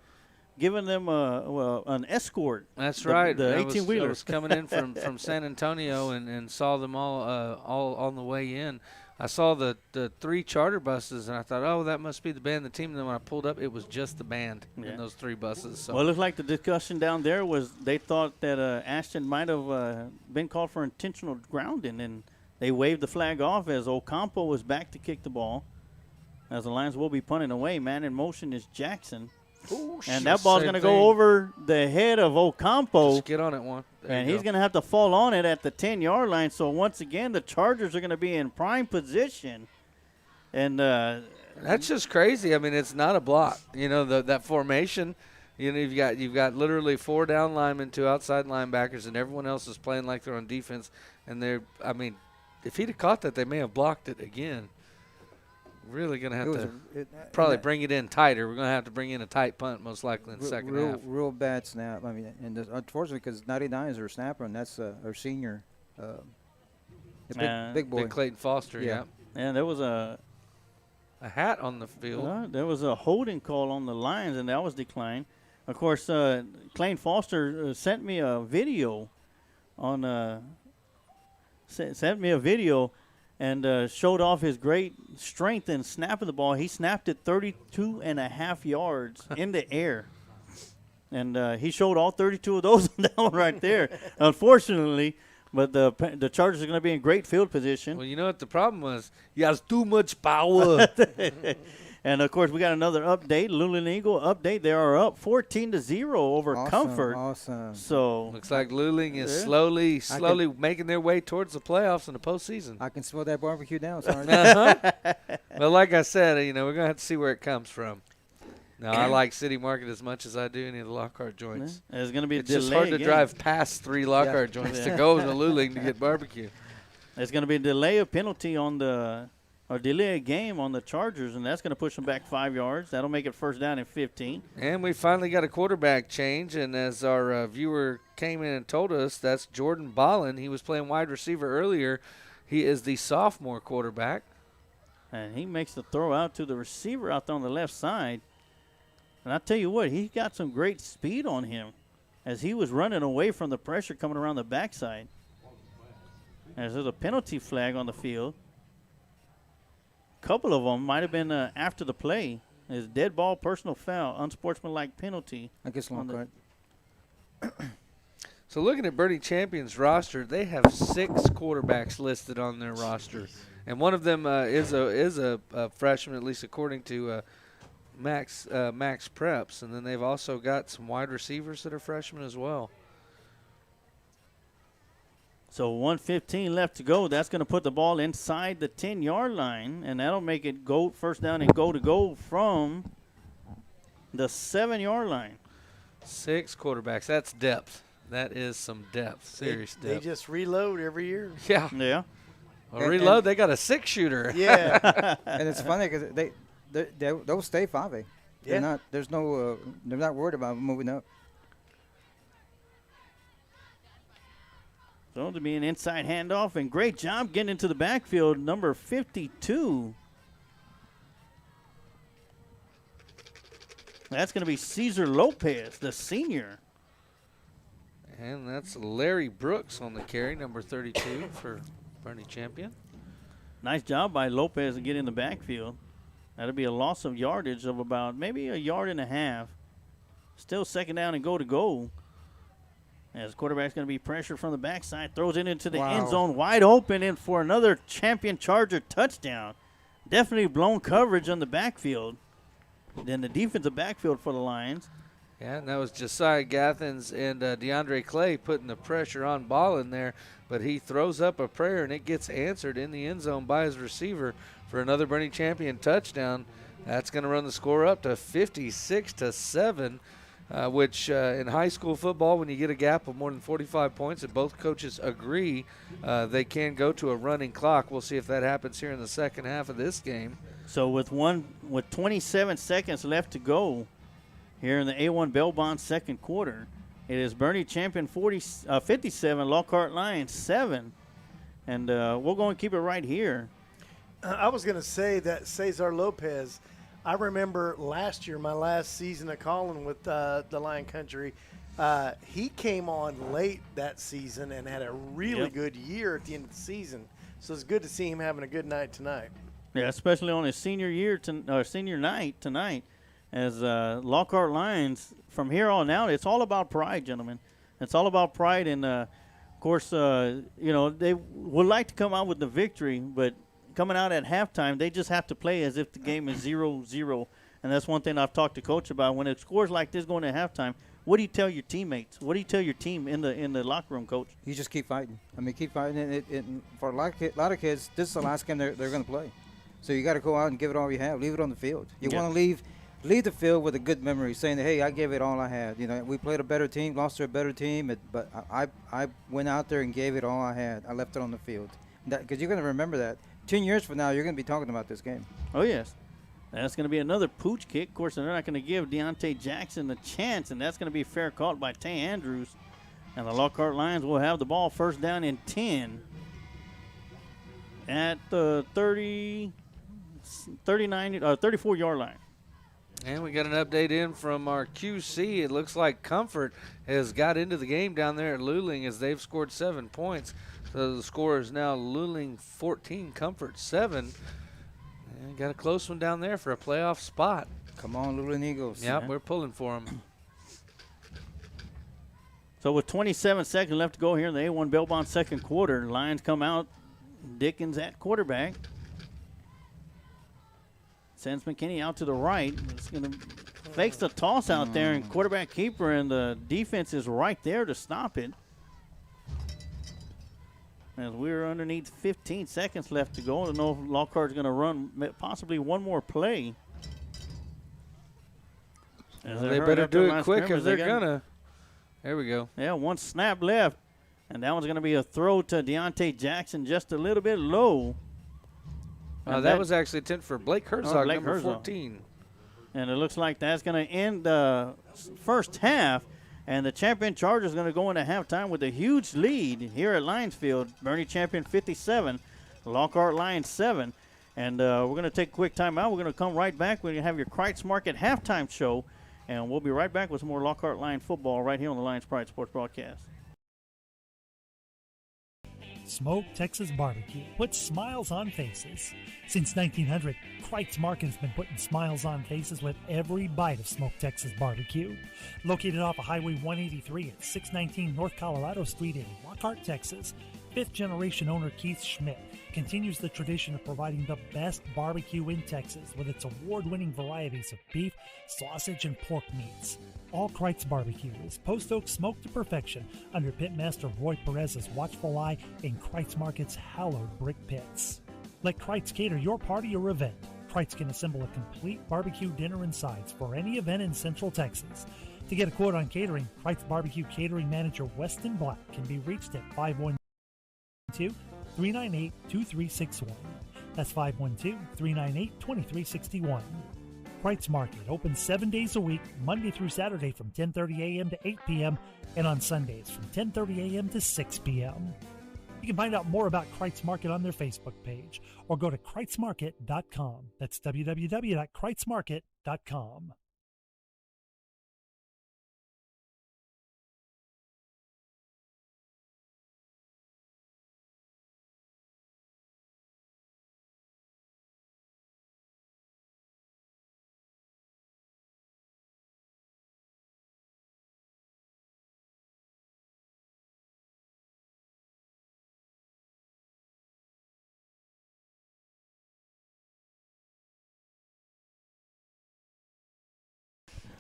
giving them an escort. That's right. The I 18-wheeler. was coming in from San Antonio and saw them all on the way in. I saw the 3 charter buses, and I thought, oh, that must be the band, the team. And then when I pulled up, it was just the band in those 3 buses. So. Well, it looked like the discussion down there was they thought that Ashton might have been called for intentional grounding, and they waved the flag off as Ocampo was back to kick the ball. As the Lions will be punting away, man in motion is Jackson. Ooh, and that ball's going to go over the head of Ocampo. Just get on it one. And he's going to have to fall on it at the 10-yard line. So, once again, the Chargers are going to be in prime position. And that's just crazy. I mean, it's not a block. That formation, you've got literally 4 down linemen, 2 outside linebackers, and everyone else is playing like they're on defense. And if he'd have caught that, they may have blocked it again. Really going to have to probably bring it in tighter. We're going to have to bring in a tight punt most likely in the second half. Real bad snap. I mean, and unfortunately, because 99 is our snapper, and that's our senior, big boy. Big Clayton Foster, yeah. And there was a hat on the field. There was a holding call on the Lions, and that was declined. Of course, Clayton Foster sent me a video and showed off his great strength in snapping the ball. He snapped it 32.5 yards in the air. And he showed all 32 of those on that one right there, unfortunately. But the Chargers are going to be in great field position. Well, you know what the problem was? He has too much power. And, of course, we got another update, Luling Eagle update. They are up 14-0 over Comfort. Awesome. So looks like Luling is slowly making their way towards the playoffs in the postseason. I can smell that barbecue down. Sorry. Well, like I said, we're going to have to see where it comes from. Now, I like City Market as much as I do any of the Lockhart joints. There's going to be a it's delay just hard again. to drive past 3 Lockhart joints to go to Luling to get barbecue. There's going to be a delay of penalty or delay a game on the Chargers, and that's going to push them back 5 yards. That'll make it first down and 15. And we finally got a quarterback change, and as our viewer came in and told us, that's Jordan Ballin. He was playing wide receiver earlier. He is the sophomore quarterback. And he makes the throw out to the receiver out there on the left side. And I tell you what, he got some great speed on him as he was running away from the pressure coming around the backside. As there's a penalty flag on the field. Couple of them might have been after the play. Is dead ball, personal foul, unsportsmanlike penalty. I guess Lockhart. So looking at Bernie Champion's roster, they have 6 quarterbacks listed on their roster, and one of them is a freshman, at least according to Max Preps, and then they've also got some wide receivers that are freshmen as well. So 1:15 left to go. That's going to put the ball inside the 10-yard line, and that'll make it go first down and go from the 7-yard line. 6 quarterbacks. That's depth. That is some depth, serious depth. They just reload every year. Yeah. Yeah. Well, reload, they got a 6-shooter. Yeah. And it's funny because they'll stay 5A. Yeah. They're not worried about moving up. So to be an inside handoff, and great job getting into the backfield, number 52. That's going to be Cesar Lopez, the senior. And that's Larry Brooks on the carry, number 32 for Bernie Champion. Nice job by Lopez to get in the backfield. That'll be a loss of yardage of about maybe 1.5 yards. Still second down and go. As quarterback's going to be pressured from the backside, throws it into the end zone, wide open, and for another Champion Charger touchdown. Definitely blown coverage on the backfield. Then the defensive backfield for the Lions. Yeah, and that was Josiah Gathens and DeAndre Clay putting the pressure on ball in there, but he throws up a prayer, and it gets answered in the end zone by his receiver for another Bernie Champion touchdown. That's going to run the score up to 56-7. Which in high school football, when you get a gap of more than 45 points and both coaches agree, they can go to a running clock. We'll see if that happens here in the second half of this game. So with 27 seconds left to go here in the A1 Bell Bond second quarter, it is Bernie Champion 57, Lockhart Lions 7. And we're going to keep it right here. I was going to say that Cesar Lopez, I remember last year, my last season of calling with the Lion Country, he came on late that season and had a really good year at the end of the season. So it's good to see him having a good night tonight. Yeah, especially on his senior night tonight. As Lockhart Lions, from here on out, it's all about pride, gentlemen. It's all about pride, and of course, they would like to come out with the victory, but coming out at halftime, they just have to play as if the game is 0-0, and that's one thing I've talked to Coach about. When it scores like this going to halftime, what do you tell your teammates? What do you tell your team in the locker room, Coach? You just keep fighting. I mean, keep fighting. And for a lot of kids, this is the last game they're going to play. So you got to go out and give it all you have. Leave it on the field. You want to leave the field with a good memory, saying that, hey, I gave it all I had. We played a better team, lost to a better team, but I went out there and gave it all I had. I left it on the field. Because you're going to remember that. 10 years from now, you're going to be talking about this game. Oh, yes. That's going to be another pooch kick. Of course, they're not going to give Deontay Jackson a chance, and that's going to be fair caught by Tay Andrews. And the Lockhart Lions will have the ball first down and 10 at the 34-yard line. And we got an update in from our QC. It looks like Comfort has got into the game down there at Luling as they've scored 7 points. So the score is now Luling 14, Comfort 7. And got a close one down there for a playoff spot. Come on, Luling Eagles. Yep, we're pulling for them. So with 27 seconds left to go here in the A1 Belmont second quarter, Lions come out. Dickens at quarterback. Sends McKinney out to the right. It's going to fakes the toss out there, and quarterback keeper, and the defense is right there to stop it. As we're underneath 15 seconds left to go, I don't know if Lockhart's going to run possibly one more play. They better do it quick if they're going to. There we go. Yeah, one snap left, and that one's going to be a throw to Deontay Jackson just a little bit low. That was actually attempt for Blake Herzog, number 14. And it looks like that's going to end the first half. And the champion Chargers going to go into halftime with a huge lead here at Lions Field. Bernie champion 57, Lockhart Lions 7. And we're going to take a quick timeout. We're going to come right back. We're going to have your Kreitz Market halftime show. And we'll be right back with some more Lockhart Lion football right here on the Lions Pride Sports Broadcast. Smoke Texas Barbecue puts smiles on faces. Since 1900, Kreitz Market has been putting smiles on faces with every bite of Smoke Texas Barbecue. Located off of Highway 183 at 619 North Colorado Street in Lockhart, Texas, fifth-generation owner Keith Schmidt continues the tradition of providing the best barbecue in Texas with its award-winning varieties of beef, sausage, and pork meats. All Kreitz Barbecue is Post Oak smoked to perfection under Pitmaster Roy Perez's watchful eye in Kreitz Market's hallowed brick pits. Let Kreitz cater your party or event. Kreitz can assemble a complete barbecue dinner and sides for any event in Central Texas. To get a quote on catering, Kreitz Barbecue Catering Manager Weston Black can be reached at 512-398-2361. That's 512-398-2361. Kreitz Market opens 7 days a week, Monday through Saturday from 10:30 a.m. to 8 p.m. and on Sundays from 10:30 a.m. to 6 p.m. You can find out more about Kreitz Market on their Facebook page or go to kreitzmarket.com. That's www.kreitzmarket.com.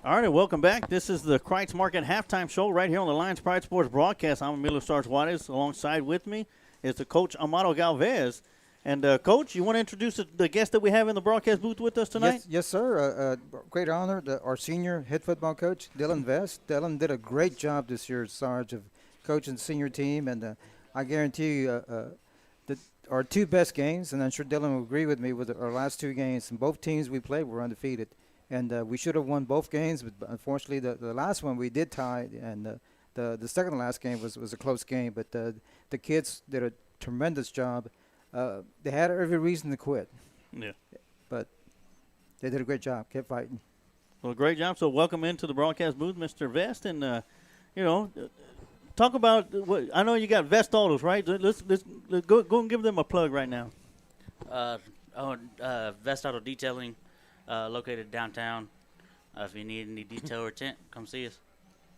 All right, and welcome back. This is the Kreitz Market halftime show right here on the Lions Pride Sports Broadcast. I'm Emilio Starch Juarez. Alongside with me is the coach, Amado Galvez. And, Coach, you want to introduce the guest that we have in the broadcast booth with us tonight? Yes, sir. Great honor, our senior head football coach, Dylan Vest. Dylan did a great job this year, Sarge, of coaching the senior team. And I guarantee you that our two best games, and I'm sure Dylan will agree with me, with our last two games, and both teams we played were undefeated. And we should have won both games, but unfortunately the last one we did tie, and the second to last game was a close game. But the kids did a tremendous job They had every reason to quit, Yeah. but they did a great job. Kept fighting. Well, great job. So welcome into the broadcast booth, Mr. Vest, and talk about what I know. You got Vest Autos, right? Let's go and give them a plug right now. Vest Auto Detailing, located downtown. If you need any detail or tint, come see us.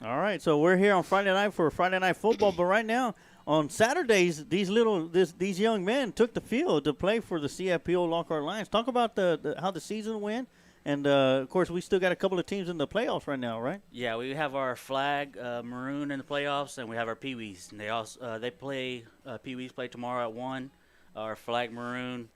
All right, so we're here on Friday night for Friday Night Football, but right now on Saturdays, these young men took the field to play for the CFPO Lockhart Lions. Talk about how the season went, and of course we still got a couple of teams in the playoffs right now, right? Yeah, we have our flag maroon in the playoffs, and we have our Pee-wees. And they also they play Pee-wees play tomorrow at 1. Our flag maroon,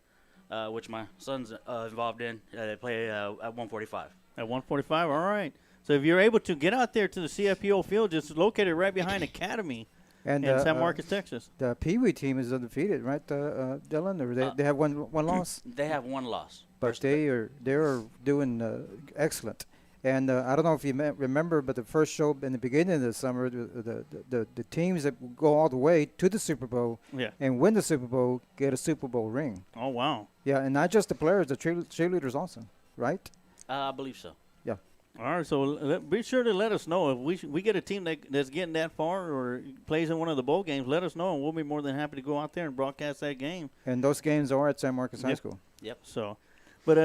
which my son's involved in, they play at 1:45. At 1:45, all right. So if you're able to get out there to the CFPO field, it's located right behind Academy in San Marcos, Texas. The Pee Wee team is undefeated, right, Dylan? Or they have one loss? They have one loss. But they're doing excellent. And I don't know if you remember, but the first show in the beginning of the summer, the teams that go all the way to the Super Bowl and win the Super Bowl get a Super Bowl ring. Oh, wow. Yeah, and not just the players, the cheerleaders also, right? I believe so. Yeah. All right, so be sure to let us know if we get a team that's getting that far or plays in one of the bowl games. Let us know, and we'll be more than happy to go out there and broadcast that game. And those games are at San Marcos High School. Yep. So, but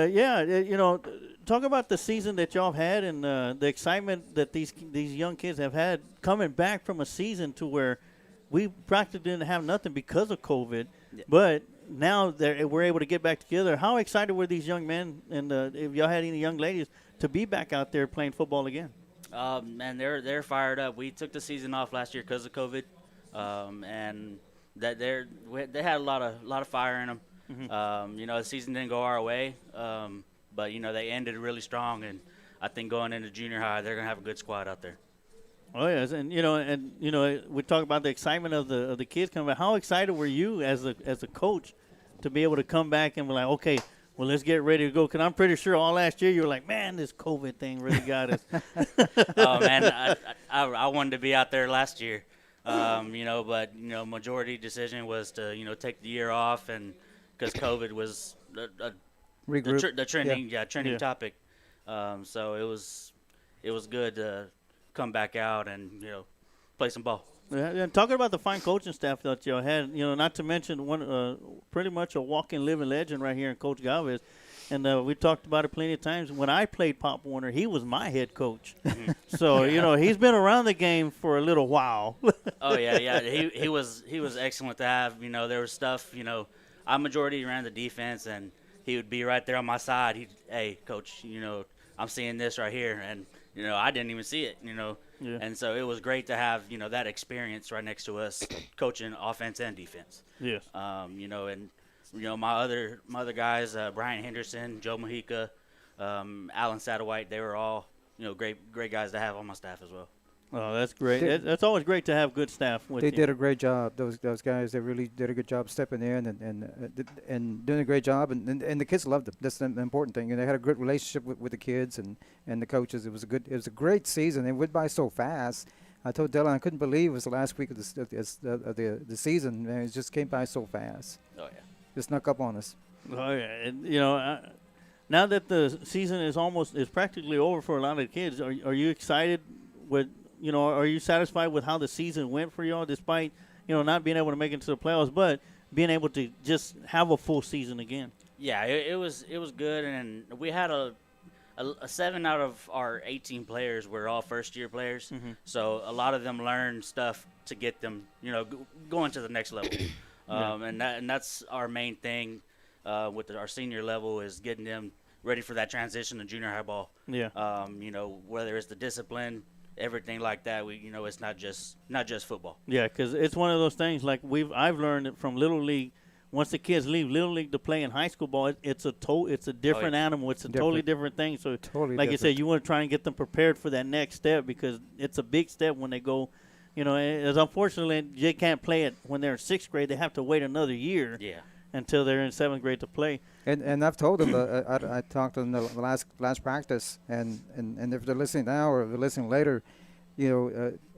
talk about the season that y'all have had and the excitement that these young kids have had coming back from a season to where we practically didn't have nothing because of COVID, but now we're able to get back together. How excited were these young men, and if y'all had any young ladies, to be back out there playing football again? And they're fired up. We took the season off last year because of COVID, and that they had a lot of fire in them. Mm-hmm. The season didn't go our way, but they ended really strong, and I think going into junior high, they're gonna have a good squad out there. Oh yes, and we talk about the excitement of the kids coming back. How excited were you as a coach to be able to come back and be like, okay, well, let's get ready to go? Because I'm pretty sure all last year you were like, man, this COVID thing really got us. Oh man, I wanted to be out there last year, but majority decision was to take the year off, and because COVID was the trending topic, so it was good to come back out and play some ball. Yeah, talking about the fine coaching staff that y'all had, not to mention one pretty much a walking living legend right here in Coach Galvez, and we talked about it plenty of times. When I played Pop Warner, he was my head coach, so he's been around the game for a little while. Oh yeah, he was excellent to have. There was stuff. I majority ran the defense, and he would be right there on my side. Hey, coach, I'm seeing this right here, and I didn't even see it. Yeah. And so it was great to have that experience right next to us, coaching offense and defense. Yes. My other guys, Brian Henderson, Joe Mojica, Alan Satterwhite, they were all great guys to have on my staff as well. Oh, that's great. That's always great to have good staff with you. They did a great job. Those guys, they really did a good job stepping in and doing a great job. And the kids loved them. That's the important thing. They had a good relationship with the kids and the coaches. It was a great season. It went by so fast. I told Dylan I couldn't believe it was the last week of the season. Man, it just came by so fast. Oh yeah. It snuck up on us. Oh yeah. And, now that the season is practically over for a lot of the kids, are you excited with? Are you satisfied with how the season went for y'all, despite, not being able to make it to the playoffs, but being able to just have a full season again? Yeah, it was good, and we had a 7 out of our 18 players were all first-year players, so a lot of them learned stuff to get them, going to the next level, and that's our main thing with our senior level is getting them ready for that transition to junior high ball. Yeah. Whether it's the discipline, everything like that, it's not just football. Yeah, because it's one of those things like I've learned it from Little League. Once the kids leave Little League to play in high school ball, it's a different animal. It's a totally different thing. So, like you said, you want to try and get them prepared for that next step because it's a big step when they go. As unfortunately they can't play it when they're in 6th grade. They have to wait another year. Yeah. Until they're in 7th grade to play. And I've told them, I talked to them the last practice, and if they're listening now or if they're listening later,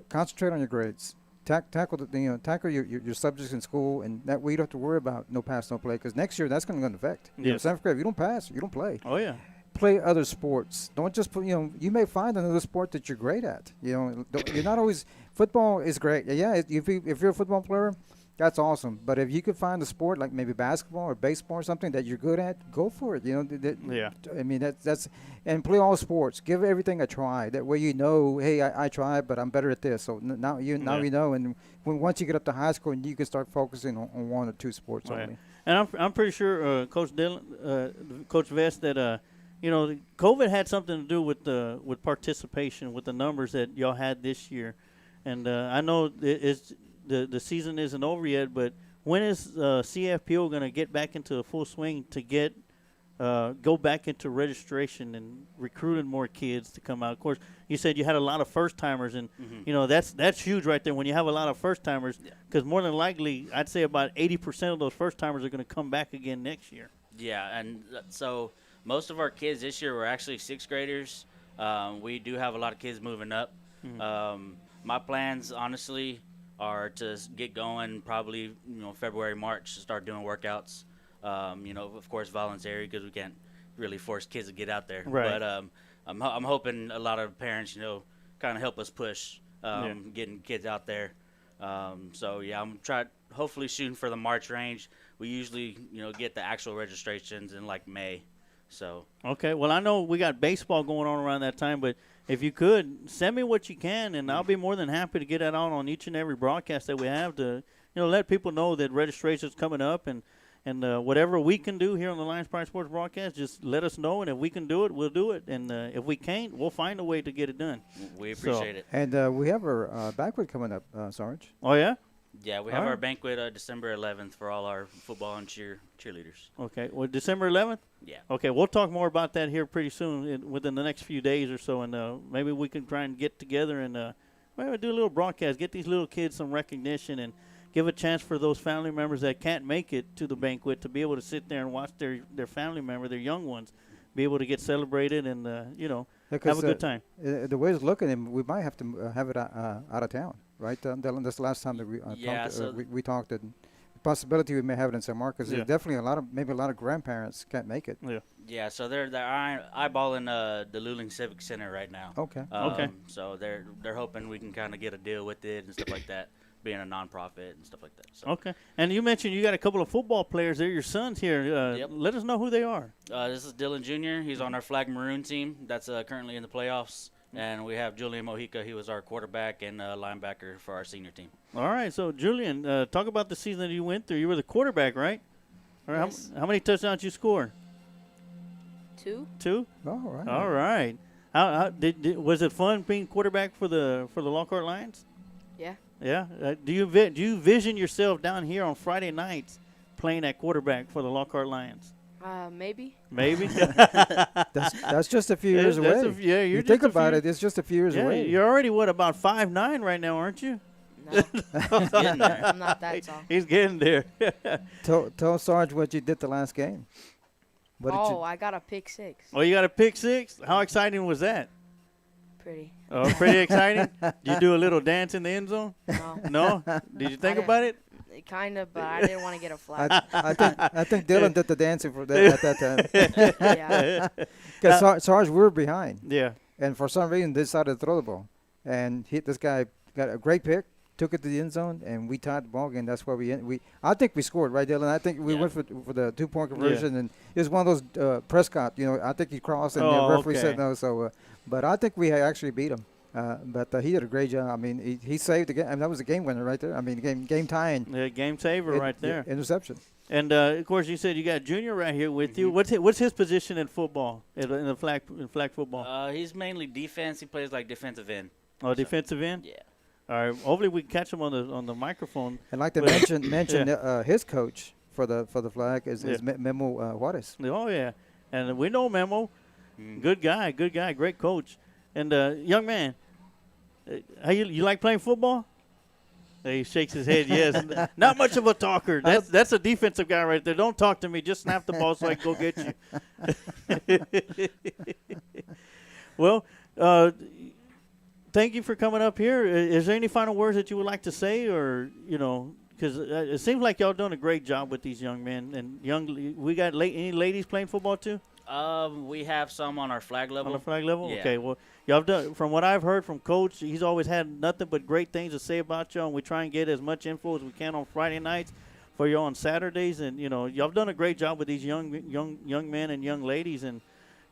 concentrate on your grades. tackle your subjects in school, and that way you don't have to worry about no pass, no play. Because next year that's going to affect. Yes. 7th grade, if you don't pass, you don't play. Oh yeah. Play other sports. Don't just put. You may find another sport that you're great at. You're not always. Football is great. Yeah, if you're a football player, that's awesome. But if you could find a sport like maybe basketball or baseball or something that you're good at, go for it. Yeah. I mean that's and play all sports. Give everything a try. That way hey, I tried, but I'm better at this. So now you know. And once you get up to high school, you can start focusing on one or two sports only. And I'm pretty sure Coach Dillon, Coach Vest, that COVID had something to do with participation, with the numbers that y'all had this year. And I know the season isn't over yet, but when is CFPO going to get back into a full swing to go back into registration and recruiting more kids to come out? Of course, you said you had a lot of first-timers, and that's huge right there when you have a lot of first-timers, because more than likely, I'd say about 80% of those first-timers are going to come back again next year. Yeah, and so most of our kids this year were actually 6th graders. We do have a lot of kids moving up. My plans, honestly, are to get going probably, February, March, to start doing workouts. Of course, voluntary, because we can't really force kids to get out there. Right. But I'm hoping a lot of parents, kind of help us push getting kids out there. I'm hopefully shooting for the March range. We usually, get the actual registrations in like May. So. Okay. Well, I know we got baseball going on around that time, but if you could, send me what you can, and I'll be more than happy to get that on each and every broadcast that we have to, let people know that registration's coming up, and whatever we can do here on the Lions Pride Sports broadcast, just let us know, and if we can do it, we'll do it, and if we can't, we'll find a way to get it done. We appreciate it. And we have our banquet coming up, Sarge. Oh, yeah? Yeah, we have our banquet December 11th for all our football and cheerleaders. Okay. Well, December 11th? Yeah. Okay, we'll talk more about that here pretty soon, within the next few days or so, and maybe we can try and get together and maybe do a little broadcast, get these little kids some recognition, and give a chance for those family members that can't make it to the banquet to be able to sit there and watch their family member, their young ones, be able to get celebrated and, have a good time. The way it's looking, we might have to have it out of town. Right, Dylan. That's the last time that we talked. And the possibility we may have it in San Marcos. There's definitely a lot of grandparents can't make it. Yeah. Yeah. So they're eyeballing the Luling Civic Center right now. Okay. So they're hoping we can kind of get a deal with it and stuff like that, being a nonprofit and stuff like that. So. Okay. And you mentioned you got a couple of football players. They're your sons here. Yep. Let us know who they are. This is Dylan Jr. He's on our Flag Maroon team. That's currently in the playoffs. And we have Julian Mojica. He was our quarterback and linebacker for our senior team. All right. So, Julian, talk about the season that you went through. You were the quarterback, right? Yes. How many touchdowns you score? 2. 2? All right. All right. How was it fun being quarterback for the Lockhart Lions? Yeah. Yeah. Do you vision yourself down here on Friday nights playing at quarterback for the Lockhart Lions? Maybe. Maybe. that's just a few years away. You think about it. It's just a few years away. You're already about 5'9" right now, aren't you? No. I'm not that tall. He's getting there. Tell Sarge what you did the last game. I got a pick 6. Oh, you got a pick 6? How exciting was that? Pretty. Oh, pretty exciting. Did you do a little dance in the end zone? No. No? Did you think about it? Kind of, but I didn't want to get a flag. I think Dylan did the dancing for that at that time. Yeah. Because Sarge, we were behind. Yeah. And for some reason, they decided to throw the ball. And this guy got a great pick, took it to the end zone, and we tied the ball game. That's why I think we scored, right, Dylan? I think we went for the 2-point conversion, and it was one of those Prescott. I think he crossed, and the referee said no. So, but I think we actually beat him. But he did a great job. I mean, he saved the game. I mean, that was a game winner right there. I mean, game tying. Yeah, game saver right there. Interception. And of course, you said you got Junior right here with you. What's his position in football? In the flag football? He's mainly defense. He plays like defensive end. Oh, defensive end. Yeah. All right. Hopefully, we can catch him on the microphone. I'd like to mention his coach for the flag is Memo Juarez. Oh yeah, and we know Memo. Good guy, great coach. And young man, how you like playing football? He shakes his head. Yes, not much of a talker. That's a defensive guy right there. Don't talk to me. Just snap the ball so I can go get you. Well, thank you for coming up here. Is there any final words that you would like to say, or because it seems like y'all doing a great job with these young men and we got any ladies playing football too? We have some on our flag level. On the flag level? Yeah. Okay. Well, y'all have done, from what I've heard from Coach, he's always had nothing but great things to say about y'all, and we try and get as much info as we can on Friday nights for you on Saturdays. And y'all have done a great job with these young men and young ladies, and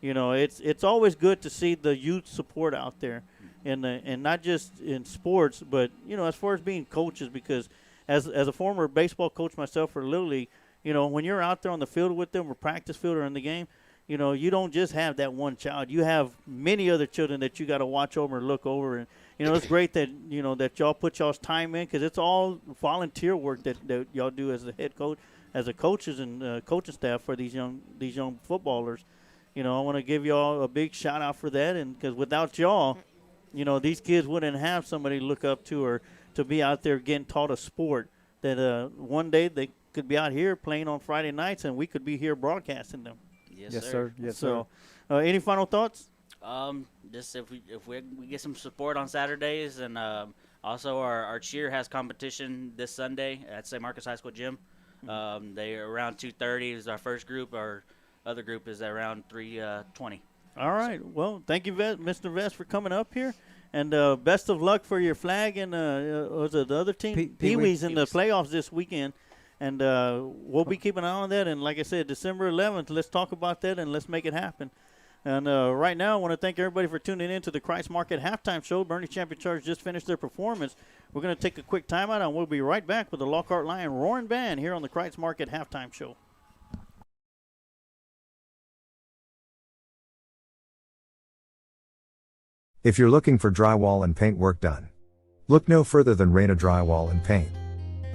it's always good to see the youth support out there, and not just in sports, but as far as being coaches, because as a former baseball coach myself for Little League, when you're out there on the field with them or practice field or in the game, you don't just have that one child. You have many other children that you got to watch over and look over. And, it's great that, that y'all put y'all's time in, because it's all volunteer work that y'all do as the head coach, as the coaches and coaching staff for these young footballers. I want to give y'all a big shout out for that. And because without y'all, these kids wouldn't have somebody to look up to or to be out there getting taught a sport that one day they could be out here playing on Friday nights and we could be here broadcasting them. Yes, sir. Yes, sir. Any final thoughts? Just if we get some support on Saturdays, and also our cheer has competition this Sunday at St. Marcus High School gym. They are around 2:30 is our first group. Our other group is around 3:20. All right. Well, thank you, Mr. Vest, for coming up here, and best of luck for your flag and was it the other team? Pee-wees in the playoffs this weekend. And we'll be keeping an eye on that. And like I said, December 11th, let's talk about that and let's make it happen. And right now, I want to thank everybody for tuning in to the Christ Market Halftime Show. Bernie Champion Charge just finished their performance. We're going to take a quick timeout, and we'll be right back with the Lockhart Lion Roaring Band here on the Christ Market Halftime Show. If you're looking for drywall and paint work done, look no further than Reyna Drywall and Paint.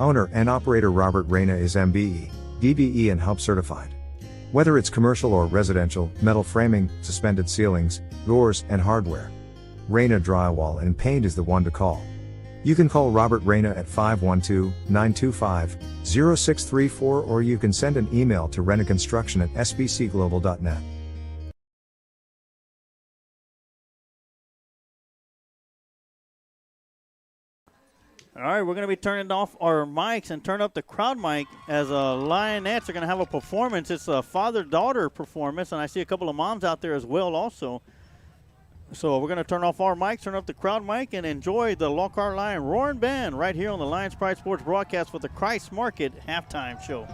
Owner and operator Robert Reyna is MBE, DBE and Hub certified. Whether it's commercial or residential, metal framing, suspended ceilings, doors, and hardware, Reyna Drywall and Paint is the one to call. You can call Robert Reyna at 512-925-0634, or you can send an email to renaconstruction@sbcglobal.net. All right, we're going to be turning off our mics and turn up the crowd mic as Lionettes are going to have a performance. It's a father-daughter performance, and I see a couple of moms out there as well also. So we're going to turn off our mics, turn up the crowd mic, and enjoy the Lockhart Lion Roaring Band right here on the Lions Pride Sports broadcast for the Christ Market Halftime Show.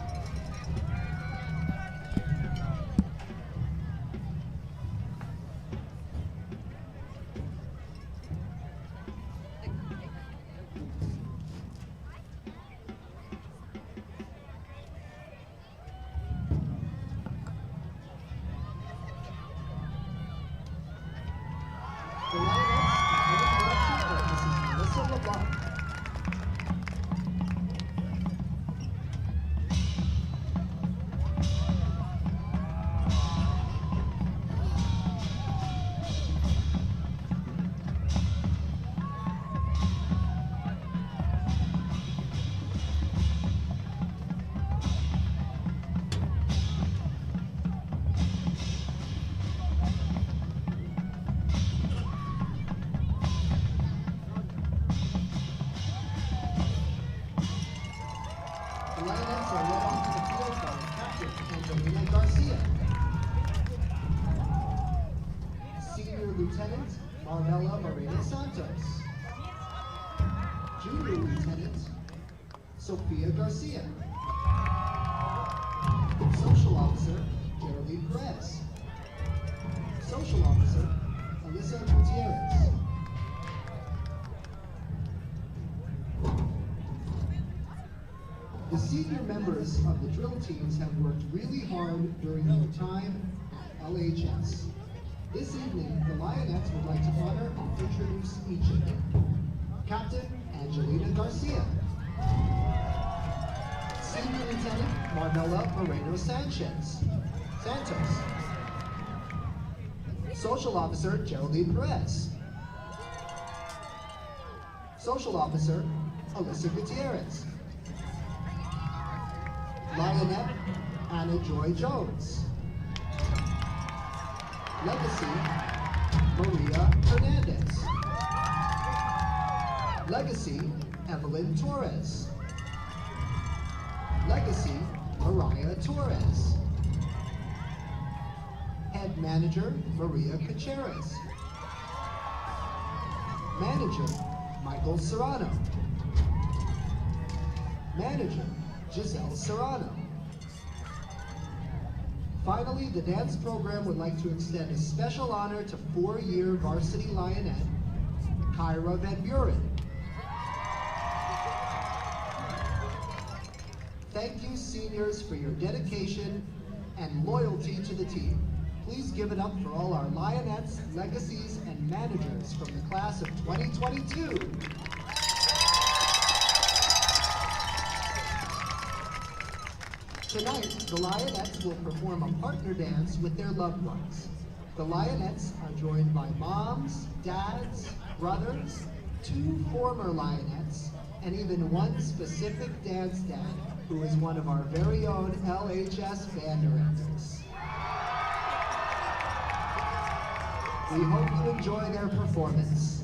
The senior members of the drill teams have worked really hard during their time at LHS. This evening, the Lionettes would like to honor and introduce each of them. Captain Angelina Garcia. Senior Lieutenant Marnella Moreno Santos. Social Officer Geraldine Perez. Social Officer Alyssa Gutierrez. Lionette Anna Joy Jones. Legacy Maria Hernandez. Legacy, Evelyn Torres. Legacy, Mariah Torres. Head Manager, Maria Caceres. Manager, Michael Serrano. Manager, Giselle Serrano. Finally, the dance program would like to extend a special honor to 4-year varsity Lionette, Kyra Van Buren. Thank you, seniors, for your dedication and loyalty to the team. Please give it up for all our Lionettes, legacies, and managers from the class of 2022. Tonight, the Lionettes will perform a partner dance with their loved ones. The Lionettes are joined by moms, dads, brothers, 2 former Lionettes, and even one specific dance dad who is one of our very own LHS band directors. We hope you enjoy their performance.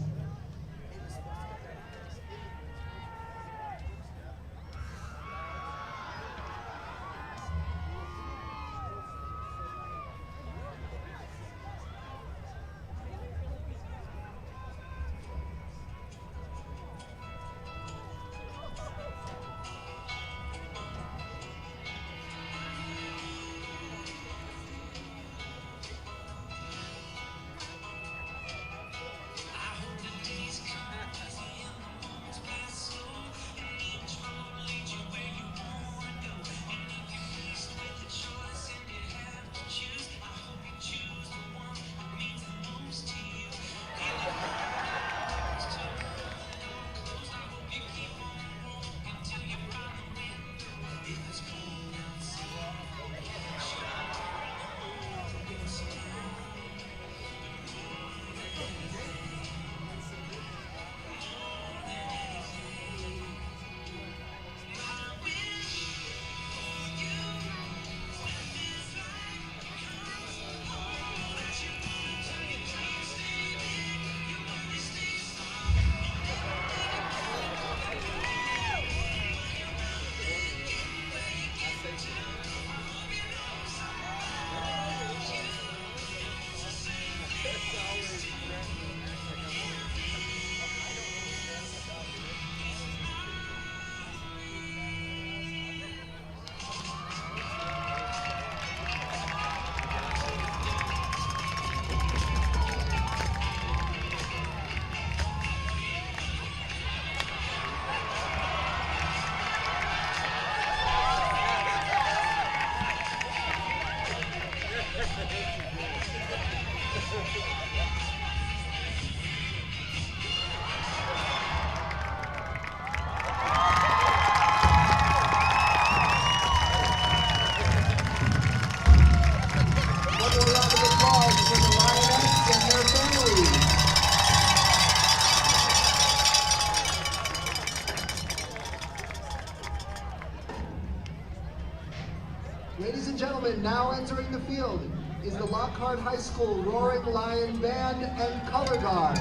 Ladies and gentlemen, now entering the field is the Lockhart High School Roaring Lion Band and Color Guard.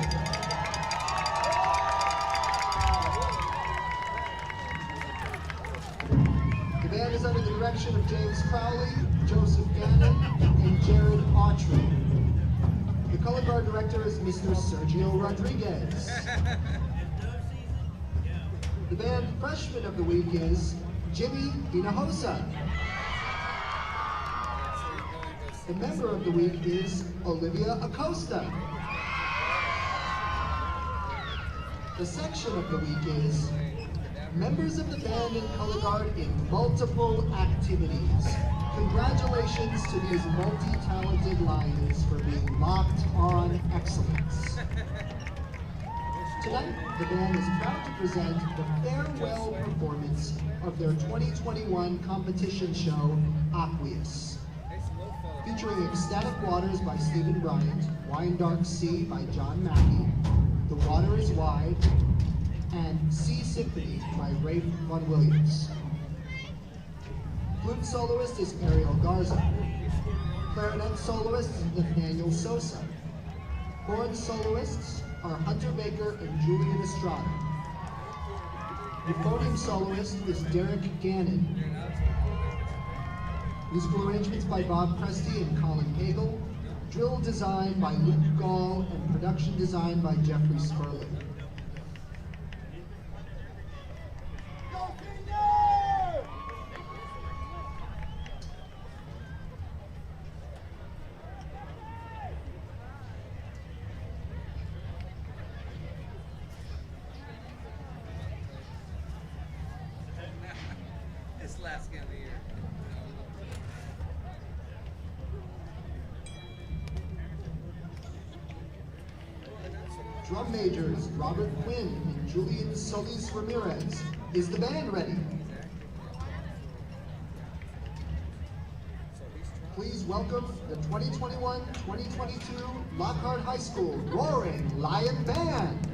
The band is under the direction of James Crowley, Joseph Gannon, and Jared Autry. The Color Guard director is Mr. Sergio Rodriguez. The band freshman of the week is Jimmy Hinojosa. The member of the week is Olivia Acosta. The section of the week is members of the band and color guard in multiple activities. Congratulations to these multi-talented Lions for being locked on excellence. Tonight, the band is proud to present the farewell performance of their 2021 competition show, Aqueous. Featuring Ecstatic Waters by Stephen Bryant, Wine Dark Sea by John Mackey, The Water is Wide, and Sea Symphony by Rafe Von Williams. Flute soloist is Ariel Garza. Clarinet soloist is Nathaniel Sosa. Horn soloists are Hunter Baker and Julian Estrada. Euphonium soloist is Derek Gannon. Musical arrangements by Bob Presti and Colin Hagel. Drill design by Luke Gall and production design by Jeffrey Sperling. It's last game of the year. Drum majors Robert Quinn and Julian Solis Ramirez. Is the band ready? Please welcome the 2021-2022 Lockhart High School Roaring Lion Band.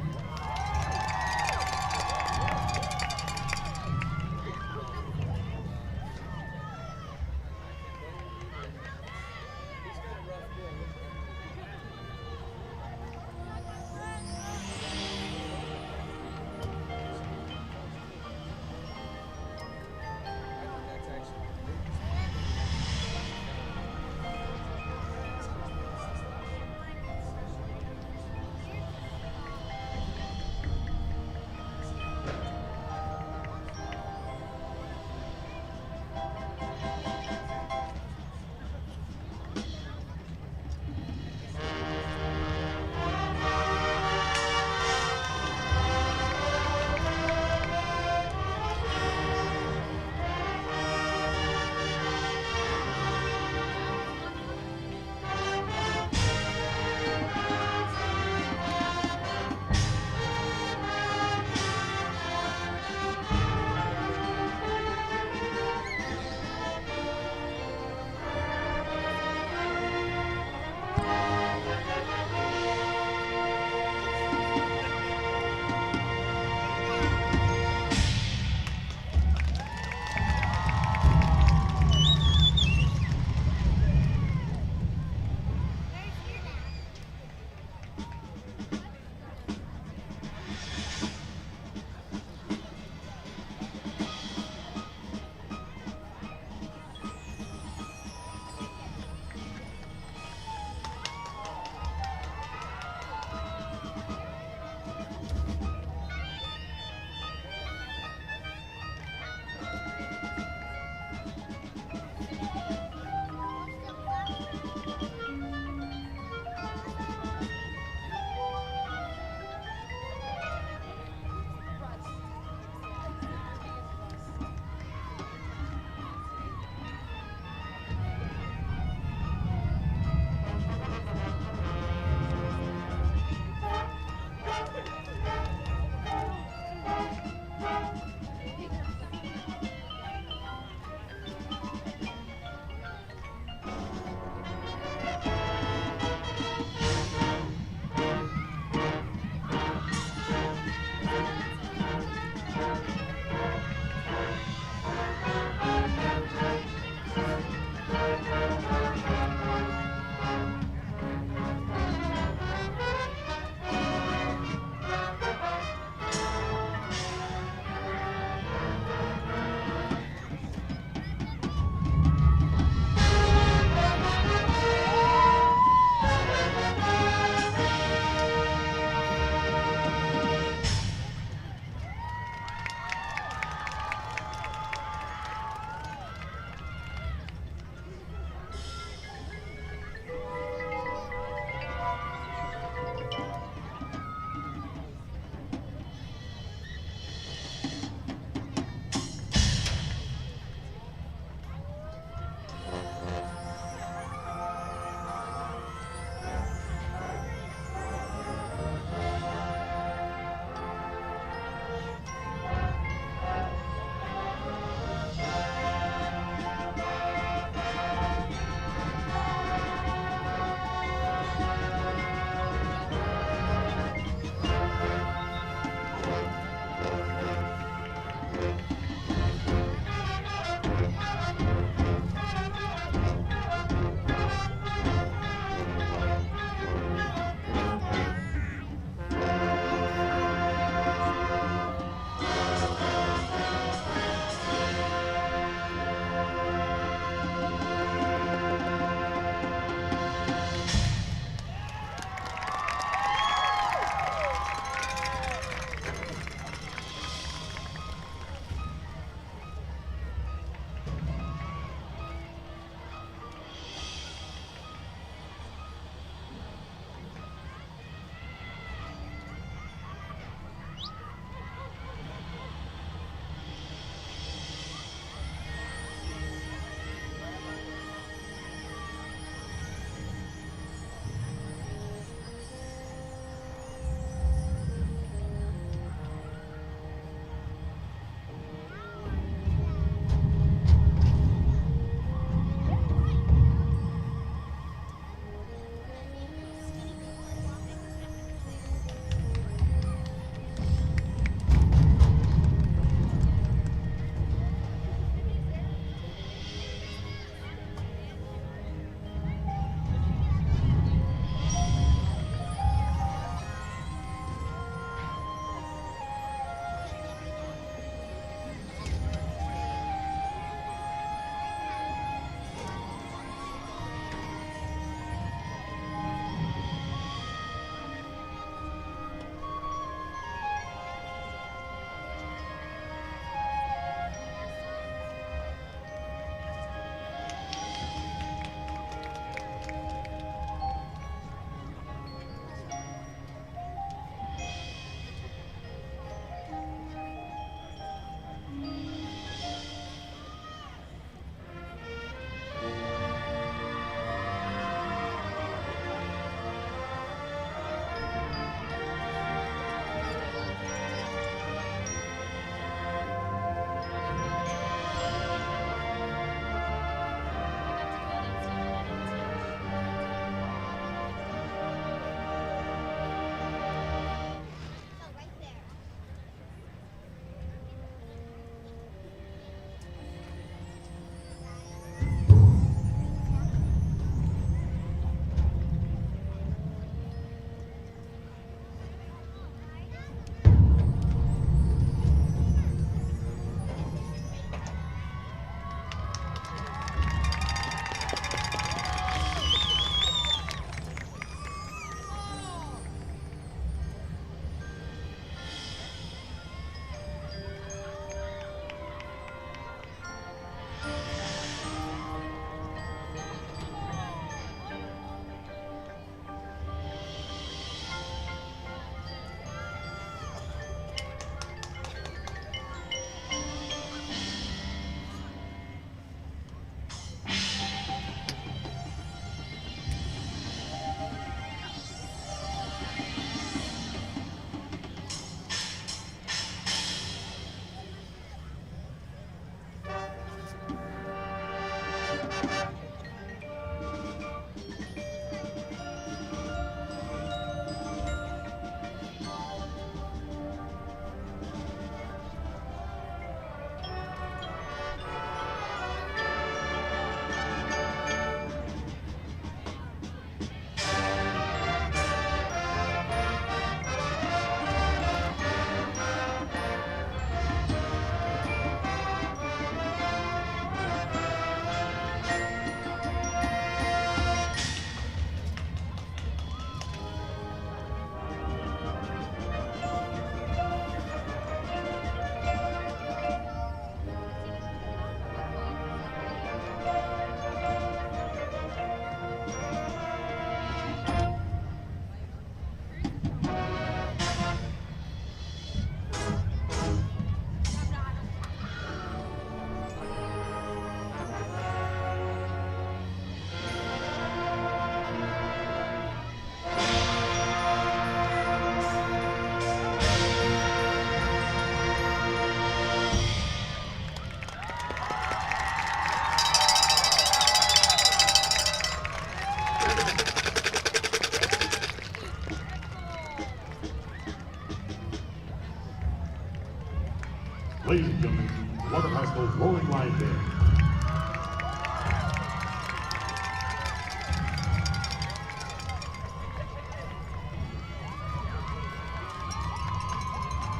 Ladies and gentlemen, Lockhart High School Roaring Lion Band.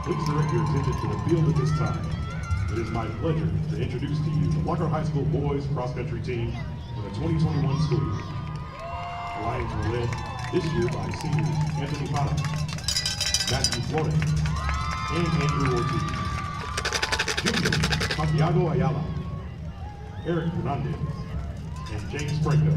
Please direct your attention to the field at this time. It is my pleasure to introduce to you the Lockhart High School boys cross-country team for the 2021 school year. The Lions were led this year by seniors Anthony Pata, Matthew Flores, and Andrew Ortiz. Juniors Santiago Ayala, Eric Hernandez, and James Franco.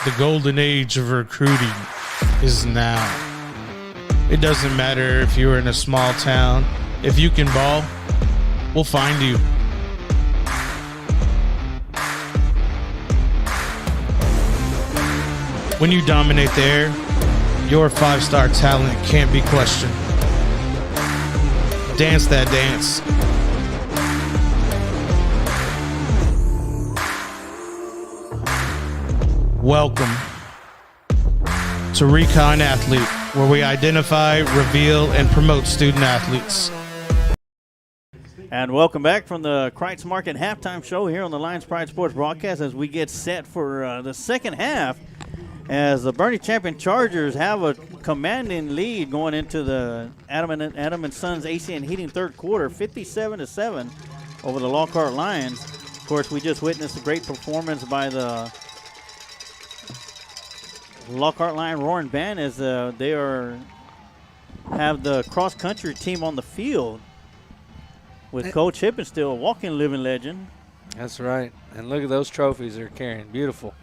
The golden age of recruiting is now. It doesn't matter if you're in a small town. If you can ball, we'll find you. When you dominate the air, your 5-star talent can't be questioned. Dance that dance. Welcome to Recon Athlete, where we identify, reveal, and promote student athletes. And welcome back from the Kreitz Market halftime show here on the Lions Pride Sports broadcast as we get set for the second half as the Boerne champion Chargers have a commanding lead going into the Adam and Sons AC and Heating third quarter, 57-7 over the Lockhart Lions. Of course, we just witnessed a great performance by the Lockhart Lion Roaring Band as they have the cross-country team on the field with Coach Hippensteel, a walking living legend. That's right. And look at those trophies they're carrying. Beautiful.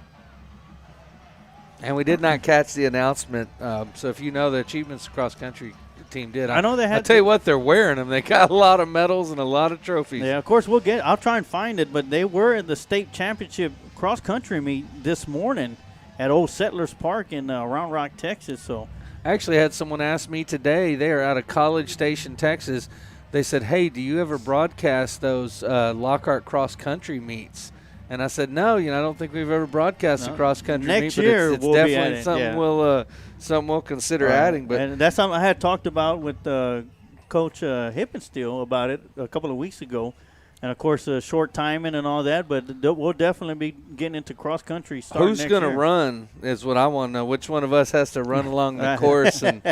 And we did not catch the announcement. So if you know the achievements the cross-country team did. I know they had. I'll tell you what, they're wearing them. They got a lot of medals and a lot of trophies. Yeah, of course, I'll try and find it, but they were in the state championship cross-country meet this morning at Old Settlers Park in Round Rock, Texas. So I actually had someone ask me today, they are out of College Station, Texas. They said, hey, do you ever broadcast those Lockhart cross-country meets? And I said, no, I don't think we've ever broadcast a cross-country meet. Next year but it's we'll definitely be something something we'll consider adding. But and that's something I had talked about with Coach Hippensteel about it a couple of weeks ago. And, of course, short timing and all that, but we'll definitely be getting into cross-country starting who's next going to year. run is what I want to know. Which one of us has to run along the course and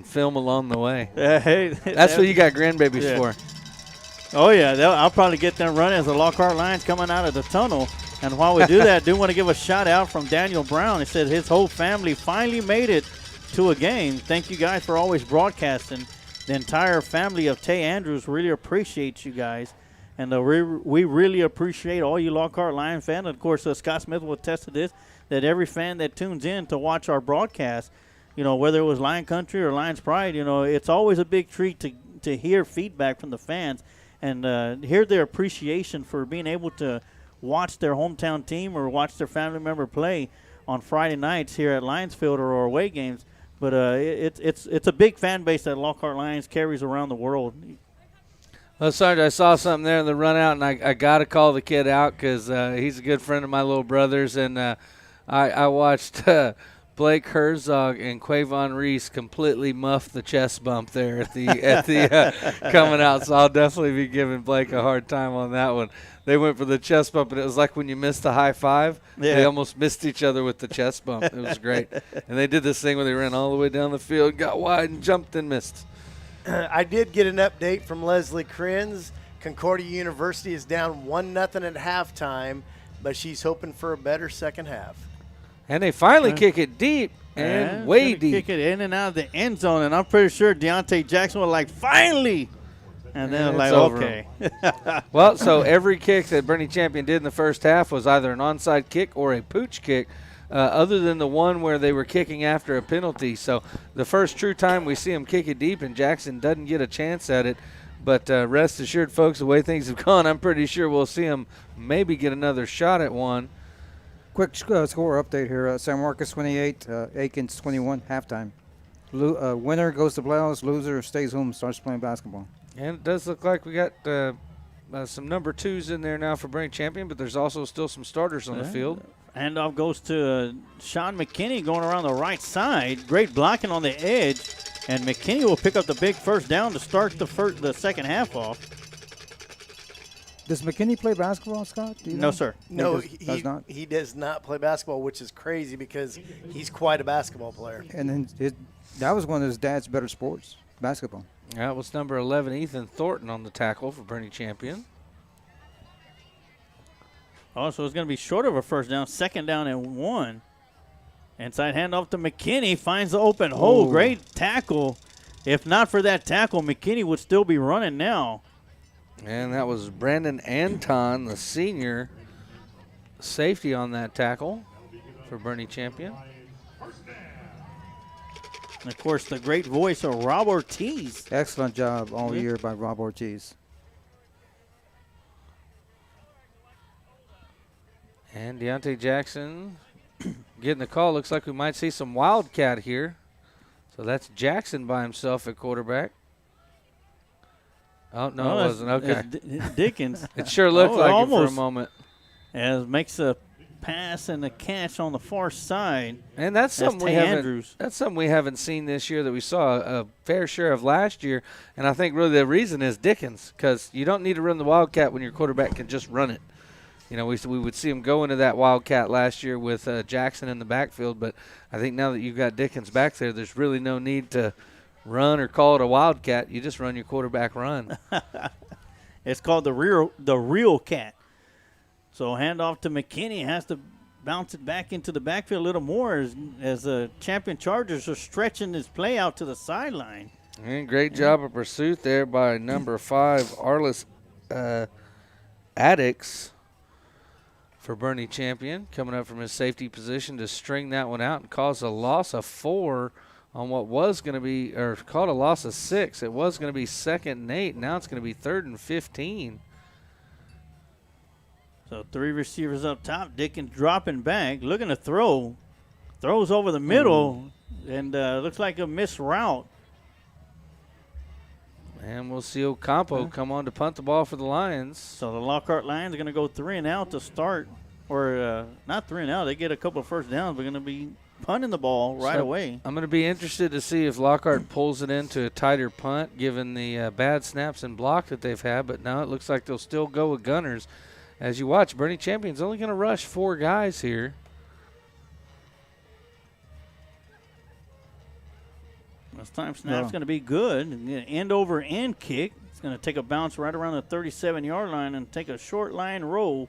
film along the way? Hey, that's what you got grandbabies for. Oh, yeah. I'll probably get them running as the Lockhart Lions coming out of the tunnel. And while we do that, I do want to give a shout-out from Daniel Brown. He said his whole family finally made it to a game. Thank you guys for always broadcasting. The entire family of Tay Andrews really appreciates you guys. And we really appreciate all you Lockhart Lion fans. And, of course, Scott Smith will attest to this, that every fan that tunes in to watch our broadcast, whether it was Lion Country or Lions Pride, it's always a big treat to hear feedback from the fans and hear their appreciation for being able to watch their hometown team or watch their family member play on Friday nights here at Lions Field or away games. But it's a big fan base that Lockhart Lions carries around the world. Well, Sarge, I saw something there in the run out, and I got to call the kid out because he's a good friend of my little brother's. And I watched Blake Herzog and Quavon Reese completely muff the chest bump there at the coming out. So I'll definitely be giving Blake a hard time on that one. They went for the chest bump, and it was like when you missed the high five. Yeah. They almost missed each other with the chest bump. It was great. And they did this thing where they ran all the way down the field, got wide, and jumped and missed. I did get an update from Leslie Krenz. Concordia University is down 1-0 at halftime, but she's hoping for a better second half. And they finally kick it deep and way deep. Kick it in and out of the end zone, and I'm pretty sure Deontay Jackson was like, finally! And then like, okay. Well, so every kick that Boerne Champion did in the first half was either an onside kick or a pooch kick, other than the one where they were kicking after a penalty. So the first true time we see them kick it deep, and Jackson doesn't get a chance at it. But rest assured, folks, the way things have gone, I'm pretty sure we'll see them maybe get another shot at one. Quick score update here. San Marcos 28, Aikens 21, halftime. Winner goes to playoffs, loser stays home, starts playing basketball. And it does look like we got some number 2s in there now for Bernie Champion, but there's also still some starters on the field. Handoff goes to Sean McKinney going around the right side. Great blocking on the edge. And McKinney will pick up the big first down to start the second half off. Does McKinney play basketball, Scott? Do you know? No, sir. No, does not. He does not play basketball, which is crazy because he's quite a basketball player. And then that was one of his dad's better sports, basketball. That was number 11, Ethan Thornton, on the tackle for Bernie Champion. Oh, so it's going to be short of a first down, second down and 1. Inside handoff to McKinney, finds the open hole. Great tackle. If not for that tackle, McKinney would still be running now. And that was Brandon Anton, the senior safety on that tackle for Bernie Champion. And, of course, the great voice of Rob Ortiz. Excellent job all year by Rob Ortiz. And Deontay Jackson getting the call. Looks like we might see some Wildcat here. So that's Jackson by himself at quarterback. Oh, no, it wasn't. Okay. Dickens. It sure looked like it for a moment. As makes a pass and a catch on the far side. And that's something we haven't seen this year that we saw a fair share of last year. And I think really the reason is Dickens, because you don't need to run the Wildcat when your quarterback can just run it. You know, we would see him go into that Wildcat last year with Jackson in the backfield, but I think now that you've got Dickens back there, there's really no need to run or call it a Wildcat. You just run your quarterback run. It's called the real cat. So handoff to McKinney, has to bounce it back into the backfield a little more as the champion Chargers are stretching this play out to the sideline. And great job of pursuit there by number 5, Arliss Addix for Bernie Champion, coming up from his safety position to string that one out and cause a loss of 4 on what was going to be, or called a loss of 6. It was going to be 2nd and 8. Now it's going to be 3rd and 15. So 3 receivers up top. Dickens dropping back, looking to throw. Throws over the middle, and looks like a missed route. And we'll see Ocampo come on to punt the ball for the Lions. So the Lockhart Lions are going to go 3 and out to start. Or not 3 and out. They get a couple of first downs. We're going to be punting the ball right away. I'm going to be interested to see if Lockhart pulls it into a tighter punt given the bad snaps and block that they've had. But now it looks like they'll still go with gunners. As you watch, Bernie Champion's only going to rush 4 guys here. This time snap's going to be good. End over end kick. It's going to take a bounce right around the 37-yard line and take a short line roll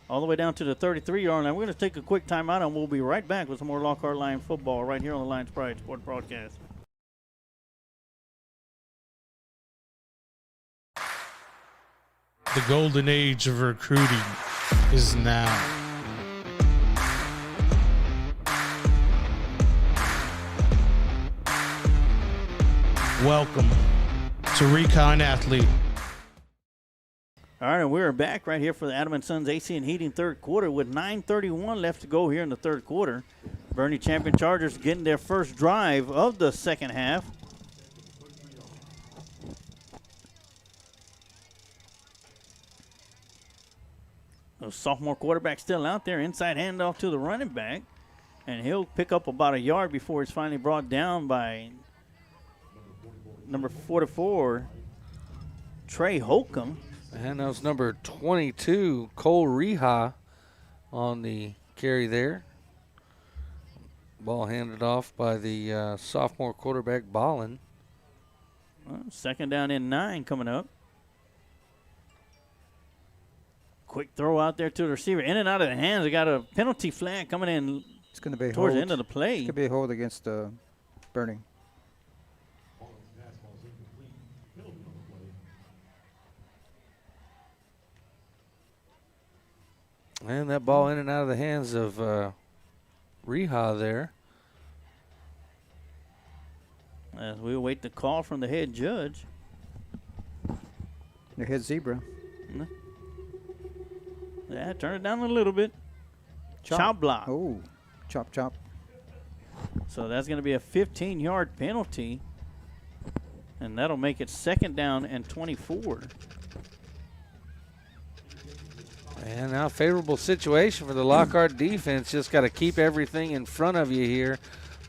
all the way down to the 33-yard line. We're going to take a quick timeout, and we'll be right back with some more Lockhart Lion football right here on the Lions Pride Sport Broadcast. The golden age of recruiting is now. Welcome to Recon Athlete. All right, and we're back right here for the Adam & Sons AC and Heating third quarter with 9:31 left to go here in the third quarter. Bernie Champion Chargers getting their first drive of the second half. The sophomore quarterback still out there. Inside handoff to the running back. And he'll pick up about a yard before it's finally brought down by number 44, Trey Holcomb. And that was number 22, Cole Reha, on the carry there. Ball handed off by the sophomore quarterback, Ballin. Well, second down and 9 coming up. Quick throw out there to the receiver. In and out of the hands. They got a penalty flag coming in. It's going to be towards the end of the play. It's going to be a hold against Bernie. And that ball in and out of the hands of Reha there. As we await the call from the head judge. The head zebra. Yeah, turn it down a little bit. Chop block. Oh, chop. So that's going to be a 15-yard penalty. And that'll make it second down and 24. And now favorable situation for the Lockhart defense. Just got to keep everything in front of you here.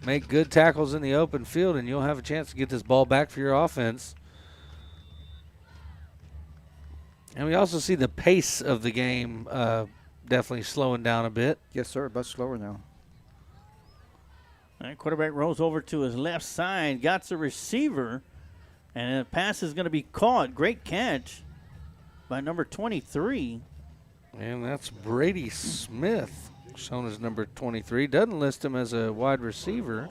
Make good tackles in the open field, and you'll have a chance to get this ball back for your offense. And we also see the pace of the game definitely slowing down a bit. Yes, sir. Much slower now. All right, quarterback rolls over to his left side, got the receiver, and the pass is going to be caught. Great catch by number 23. And that's Brady Smith, shown as number 23. Doesn't list him as a wide receiver,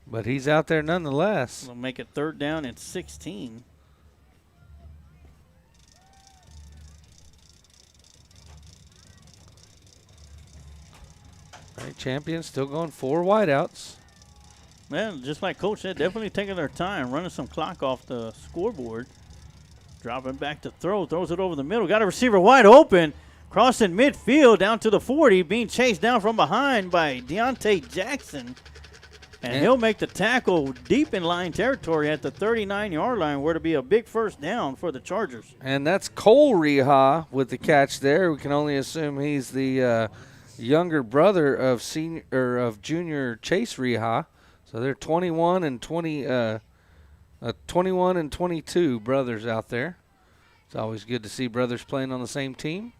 but he's out there nonetheless. We'll make it 3rd down and 16. All right, champions still going 4 wideouts. Well, just like Coach said, definitely taking their time, running some clock off the scoreboard. Dropping back to throw, throws it over the middle. Got a receiver wide open, crossing midfield down to the 40, being chased down from behind by Deontay Jackson. And he'll make the tackle deep in line territory at the 39-yard line, where to be a big first down for the Chargers. And that's Cole Reha with the catch there. We can only assume he's the younger brother of junior Chase Reha. So they're 21 and 22 brothers out there. It's always good to see brothers playing on the same team.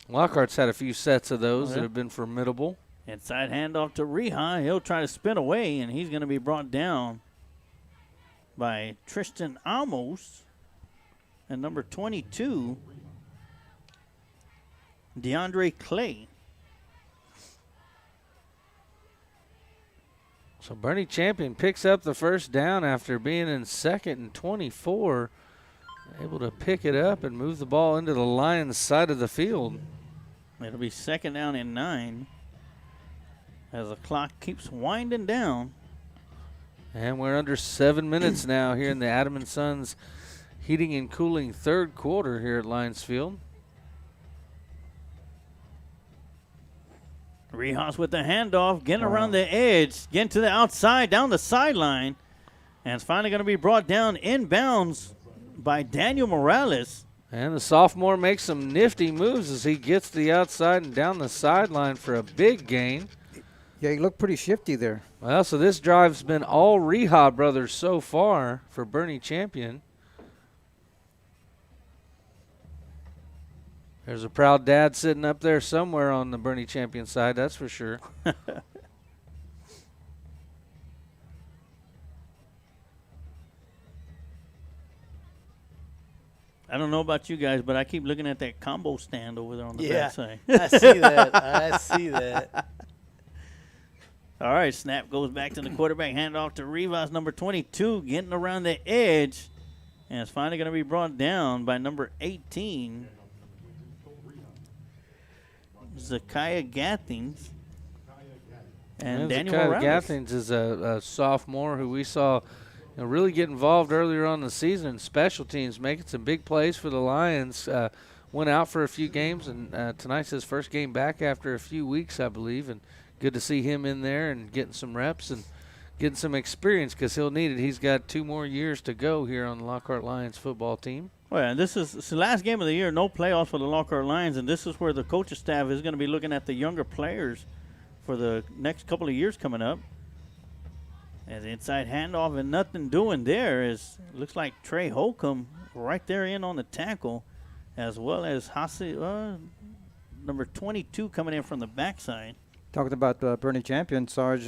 Lockhart's had a few sets of those that have been formidable. Inside handoff to Reha. He'll try to spin away, and he's going to be brought down by Tristan Amos. And number 22, DeAndre Clay. So Bernie Champion picks up the first down after being in 2nd and 24. Able to pick it up and move the ball into the Lions' side of the field. It'll be 2nd down and 9 as the clock keeps winding down. And we're under 7 minutes now here in the Adam & Sons heating and cooling 3rd quarter here at Lions Field. Reha's with the handoff, getting around the edge, getting to the outside, down the sideline. And it's finally going to be brought down inbounds by Daniel Morales. And the sophomore makes some nifty moves as he gets to the outside and down the sideline for a big gain. Yeah, he looked pretty shifty there. Well, so this drive's been all Reha brothers so far for Bernie Champion. There's a proud dad sitting up there somewhere on the Bernie Champion side, that's for sure. I don't know about you guys, but I keep looking at that combo stand over there on the backside. I see that. I see that. All right, snap goes back to the quarterback, handoff to Rivas, number 22, getting around the edge. And it's finally going to be brought down by number 18, Zakiah Gathings. And Daniel Zakiah Morales. Gathings is a sophomore who we saw really get involved earlier on in the season in special teams, making some big plays for the Lions. Went out for a few games, and tonight's his first game back after a few weeks, I believe. And good to see him in there and getting some reps and getting some experience because he'll need it. He's got 2 more years to go here on the Lockhart Lions football team. Well, and this is the last game of the year, no playoffs for the Lockhart Lions, and this is where the coaching staff is going to be looking at the younger players for the next couple of years coming up. As inside handoff and nothing doing there is, looks like Trey Holcomb right there in on the tackle, as well as number 22 coming in from the backside. Talking about Bernie Champion, Sarge.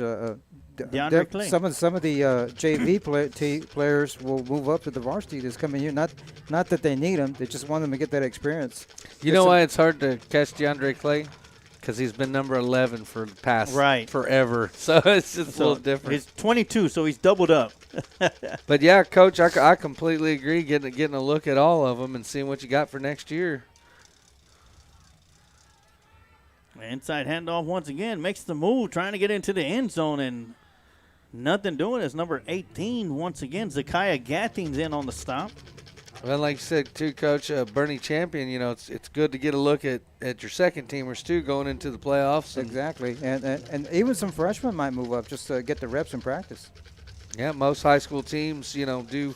DeAndre Clay. Some of the JV players will move up to the varsity this coming year. Not that they need them; they just want them to get that experience. You know why it's hard to catch DeAndre Clay? Because he's been number 11 for the past forever. So it's just a little different. He's 22, so he's doubled up. But yeah, Coach, I completely agree. Getting a look at all of them and seeing what you got for next year. Inside handoff once again, makes the move, trying to get into the end zone, and nothing doing. It's number 18 once again. Zakiah Gathings in on the stop. Well, like you said, too, Coach, Bernie Champion, it's good to get a look at your second teamers, too, going into the playoffs. Exactly. And even some freshmen might move up just to get the reps in practice. Yeah, most high school teams, do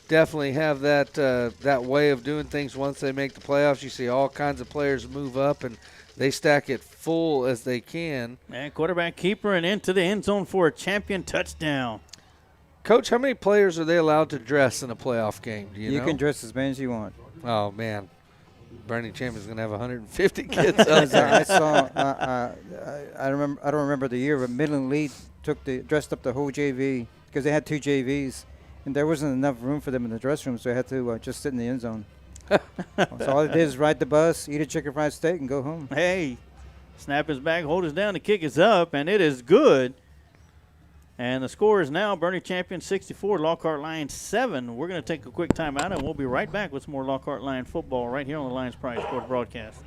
definitely have that way of doing things once they make the playoffs. You see all kinds of players move up, and they stack it full as they can. And quarterback keeper and into the end zone for a champion touchdown. Coach, how many players are they allowed to dress in a playoff game? Do you know? can dress as many as you want. Oh, man. Bernie Champion's going to have 150 kids up there. I saw. I remember. I don't remember the year, but Midland Lee dressed up the whole JV because they had 2 JVs, and there wasn't enough room for them in the dressing room, so they had to just sit in the end zone. So all they did is ride the bus, eat a chicken fried steak, and go home. Hey, snap his back, hold us down, the kick is up, and it is good. And the score is now Bernie Champion 64, Lockhart Lions 7. We're going to take a quick timeout, and we'll be right back with some more Lockhart Lion football right here on the Lions Pride Sports broadcast.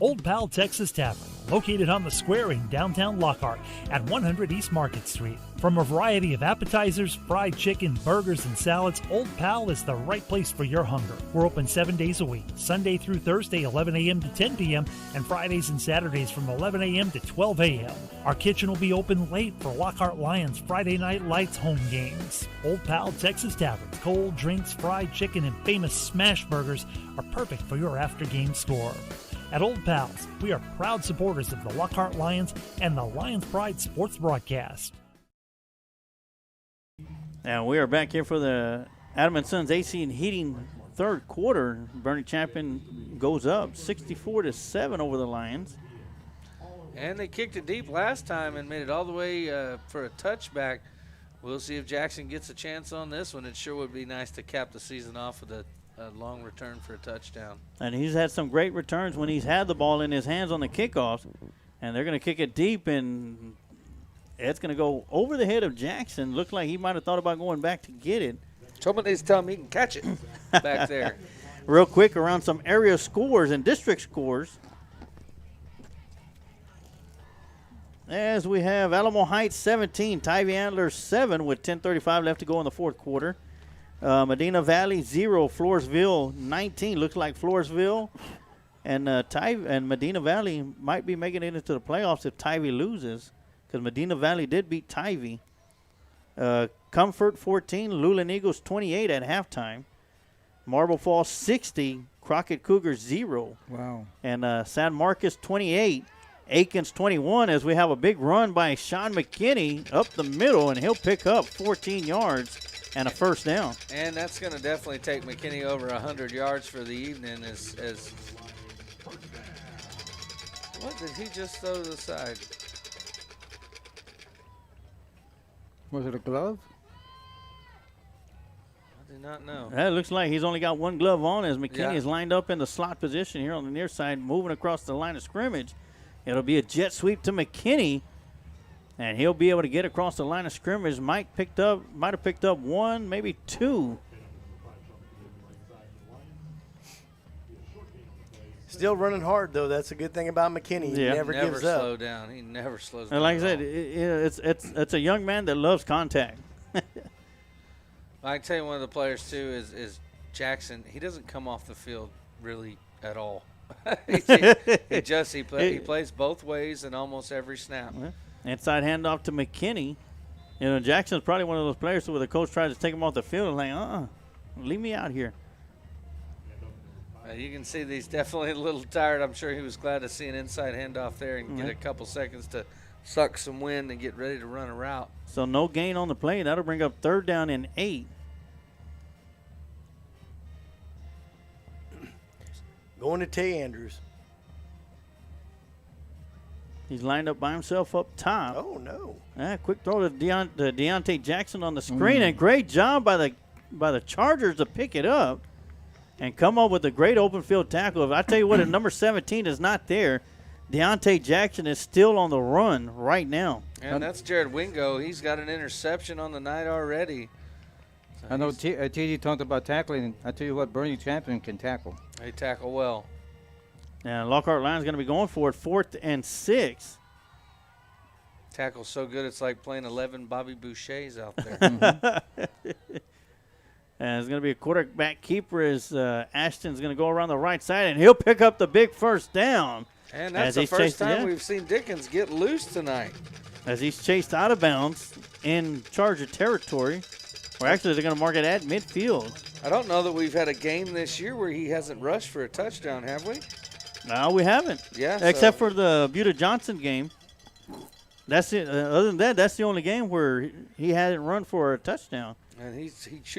Old Pal Texas Tavern, located on the square in downtown Lockhart at 100 East Market Street. From a variety of appetizers, fried chicken, burgers, and salads, Old Pal is the right place for your hunger. We're open 7 days a week, Sunday through Thursday, 11 a.m. to 10 p.m., and Fridays and Saturdays from 11 a.m. to 12 a.m. Our kitchen will be open late for Lockhart Lions Friday Night Lights home games. Old Pal Texas Tavern, cold drinks, fried chicken, and famous smash burgers are perfect for your after-game score. At Old Pals, we are proud supporters of the Lockhart Lions and the Lions Pride Sports broadcast. And we are back here for the Adam & Sons AC and Heating third quarter. Bernie Champion goes up 64-7 over the Lions. And they kicked it deep last time and made it all the way for a touchback. We'll see if Jackson gets a chance on this one. It sure would be nice to cap the season off with a long return for a touchdown. And he's had some great returns when he's had the ball in his hands on the kickoffs. And they're going to kick it deep, and it's going to go over the head of Jackson. Looks like he might have thought about going back to get it. Somebody's telling me he can catch it back there. Real quick around some area scores and district scores. As we have Alamo Heights 17, Tybee Antlers 7 with 10:35 left to go in the fourth quarter. Medina Valley 0, Floresville 19. Looks like Floresville and Medina Valley might be making it into the playoffs if Tybee loses, because Medina Valley did beat Tybee. Comfort 14, Lulen Eagles 28 at halftime. Marble Falls 60, Crockett Cougars 0. Wow. And San Marcos 28, Aikens 21, as we have a big run by Sean McKinney up the middle, and he'll pick up 14 yards and a first down. And that's going to definitely take McKinney over 100 yards for the evening. As what did he just throw to the side? Was it a glove? I do not know. It looks like he's only got one glove on as McKinney is lined up in the slot position here on the near side, moving across the line of scrimmage. It'll be a jet sweep to McKinney, and he'll be able to get across the line of scrimmage. Might have picked up one, maybe two. Still running hard, though. That's a good thing about McKinney. He never gives up. Slow down. He never slows down. And like I said, it's a young man that loves contact. I can tell you one of the players, too, is Jackson. He doesn't come off the field really at all. he plays both ways in almost every snap. Inside handoff to McKinney. You know, Jackson's probably one of those players where the coach tries to take him off the field and like, leave me out here. You can see that he's definitely a little tired. I'm sure he was glad to see an inside handoff there and get a couple seconds to suck some wind and get ready to run a route. So no gain on the play. That'll bring up 3rd down and 8. Going to Tay Andrews. He's lined up by himself up top. Oh, no. Quick throw to Deontay Jackson on the screen. And great job by the Chargers to pick it up and come up with a great open field tackle. If I tell you what, if number 17 is not there, Deontay Jackson is still on the run right now. And that's Jared Wingo. He's got an interception on the night already. So I know TD talked about tackling. I tell you what, Bernie Champion can tackle. They tackle well. And Lockhart Lions going to be going for it 4th and 6. Tackle's so good it's like playing 11 Bobby Bouchers out there. And it's going to be a quarterback keeper as Ashton's going to go around the right side, and he'll pick up the big first down. And that's the first time we've seen Dickens get loose tonight. as he's chased out of bounds in Charger territory. Or actually, they're going to mark it at midfield. I don't know that we've had a game this year where he hasn't rushed for a touchdown, have we? No, we haven't. Yeah. Except for the Buda Johnson game. That's it. Other than that, that's the only game where he hadn't run for a touchdown. And he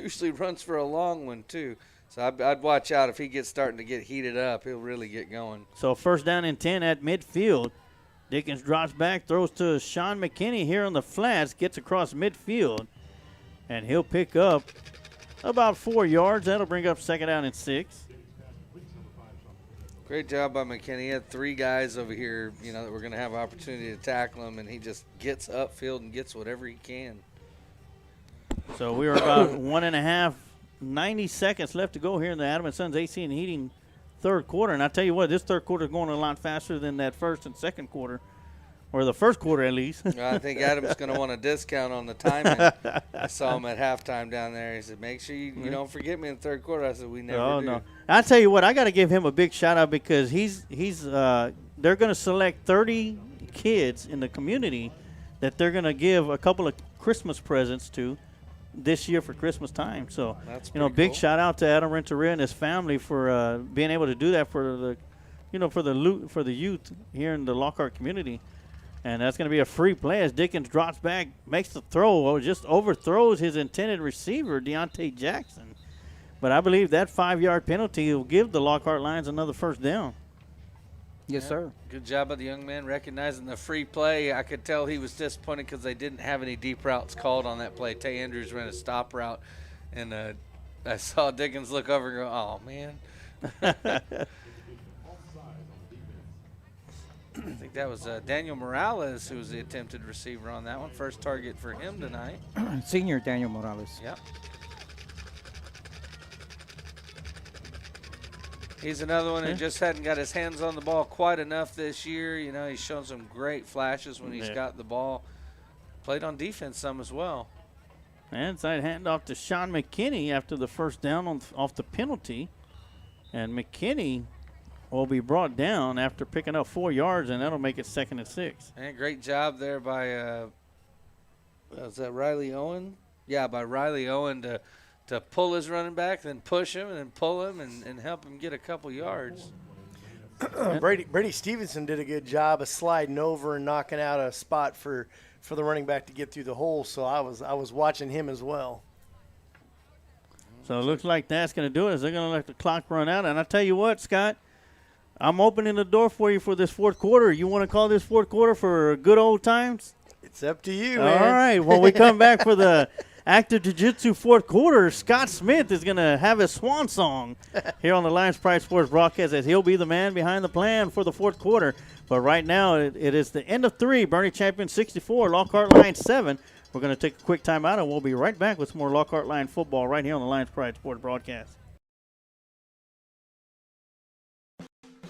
usually runs for a long one, too. So I'd watch out. If he gets starting to get heated up, he'll really get going. So first down and 10 at midfield. Dickens drops back, throws to Sean McKinney here on the flats, gets across midfield. And he'll pick up about 4 yards. That'll bring up second down and 6. Great job by McKinney. He had 3 guys over here, that were going to have opportunity to tackle him, and he just gets upfield and gets whatever he can. So we are about 90 seconds left to go here in the Adam & Sons AC and Heating third quarter. And I tell you what, this third quarter is going a lot faster than that first and second quarter, or the first quarter at least. I think Adam's going to want a discount on the timing. I saw him at halftime down there. He said, make sure you don't forget me in the third quarter. I said, we never do. No. I tell you what, I got to give him a big shout out because they're going to select 30 kids in the community that they're going to give a couple of Christmas presents to this year for Christmas time. So, big cool. shout out to Adam Renteria and his family for being able to do that for the youth here in the Lockhart community. And that's going to be a free play as Dickens drops back, makes the throw, or just overthrows his intended receiver, Deontay Jackson. But I believe that 5-yard penalty will give the Lockhart Lions another first down. Yes, sir. Good job by the young man recognizing the free play. I could tell he was disappointed because they didn't have any deep routes called on that play. Tay Andrews ran a stop route, and I saw Dickens look over and go, oh, man. I think that was Daniel Morales who was the attempted receiver on that one. First target for him tonight. Senior Daniel Morales. Yep. He's another one who just hadn't got his hands on the ball quite enough this year. He's shown some great flashes when he's got the ball. Played on defense some as well. Inside handoff to Sean McKinney after the first down off the penalty. And McKinney will be brought down after picking up 4 yards, and that'll make it second and 6. And great job there by, was that Riley Owen? Yeah, by Riley Owen to pull his running back, then push him, and then pull him and help him get a couple yards. Brady Stevenson did a good job of sliding over and knocking out a spot for the running back to get through the hole, so I was watching him as well. So it looks like that's going to do it. They're going to let the clock run out. And I tell you what, Scott, I'm opening the door for you for this fourth quarter. You want to call this fourth quarter for good old times? It's up to you, man. All right. When we come back for the Active Jiu-Jitsu fourth quarter, Scott Smith is going to have his swan song here on the Lions Pride Sports broadcast as he'll be the man behind the plan for the fourth quarter. But right now it is the end of 3. Bernie Champion 64, Lockhart Lions 7. We're going to take a quick time out, and we'll be right back with some more Lockhart Lion football right here on the Lions Pride Sports broadcast.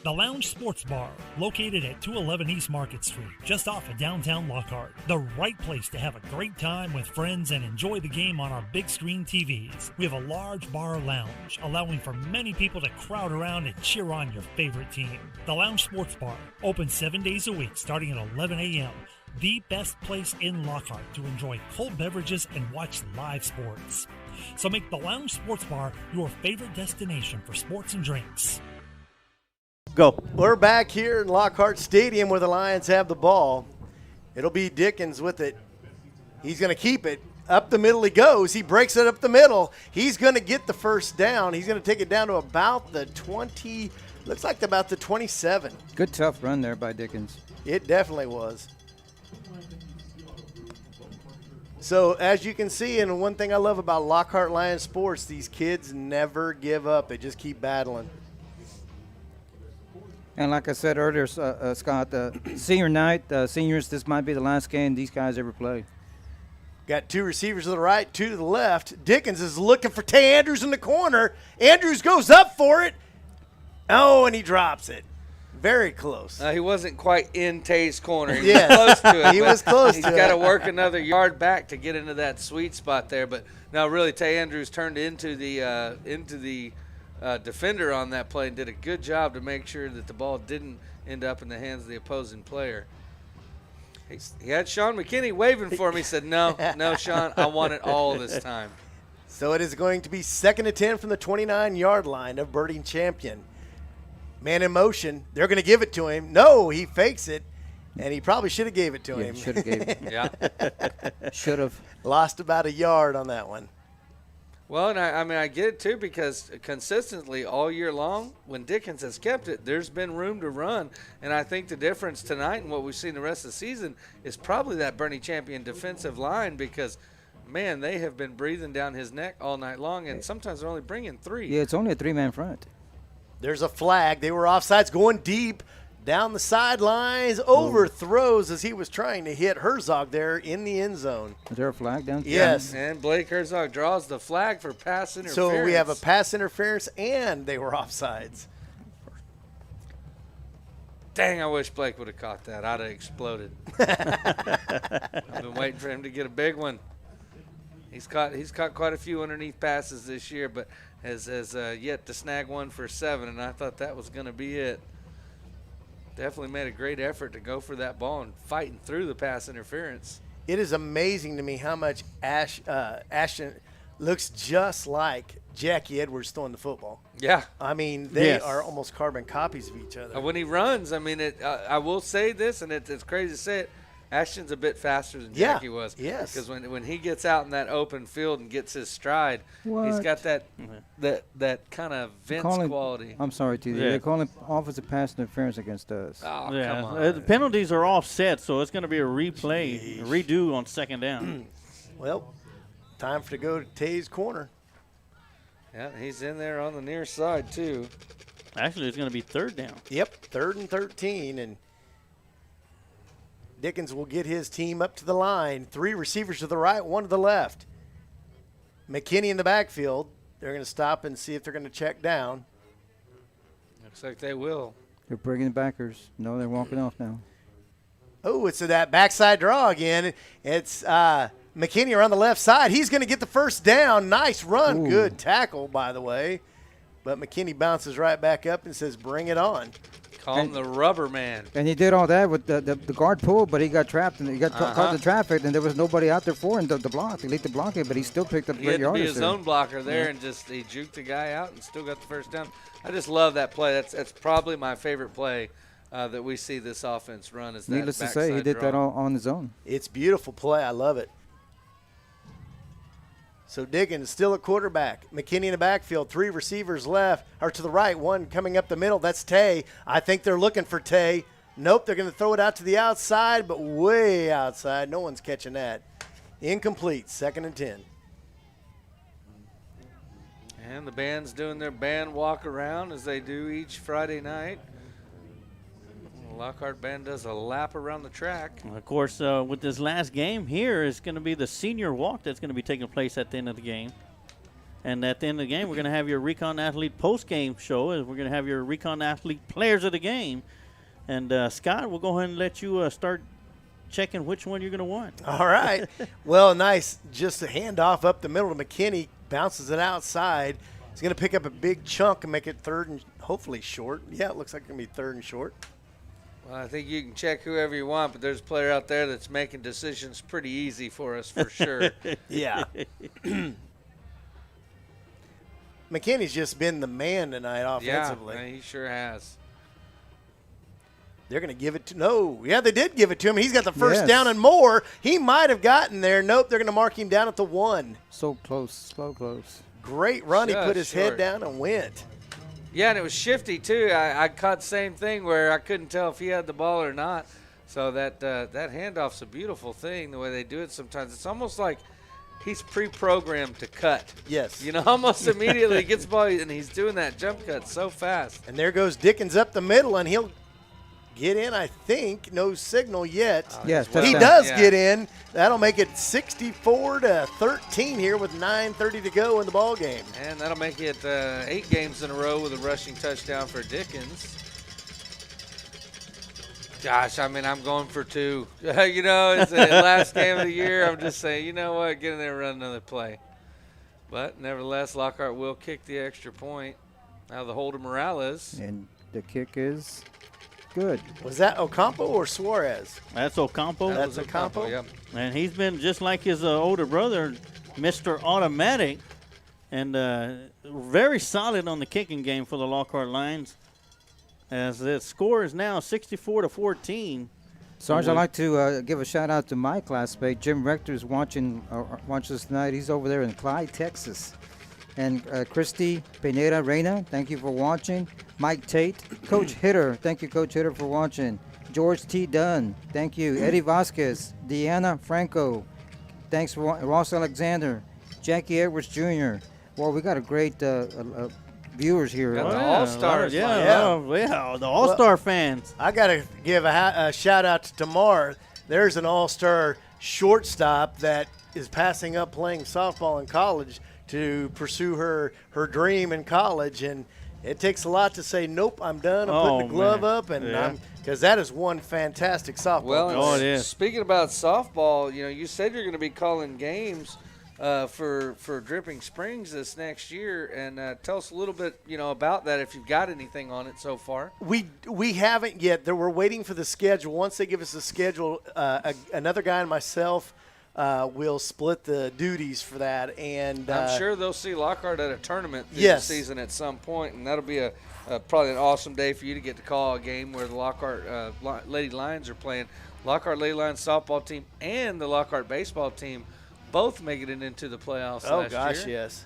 The Lounge Sports Bar, located at 211 East Market Street, just off of downtown Lockhart. The right place to have a great time with friends and enjoy the game on our big screen TVs. We have a large bar lounge, allowing for many people to crowd around and cheer on your favorite team. The Lounge Sports Bar, open 7 days a week starting at 11 a.m. The best place in Lockhart to enjoy cold beverages and watch live sports. So make the Lounge Sports Bar your favorite destination for sports and drinks. Go. We're back here in Lockhart Stadium where the Lions have the ball. It'll be Dickens with it. He's going to keep it. Up the middle he goes. He breaks it up the middle. He's going to get the first down. He's going to take it down to about the 20, looks like about the 27. Good tough run there by Dickens. It definitely was. So as you can see, and one thing I love about Lockhart Lions sports, these kids never give up. They just keep battling. And like I said earlier, Scott, senior night, seniors, this might be the last game these guys ever play. Got 2 receivers to the right, 2 to the left. Dickens is looking for Tay Andrews in the corner. Andrews goes up for it. Oh, and he drops it. Very close. He wasn't quite in Tay's corner. He was close to it. He was close to it. He's got to work another yard back to get into that sweet spot there. But no, really, Tay Andrews turned into the defender on that play and did a good job to make sure that the ball didn't end up in the hands of the opposing player. He had Sean McKinney waving for him. He said, no, Sean, I want it all this time. So it is going to be 2nd and 10 from the 29-yard line of Birding Champion. Man in motion. They're going to give it to him. No, he fakes it, and he probably should have gave it to him. Should have gave it. Yeah. Should have. Lost about a yard on that one. Well, and I get it, too, because consistently all year long, when Dickens has kept it, there's been room to run. And I think the difference tonight and what we've seen the rest of the season is probably that Birding Champion defensive line because, man, they have been breathing down his neck all night long, and sometimes they're only bringing 3. Yeah, it's only a 3-man front. There's a flag. They were offsides going deep down the sidelines, overthrows as he was trying to hit Herzog there in the end zone. Is there a flag down there? Yes. And Blake Herzog draws the flag for pass interference. So we have a pass interference, and they were offsides. Dang, I wish Blake would have caught that. I'd have exploded. I've been waiting for him to get a big one. He's caught quite a few underneath passes this year, but has yet to snag one for 7, and I thought that was going to be it. Definitely made a great effort to go for that ball and fighting through the pass interference. It is amazing to me how much Ashton looks just like Jackie Edwards throwing the football. Yeah. I mean, they are almost carbon copies of each other. When he runs, I mean, I will say this, and it's crazy to say it, Ashton's a bit faster than Jackie was. Yes. Because when he gets out in that open field and gets his stride, he's got that kind of Vince quality. I'm sorry, TJ. They call him offensive pass interference against us. Oh, Yeah, come on. the penalties are offset, so it's going to be a replay, redo on 2nd down. Well, time to go to Tay's corner. Yeah, he's in there on the near side, too. Actually, it's going to be 3rd down. Yep, 3rd and 13, and Dickens will get his team up to the line. 3 receivers to the right, 1 to the left. McKinney in the backfield. They're going to stop and see if they're going to check down. Looks like they will. They're bringing the backers. No, they're walking off now. Oh, it's that backside draw again. It's McKinney around the left side. He's going to get the first down. Nice run. Ooh. Good tackle, by the way. But McKinney bounces right back up and says, bring it on. Call him the rubber man. And he did all that with the guard pull, but he got trapped and he got caught in traffic, and there was nobody out there for him to block. He leaked the block it, but he still picked up great yardage. He had to be his own blocker there, and just he juked the guy out and still got the first down. I just love that play. That's probably my favorite play that we see this offense run. Is that Needless to say, he did that all on his own. It's beautiful play. I love it. So Diggins still at quarterback. McKinney in the backfield. 3 receivers left, or to the right. 1 coming up the middle. That's Tay. I think they're looking for Tay. Nope, they're going to throw it out to the outside, but way outside. No one's catching that. Incomplete. 2nd and 10. And the band's doing their band walk around as they do each Friday night. The Lockhart band does a lap around the track. Of course, with this last game here is going to be the senior walk that's going to be taking place at the end of the game. And at the end of the game, we're going to have your Recon Athlete post-game show, and we're going to have your Recon Athlete players of the game. And, Scott, we'll go ahead and let you start checking which one you're going to want. All right. Well, nice. Just a handoff up the middle to McKinney. Bounces it outside. He's going to pick up a big chunk and make it 3rd and hopefully short. Yeah, it looks like it's going to be 3rd and short. Well, I think you can check whoever you want, but there's a player out there that's making decisions pretty easy for us for sure. Yeah. McKinney's just been the man tonight offensively. Yeah, he sure has. They're going to give it to – no. Yeah, they did give it to him. He's got the first down and more. He might have gotten there. Nope, they're going to mark him down at the 1. So close, so close. Great run. Just he put his short. head down and went. Yeah, and it was shifty, too. I caught the same thing where I couldn't tell if he had the ball or not. So that handoff's a beautiful thing, the way they do it sometimes. It's almost like he's pre-programmed to cut. Yes. You know, almost immediately he gets the ball, and he's doing that jump cut so fast. And there goes Dickens up the middle, and he'll get in, I think. No signal yet. Yes, he does get in. That'll make it 64-13 here with 9:30 to go in the ball game. And that'll make it 8 games in a row with a rushing touchdown for Dickens. Gosh, I mean, I'm going for 2. You know, it's the last game of the year. I'm just saying, you know what, get in there and run another play. But nevertheless, Lockhart will kick the extra point. Now the Holder Morales. And the kick is Good. Was that Ocampo or Suarez? That's Ocampo. That's Ocampo. Yep. And he's been just like his older brother, Mr. Automatic, and very solid on the kicking game for the Lockhart Lions. As the score is now 64-14. Sarge, I'd like to give a shout out to my classmate. Jim Rector's watching us tonight. He's over there in Clyde, Texas. And Christy Pineda Reyna, thank you for watching. Mike Tate, Coach Hitter, thank you, Coach Hitter, for watching. George T. Dunn, thank you. Eddie Vasquez, Deanna Franco, thanks, Ross Alexander, Jackie Edwards Jr. Well, we got a great viewers here. Got the All-Stars. Yeah, the All-Star fans. I got to give a shout-out to Tamar. There's an All-Star shortstop that is passing up playing softball in college to pursue her dream in college, and it takes a lot to say, nope, I'm done. I'm putting the glove up, and because that is one fantastic softball. Well, it is. Speaking about softball, you said you're going to be calling games for Dripping Springs this next year, and tell us a little bit, about that if you've got anything on it so far. We haven't yet. We're waiting for the schedule. Once they give us the schedule, another guy and myself will split the duties for that. And I'm sure they'll see Lockhart at a tournament this season at some point, and that'll be probably an awesome day for you to get to call a game where the Lockhart Lady Lions are playing. Lockhart Lady Lions softball team and the Lockhart baseball team both making it into the playoffs last year. Oh, gosh, yes.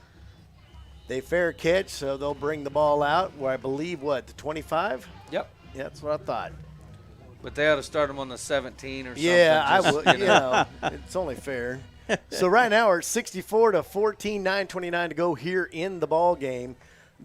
They fair catch, so they'll bring the ball out where I believe, the 25? Yep. Yeah, that's what I thought. But they ought to start them on the 17 or something. Yeah, I would. It's only fair. So right now we're at 64-14, 9:29 to go here in the ball game.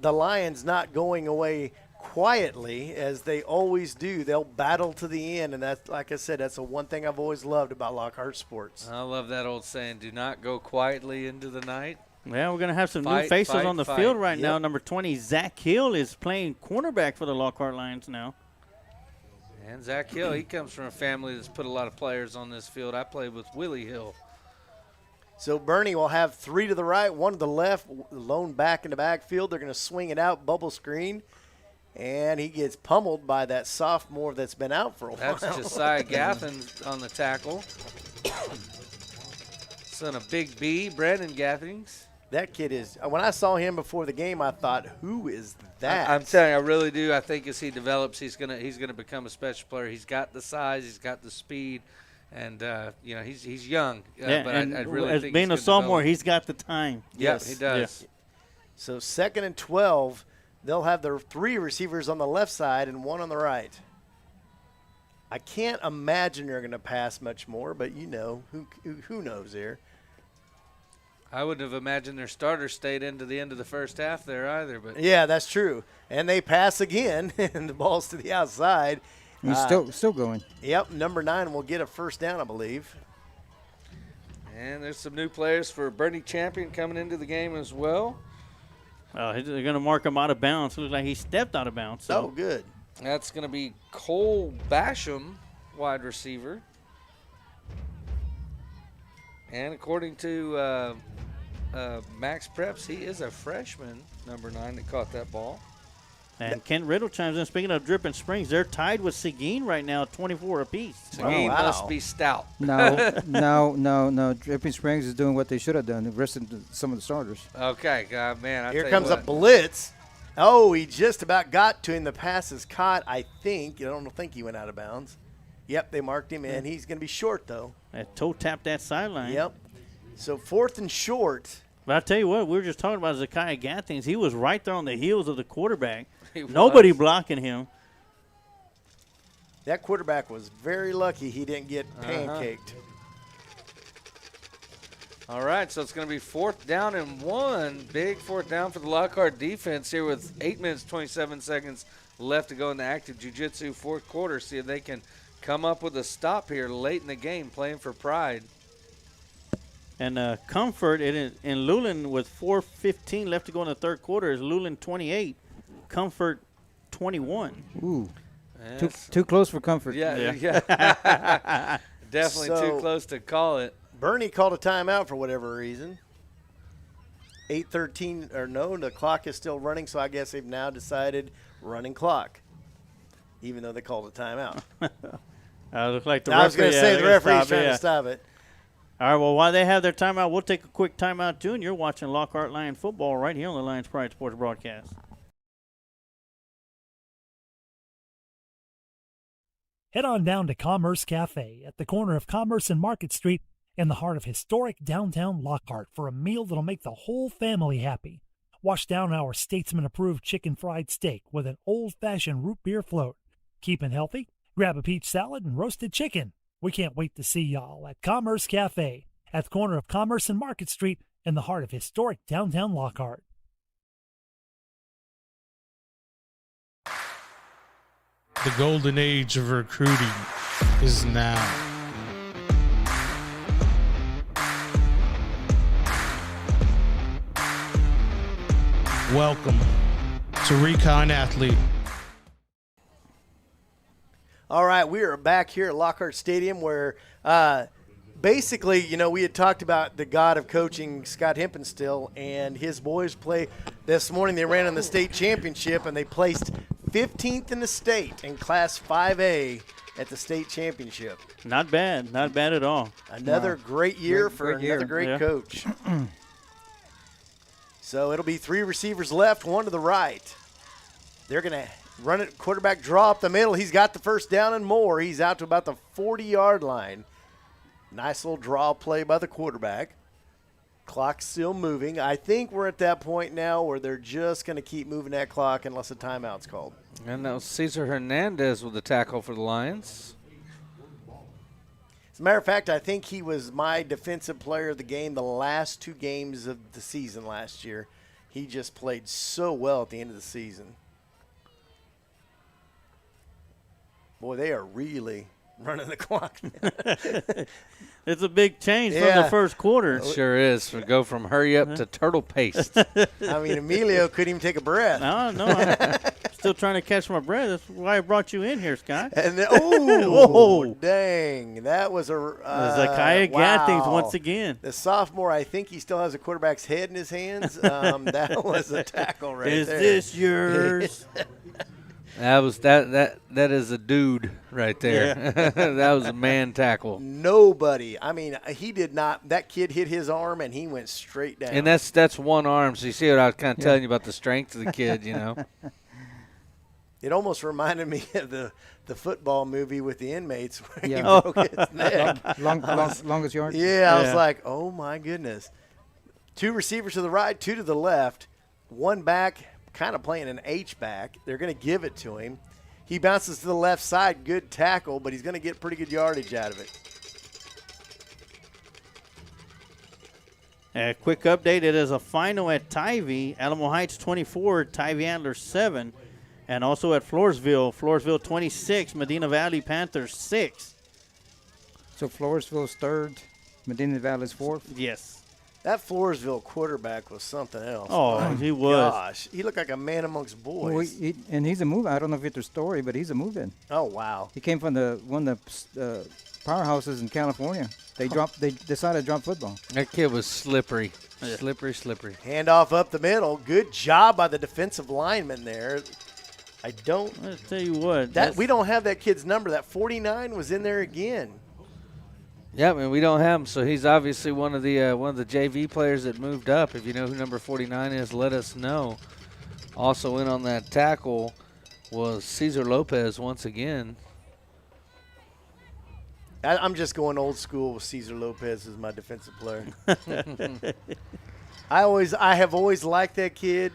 The Lions not going away quietly as they always do. They'll battle to the end, and that's, like I said, that's the one thing I've always loved about Lockhart sports. I love that old saying, do not go quietly into the night. Well, we're going to have some new faces on the field right now. Number 20, Zach Hill, is playing cornerback for the Lockhart Lions now. And Zach Hill, he comes from a family that's put a lot of players on this field. I played with Willie Hill. So Bernie will have 3 to the right, 1 to the left, lone back in the backfield. They're going to swing it out, bubble screen. And he gets pummeled by that sophomore that's been out for a while. That's Josiah Gathins on the tackle. Son of Big B, Brandon Gathings. That kid is – when I saw him before the game, I thought, who is that? I'm telling you, I really do. I think as he develops, he's gonna become a special player. He's got the size. He's got the speed. And, he's young. But I really as think being a sophomore, he's got the time. Yes, he does. Yeah. So 2nd and 12. They'll have their 3 receivers on the left side and 1 on the right. I can't imagine they're going to pass much more, but who knows there. I wouldn't have imagined their starter stayed into the end of the first half there either. But yeah, that's true. And they pass again, and the ball's to the outside. He's still going. Yep, number 9 will get a first down, I believe. And there's some new players for Bernie Champion coming into the game as well. They're going to mark him out of bounds. Looks like he stepped out of bounds. So. Oh, good. That's going to be Cole Basham, wide receiver. And according to Max Preps, he is a freshman, number 9, that caught that ball. And Kent Riddle chimes in. Speaking of Dripping Springs, they're tied with Seguin right now, 24 apiece. Seguin must be stout. No. Dripping Springs is doing what they should have done, resting some of the starters. Okay, man. Here comes a blitz. Oh, he just about got to him. The pass is caught, I think. I don't think he went out of bounds. Yep, they marked him in. He's going to be short, though. That toe tapped that sideline. Yep. So 4th and short. But I tell you what, we were just talking about Josiah Gathings. He was right there on the heels of the quarterback. Nobody blocking him. That quarterback was very lucky he didn't get pancaked. All right, so it's going to be 4th down and 1. Big 4th down for the Lockhart defense here with 8 minutes, 27 seconds left to go in the active jiu-jitsu 4th quarter. See if they can come up with a stop here late in the game, playing for pride. And Comfort in Lulen with 4:15 left to go in the 3rd quarter is Lulen 28, Comfort 21. Ooh, too close for Comfort. Yeah. Definitely too close to call it. Bernie called a timeout for whatever reason. 8:13 or no, the clock is still running, so I guess they've now decided running clock. even though they called a timeout. Looks like the I was going to say the referee's trying yeah. to stop it. All right, well, while they have their timeout, we'll take a quick timeout, too, and you're watching Lockhart Lion football right here on the Lions Pride Sports broadcast. Head on down to Commerce Cafe at the corner of Commerce and Market Street in the heart of historic downtown Lockhart for a meal that'll make the whole family happy. Wash down our Statesman-approved chicken fried steak with an old-fashioned root beer float. Keeping healthy? Grab a peach salad and roasted chicken. We can't wait to see y'all at Commerce Cafe at the corner of Commerce and Market Street in the heart of historic downtown Lockhart. The golden age of recruiting is now. Welcome to Recon Athlete. All right, we are back here at Lockhart Stadium where basically, we had talked about the god of coaching, Scott Hempenstill, and his boys play this morning. They ran in the state championship, and they placed 15th in the state in Class 5A at the state championship. Not bad. Not bad at all. Another great year for another great coach. So it'll be 3 receivers left, 1 to the right. They're going to run it, quarterback draw up the middle. He's got the first down and more. He's out to about the 40-yard line. Nice little draw play by the quarterback. Clock's still moving. I think we're at that point now where they're just going to keep moving that clock unless a timeout's called. And that was Cesar Hernandez with the tackle for the Lions. As a matter of fact, I think he was my defensive player of the game the last 2 games of the season last year. He just played so well at the end of the season. Boy, they are really running the clock. It's a big change from the first quarter. It sure is. We go from hurry up to turtle paste. I mean, Emilio couldn't even take a breath. No, I'm still trying to catch my breath. That's why I brought you in here, Scott. And then, oh, dang. That was a Zakiah Gathings once again. The sophomore, I think he still has a quarterback's head in his hands. That was a tackle right there. Is this yours? That is a dude right there. Yeah. That was a man tackle. Nobody. I mean, he did not. That kid hit his arm and he went straight down. And that's one arm. So you see what I was kind of telling you about the strength of the kid, It almost reminded me of the football movie with the inmates where he broke his neck. Longest yard? Yeah, I was like, oh, my goodness. 2 receivers to the right, 2 to the left, 1 back, kind of playing an H-back. They're going to give it to him. He bounces to the left side. Good tackle, but he's going to get pretty good yardage out of it. A quick update. It is a final at Tivy. Alamo Heights 24, Tivy Antlers 7. And also at Floresville 26, Medina Valley Panthers 6. So Floresville's 3rd, Medina Valley's 4th? Yes. That Floresville quarterback was something else. Oh, he was. Gosh, he looked like a man amongst boys. Well, and he's a move. I don't know if it's a story, but he's a move-in. Oh, wow. He came from one of the powerhouses in California. They decided to drop football. That kid was slippery. Slippery. Handoff up the middle. Good job by the defensive lineman there. I'll tell you what. We don't have that kid's number. That 49 was in there again. Yeah, I mean, we don't have him, so he's obviously one of the JV players that moved up. If you know who number 49 is, let us know. Also in on that tackle was Cesar Lopez once again. I'm just going old school with Cesar Lopez as my defensive player. I have always liked that kid.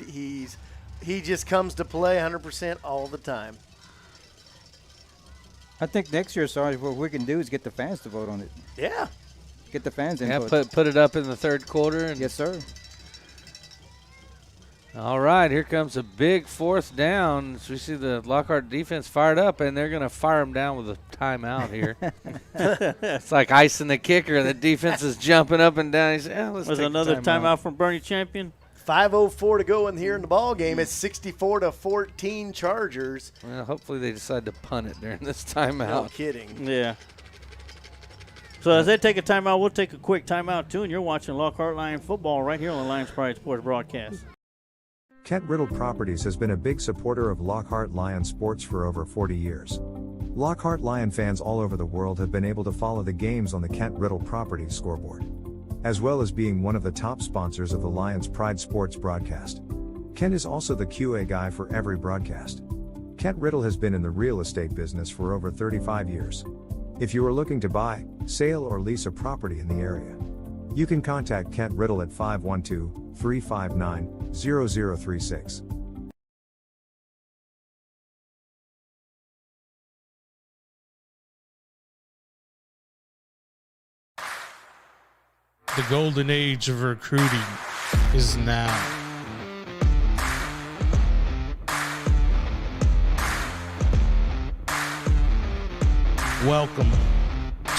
He just comes to play 100% all the time. I think next year, Sarge, what we can do is get the fans to vote on it. Yeah. Get the fans in. Yeah, put it up in the 3rd quarter. Yes, sir. All right, here comes a big 4th down. So we see the Lockhart defense fired up, and they're going to fire him down with a timeout here. It's like icing the kicker. The defense is jumping up and down. He said, let's was take another timeout from Bernie Champion. 5:04 to go in here in the ball game. It's 64-14 Chargers. Well, hopefully they decide to punt it during this timeout. No kidding. Yeah. So as they take a timeout, we'll take a quick timeout too, and you're watching Lockhart Lion football right here on the Lions Pride Sports broadcast. Kent Riddle Properties has been a big supporter of Lockhart Lion sports for over 40 years. Lockhart Lion fans all over the world have been able to follow the games on the Kent Riddle Properties scoreboard, as well as being one of the top sponsors of the Lions Pride Sports broadcast. Kent is also the QA guy for every broadcast. Kent Riddle has been in the real estate business for over 35 years. If you are looking to buy, sale, or lease a property in the area, you can contact Kent Riddle at 512-359-0036. The golden age of recruiting is now. Welcome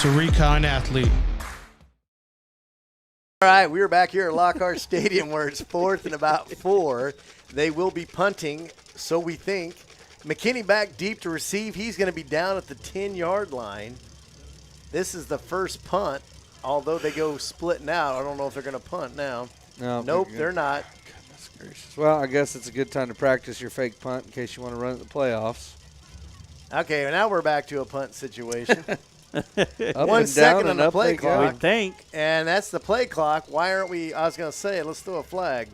to Recon Athlete. All right, we're back here at Lockhart Stadium where it's 4th and about 4. They will be punting, so we think. McKinney back deep to receive. He's going to be down at the 10-yard line. This is the first punt, although they go splitting out. I don't know if they're going to punt now. No, nope, they're not. Goodness gracious. Well, I guess it's a good time to practice your fake punt in case you want to run at the playoffs. Okay, now we're back to a punt situation. Up 1 and second down on and the up play they go. clock. We think. And that's the play clock. Why aren't we? I was going to say, let's throw a flag.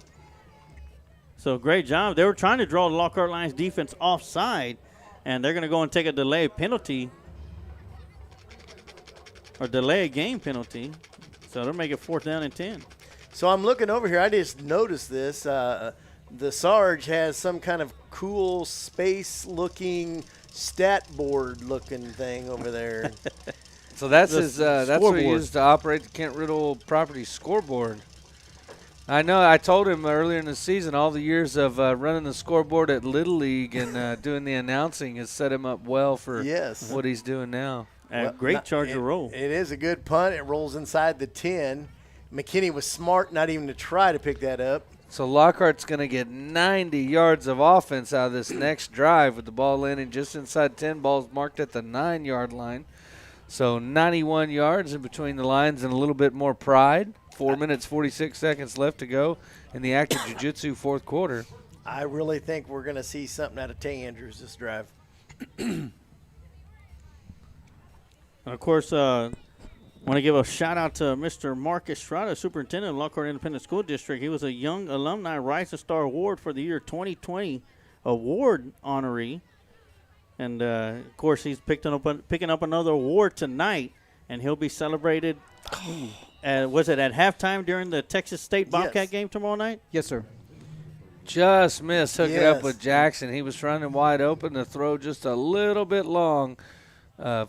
So great job. They were trying to draw the Lockhart Lions defense offside, and they're going to go and take a delay penalty or delay a game penalty. So they'll make it 4th down and 10. So I'm looking over here. I just noticed this. The Sarge has some kind of cool space-looking stat board-looking thing over there. So that's The his. That's what he scoreboard. used to operate the Kent Riddle Property scoreboard. I know. I told him earlier in the season, all the years of running the scoreboard at Little League and doing the announcing has set him up well for Yes. what he's doing now. Great Charger roll. It is a good punt. It rolls inside the 10. McKinney was smart not even to try to pick that up. So Lockhart's going to get 90 yards of offense out of this next drive with the ball landing just inside 10. Ball's marked at the 9-yard line. So 91 yards in between the lines and a little bit more pride. 4 minutes, 46 seconds left to go in the active jiu-jitsu fourth quarter. I really think we're going to see something out of Tay Andrews this drive. And of course, want to give a shout out to Mr. Mark Estrada, superintendent of Lockhart Independent School District. He was a young alumni Rising Star Award for the year 2020 award honoree. And, of course, he's picking up another award tonight, and he'll be celebrated, was it at halftime during the Texas State Bobcat game tomorrow night? Yes, sir. Just missed hooking up Yes. with Jackson. He was running wide open. The throw just a little bit long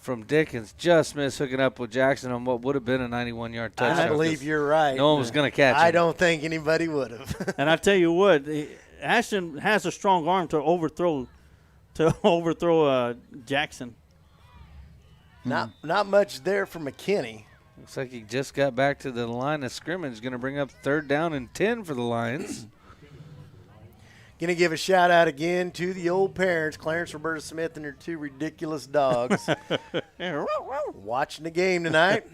from Dickens. Just missed hooking up with Jackson on what would have been a 91-yard touchdown. I believe you're right. No one was going to catch him. I don't think anybody would have. And I tell you what, Ashton has a strong arm to overthrow Jackson. Not much there for McKinney. Looks like he just got back to the line of scrimmage. Going to bring up 3rd down and 10 for the Lions. Going to give a shout out again to the old parents, Clarence Roberta Smith and their 2 ridiculous dogs. Watching the game tonight.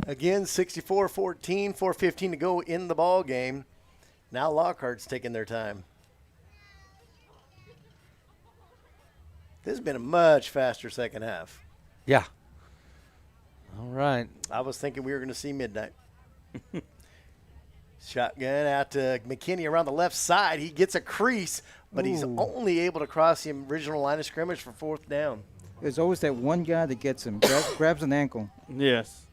Again, 64-14, 4:15 to go in the ball game. Now Lockhart's taking their time. This has been a much faster second half. Yeah. All right. I was thinking we were going to see midnight. Shotgun out to McKinney around the left side. He gets a crease, but he's only able to cross the original line of scrimmage for 4th down. There's always that one guy that gets him, grabs an ankle. Yes.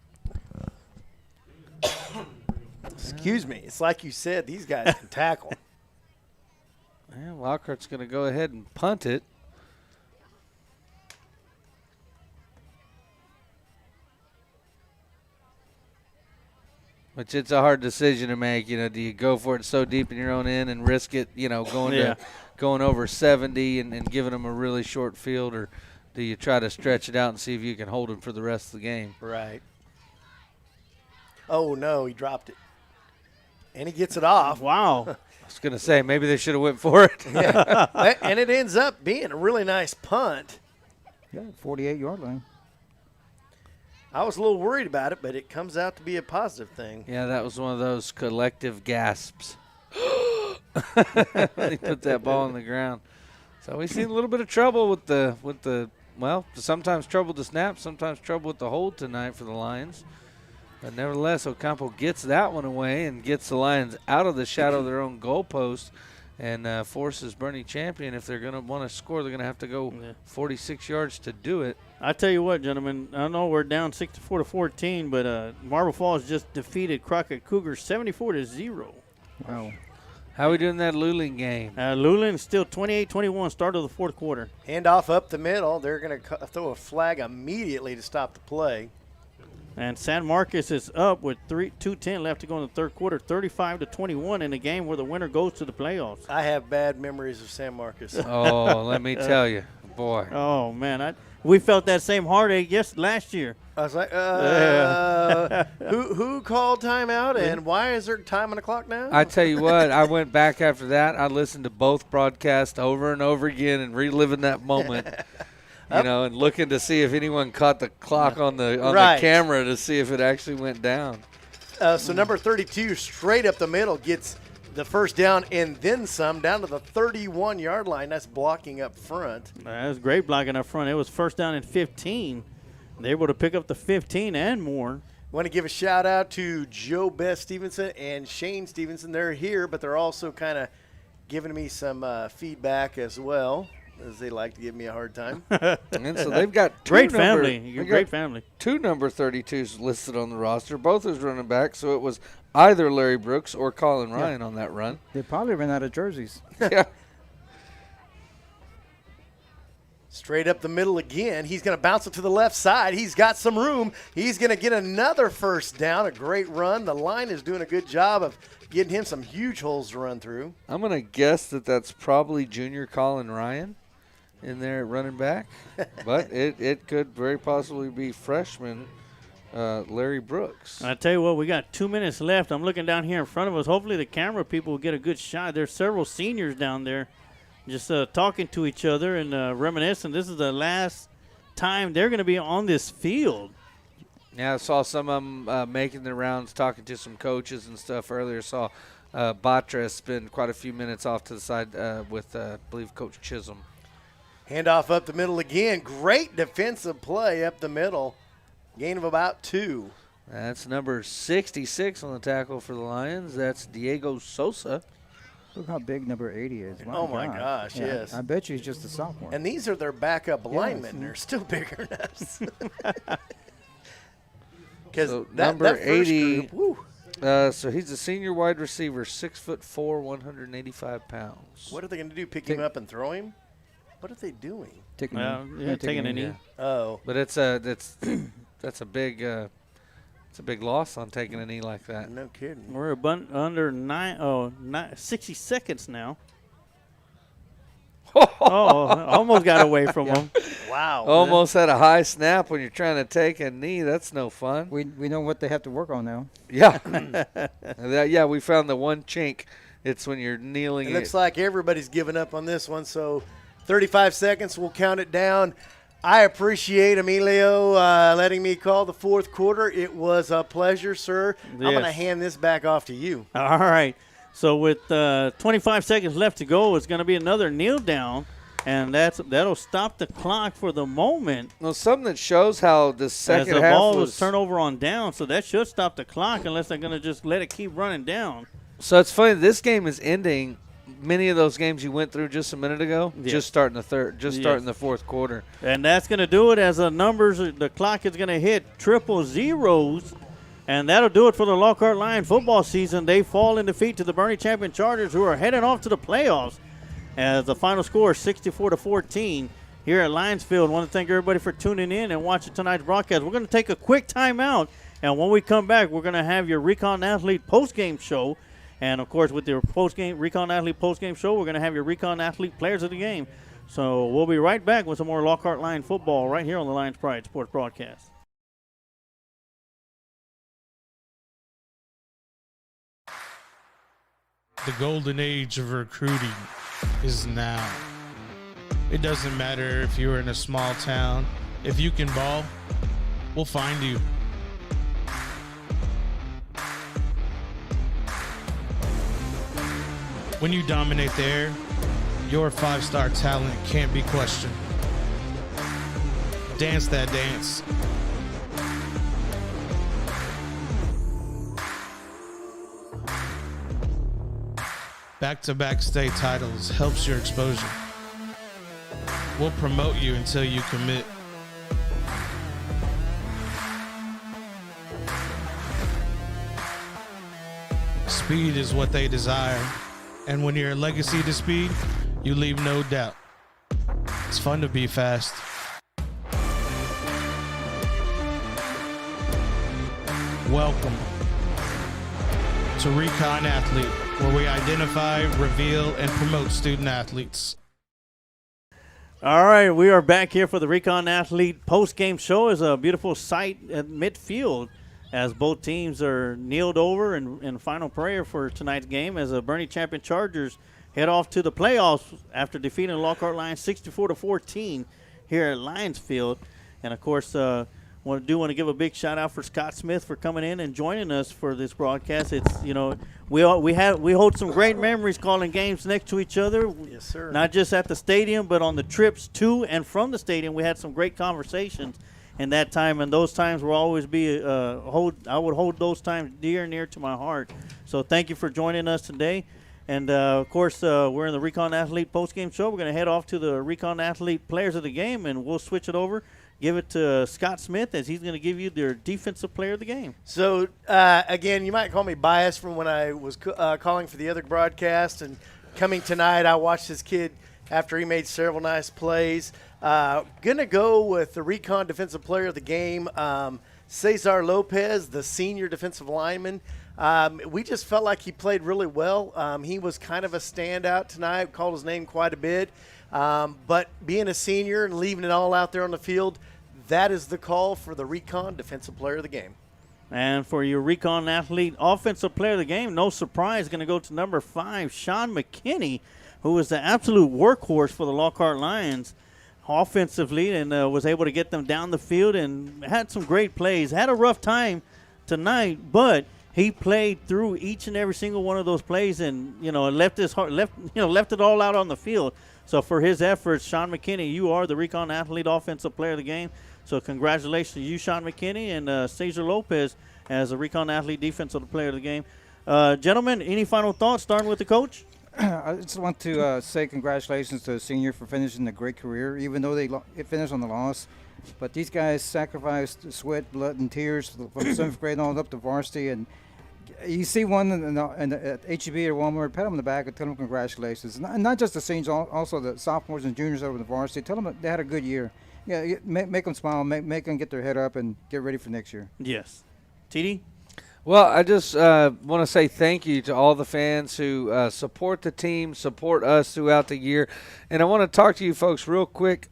Excuse me. It's like you said, these guys can tackle. Well, Lockhart's going to go ahead and punt it. Which it's a hard decision to make. You know, do you go for it so deep in your own end and risk it, you know, going over 70 and giving them a really short field, or do you try to stretch it out and see if you can hold them for the rest of the game? Right. Oh, no, he dropped it. And he gets it off. Wow. I was going to say, maybe they should have went for it. Yeah. And it ends up being a really nice punt. Yeah, 48-yard line. I was a little worried about it, but it comes out to be a positive thing. Yeah, that was one of those collective gasps. He put that ball on the ground. So we seen a little bit of trouble with the sometimes trouble to snap, sometimes trouble with the hold tonight for the Lions. But nevertheless, Ocampo gets that one away and gets the Lions out of the shadow of their own goalpost and forces Boerne Champion. If they're going to want to score, they're going to have to go 46 yards to do it. I tell you what, gentlemen, I know we're down 64-14, but Marble Falls just defeated Crockett Cougars 74-0. Wow. How are we doing that Luling game? Luling still 28-21, start of the fourth quarter. Hand off up the middle. They're going to throw a flag immediately to stop the play. And San Marcos is up with 2:10 left to go in the third quarter, 35-21 in a game where the winner goes to the playoffs. I have bad memories of San Marcos. Oh, let me tell you, boy. Oh, man. We felt that same heartache last year. I was like, who called timeout, and why is there time on the clock now? I tell you what, I went back after that. I listened to both broadcasts over and over again and reliving that moment. And looking to see if anyone caught the clock on the camera to see if it actually went down. So number 32, straight up the middle, gets the first down and then some down to the 31-yard line. That's blocking up front. That was great blocking up front. It was first down and 15. They were able to pick up the 15 and more. Want to give a shout-out to Joe Beth Stevenson and Shane Stevenson. They're here, but they're also kind of giving me some feedback as well, as they like to give me a hard time. And so they've got great family. You're great family. Two number 32s listed on the roster, both as running back. So it was either Larry Brooks or Colin Ryan on that run. They probably ran out of jerseys. Yeah. Straight up the middle again. He's going to bounce it to the left side. He's got some room. He's going to get another first down. A great run. The line is doing a good job of getting him some huge holes to run through. I'm going to guess that that's probably junior Colin Ryan in there at running back. But it could very possibly be freshman Larry Brooks. I tell you what, we got 2 minutes left. I'm looking down here in front of us. Hopefully the camera people will get a good shot. There's several seniors down there just talking to each other and reminiscing. This is the last time they're going to be on this field. Yeah, I saw some of them making their rounds, talking to some coaches and stuff earlier. Saw Batra spend quite a few minutes off to the side with, I believe, Coach Chisholm. Handoff up the middle again. Great defensive play up the middle. Gain of about 2. That's number 66 on the tackle for the Lions. That's Diego Sosa. Look how big number 80 is. My gosh, yeah, yes. I bet you he's just a sophomore. And these are their backup linemen. They're still bigger than us. So number 80, so he's a senior wide receiver, 6'4", 185 pounds. What are they going to do, pick him up and throw him? What are they doing? Taking a knee. Yeah. Oh. But that's a big it's a big loss on taking a knee like that. No kidding. We're under 60 seconds now. Almost got away from him. Wow. Almost had a high snap when you're trying to take a knee. That's no fun. We know what they have to work on now. Yeah. We found the one chink. It's when you're kneeling. It looks like everybody's giving up on this one, so 35 seconds, we'll count it down. I appreciate Emilio letting me call the fourth quarter. It was a pleasure, sir. Yes. I'm going to hand this back off to you. All right. So with 25 seconds left to go, it's going to be another kneel down, and that'll stop the clock for the moment. Well, something that shows how the second half half ball was turnover on down, so that should stop the clock unless they're going to just let it keep running down. So it's funny. This game is ending. Many of those games you went through just a minute ago, just starting starting the fourth quarter. And that's going to do it as the clock is going to hit triple zeros, and that'll do it for the Lockhart Lion football season. They fall in defeat to the Boerne Champion Chargers, who are heading off to the playoffs as the final score is 64-14 here at Lionsfield. I want to thank everybody for tuning in and watching tonight's broadcast. We're going to take a quick timeout, and when we come back, we're going to have your Recon Athlete postgame show. And, of course, with your Recon Athlete postgame show, we're going to have your Recon Athlete players of the game. So we'll be right back with some more Lockhart Lion football right here on the Lions Pride Sports Broadcast. The golden age of recruiting is now. It doesn't matter if you're in a small town. If you can ball, we'll find you. When you dominate there, your 5-star talent can't be questioned. Dance that dance. Back-to-back state titles helps your exposure. We'll promote you until you commit. Speed is what they desire, and when you're a legacy to speed, you leave no doubt. It's fun to be fast. Welcome to Recon Athlete, where we identify, reveal, and promote student athletes. All right, we are back here for the Recon Athlete post-game show. It's a beautiful sight at midfield as both teams are kneeled over in final prayer for tonight's game as the Boerne champion Chargers head off to the playoffs after defeating Lockhart Lions 64-14 here at Lions Field. And, of course, want to give a big shout-out for Scott Smith for coming in and joining us for this broadcast. It's, we hold some great memories calling games next to each other. Yes, sir. Not just at the stadium, but on the trips to and from the stadium. We had some great conversations in that time, and those times will always be I would hold those times dear and near to my heart. So thank you for joining us today. And, of course, we're in the Recon Athlete postgame show. We're going to head off to the Recon Athlete players of the game, and we'll switch it over. Give it to Scott Smith as he's going to give you their defensive player of the game. So, again, you might call me biased from when I was calling for the other broadcast. And coming tonight, I watched this kid after he made several nice plays. Going to go with the Recon defensive player of the game, Cesar Lopez, the senior defensive lineman. We just felt like he played really well. He was kind of a standout tonight, called his name quite a bit. But being a senior and leaving it all out there on the field, that is the call for the Recon defensive player of the game. And for your Recon Athlete offensive player of the game, no surprise, going to go to number 5, Sean McKinney, who was the absolute workhorse for the Lockhart Lions offensively and was able to get them down the field and had some great plays. Had a rough time tonight, but he played through each and every single one of those plays and, left it all out on the field. So for his efforts, Sean McKinney, you are the Recon Athlete offensive player of the game. So congratulations to you, Sean McKinney, and Cesar Lopez as the Recon Athlete defensive player of the game. Gentlemen, any final thoughts, starting with the coach? I just want to say congratulations to the senior for finishing a great career, even though they finished on the loss. But these guys sacrificed sweat, blood, and tears from 7th grade on up to varsity. And you see one at HEB or Walmart, pat them on the back and tell them congratulations. And not just the seniors, also the sophomores and juniors over the varsity. Tell them they had a good year. Yeah, make them smile, make them get their head up and get ready for next year. Yes. TD? Well, I just want to say thank you to all the fans who support the team, support us throughout the year. And I want to talk to you folks real quick.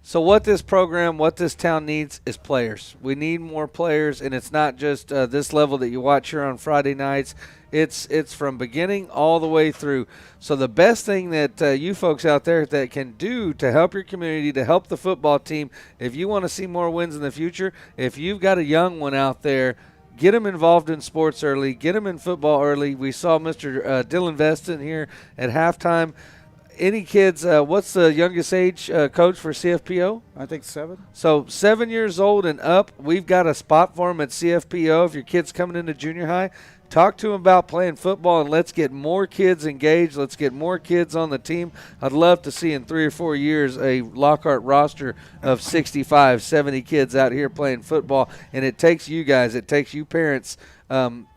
So what this program, what this town needs is players. We need more players, and it's not just this level that you watch here on Friday nights. It's from beginning all the way through. So the best thing that you folks out there that can do to help your community, to help the football team, if you want to see more wins in the future, if you've got a young one out there, get them involved in sports early, get them in football early. We saw Mr. Dylan Veston here at halftime. Any kids, what's the youngest age coach for CFPO? I think 7. So 7 years old and up, we've got a spot for them at CFPO. If your kid's coming into junior high, talk to them about playing football, and let's get more kids engaged. Let's get more kids on the team. I'd love to see in 3 or 4 years a Lockhart roster of 65, 70 kids out here playing football, and it takes you guys, it takes you parents, kind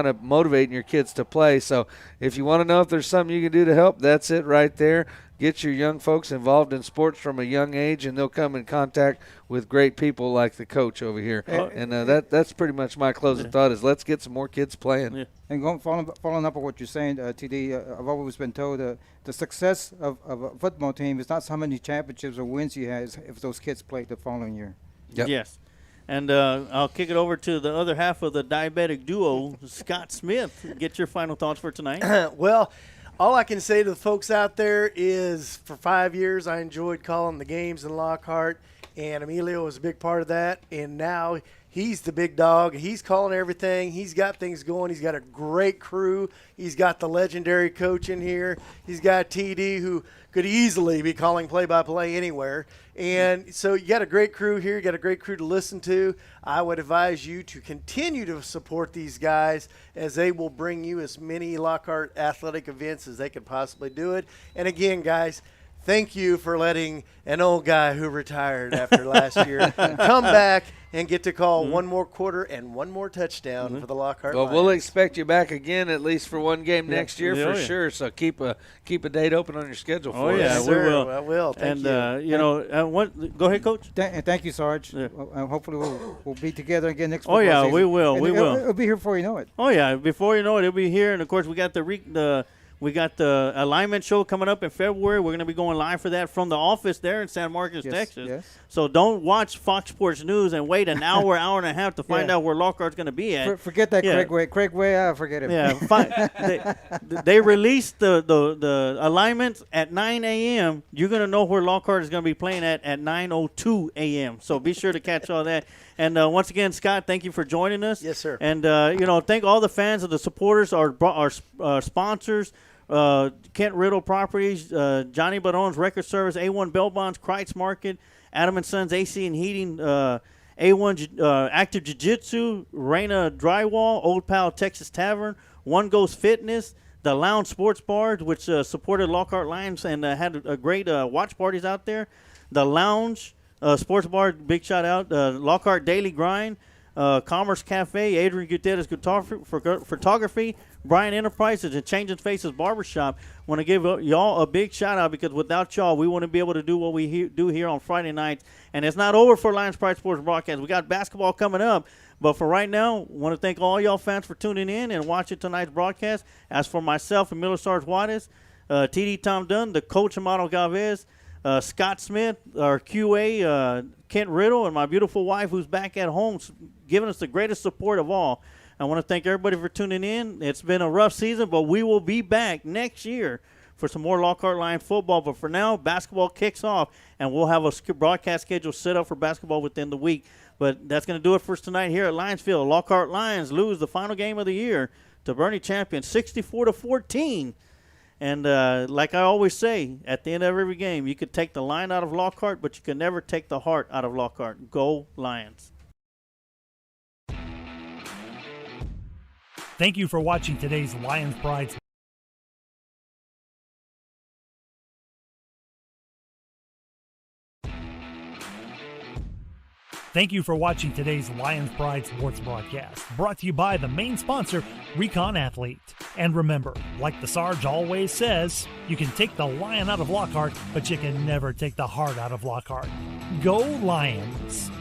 of motivating your kids to play. So if you want to know if there's something you can do to help, that's it right there. Get your young folks involved in sports from a young age, and they'll come in contact with great people like the coach over here. And that's pretty much my closing thought is let's get some more kids playing. Yeah. And following up on what you're saying, TD, I've always been told the success of a football team is not how many championships or wins you have if those kids play the following year. Yep. Yes. And I'll kick it over to the other half of the diabetic duo, Scott Smith. Get your final thoughts for tonight. Well, all I can say to the folks out there is for 5 years I enjoyed calling the games in Lockhart. and Emilio was a big part of that. And now he's the big dog. He's calling everything. He's got things going. He's got a great crew. He's got the legendary coach in here. He's got TD, who could easily be calling play-by-play anywhere. And so you got a great crew here. You got a great crew to listen to. I would advise you to continue to support these guys, as they will bring you as many Lockhart athletic events as they could possibly do it. And again, guys, thank you for letting an old guy who retired after last year come back and get to call one more quarter and one more touchdown for the Lockhart Well, Lions. we'll expect you back again at least for one game next year for sure. So keep a date open on your schedule for us. Yeah, Yes, we sir. will. I will. Thank you. Go ahead, Coach. And thank you, Sarge. Hopefully we'll be together again next Oh, football yeah, season. we will. And We will. It'll be here before you know it. Oh, yeah. Before you know it, it'll be here. And, of course, we got the alignment show coming up in February. We're going to be going live for that from the office there in San Marcos, Texas. Yes. So don't watch Fox Sports News and wait an hour, hour and a half to find out where Lockhart's going to be at. Forget that Yeah. Craig Way. Forget him. Yeah, they released the alignments at 9 a.m. You're going to know where Lockhart is going to be playing at 9:02 a.m. So be sure to catch all that. And once again, Scott, thank you for joining us. Yes, sir. And thank all the fans of the supporters, our sponsors. Kent Riddle Properties, Johnny Baron's Record Service, A1 Bell Bonds, Kreitz Market, Adam & Sons AC and Heating, A1 Active Jiu-Jitsu, Reina Drywall, Old Pal Texas Tavern, One Ghost Fitness, the Lounge Sports Bar, which supported Lockhart Lions and had a great watch parties out there. The Lounge Sports Bar, big shout out. Lockhart Daily Grind, Commerce Cafe, Adrian Gutierrez Photography, Brian Enterprises, and Changing Faces Barbershop. Want to give y'all a big shout out, because without y'all, we wouldn't be able to do what we do here on Friday nights. And it's not over for Lions Pride Sports Broadcast. We got basketball coming up. But for right now, want to thank all y'all fans for tuning in and watching tonight's broadcast. As for myself and Miller Sarge Juarez, TD Tom Dunn, the coach Amado Galvez, Scott Smith, our QA, Kent Riddle, and my beautiful wife, who's back at home, giving us the greatest support of all. I want to thank everybody for tuning in. It's been a rough season, but we will be back next year for some more Lockhart Lions football. But for now, basketball kicks off, and we'll have a broadcast schedule set up for basketball within the week. But that's going to do it for us tonight here at Lionsfield. Lockhart Lions lose the final game of the year to Boerne champions 64-14. And like I always say, at the end of every game, you could take the line out of Lockhart, but you can never take the heart out of Lockhart. Go Lions. Thank you for watching today's Lions Pride. Thank you for watching today's Lions Pride Sports broadcast, brought to you by the main sponsor, Recon Athlete. And remember, like the Sarge always says, you can take the lion out of Lockhart, but you can never take the heart out of Lockhart. Go Lions!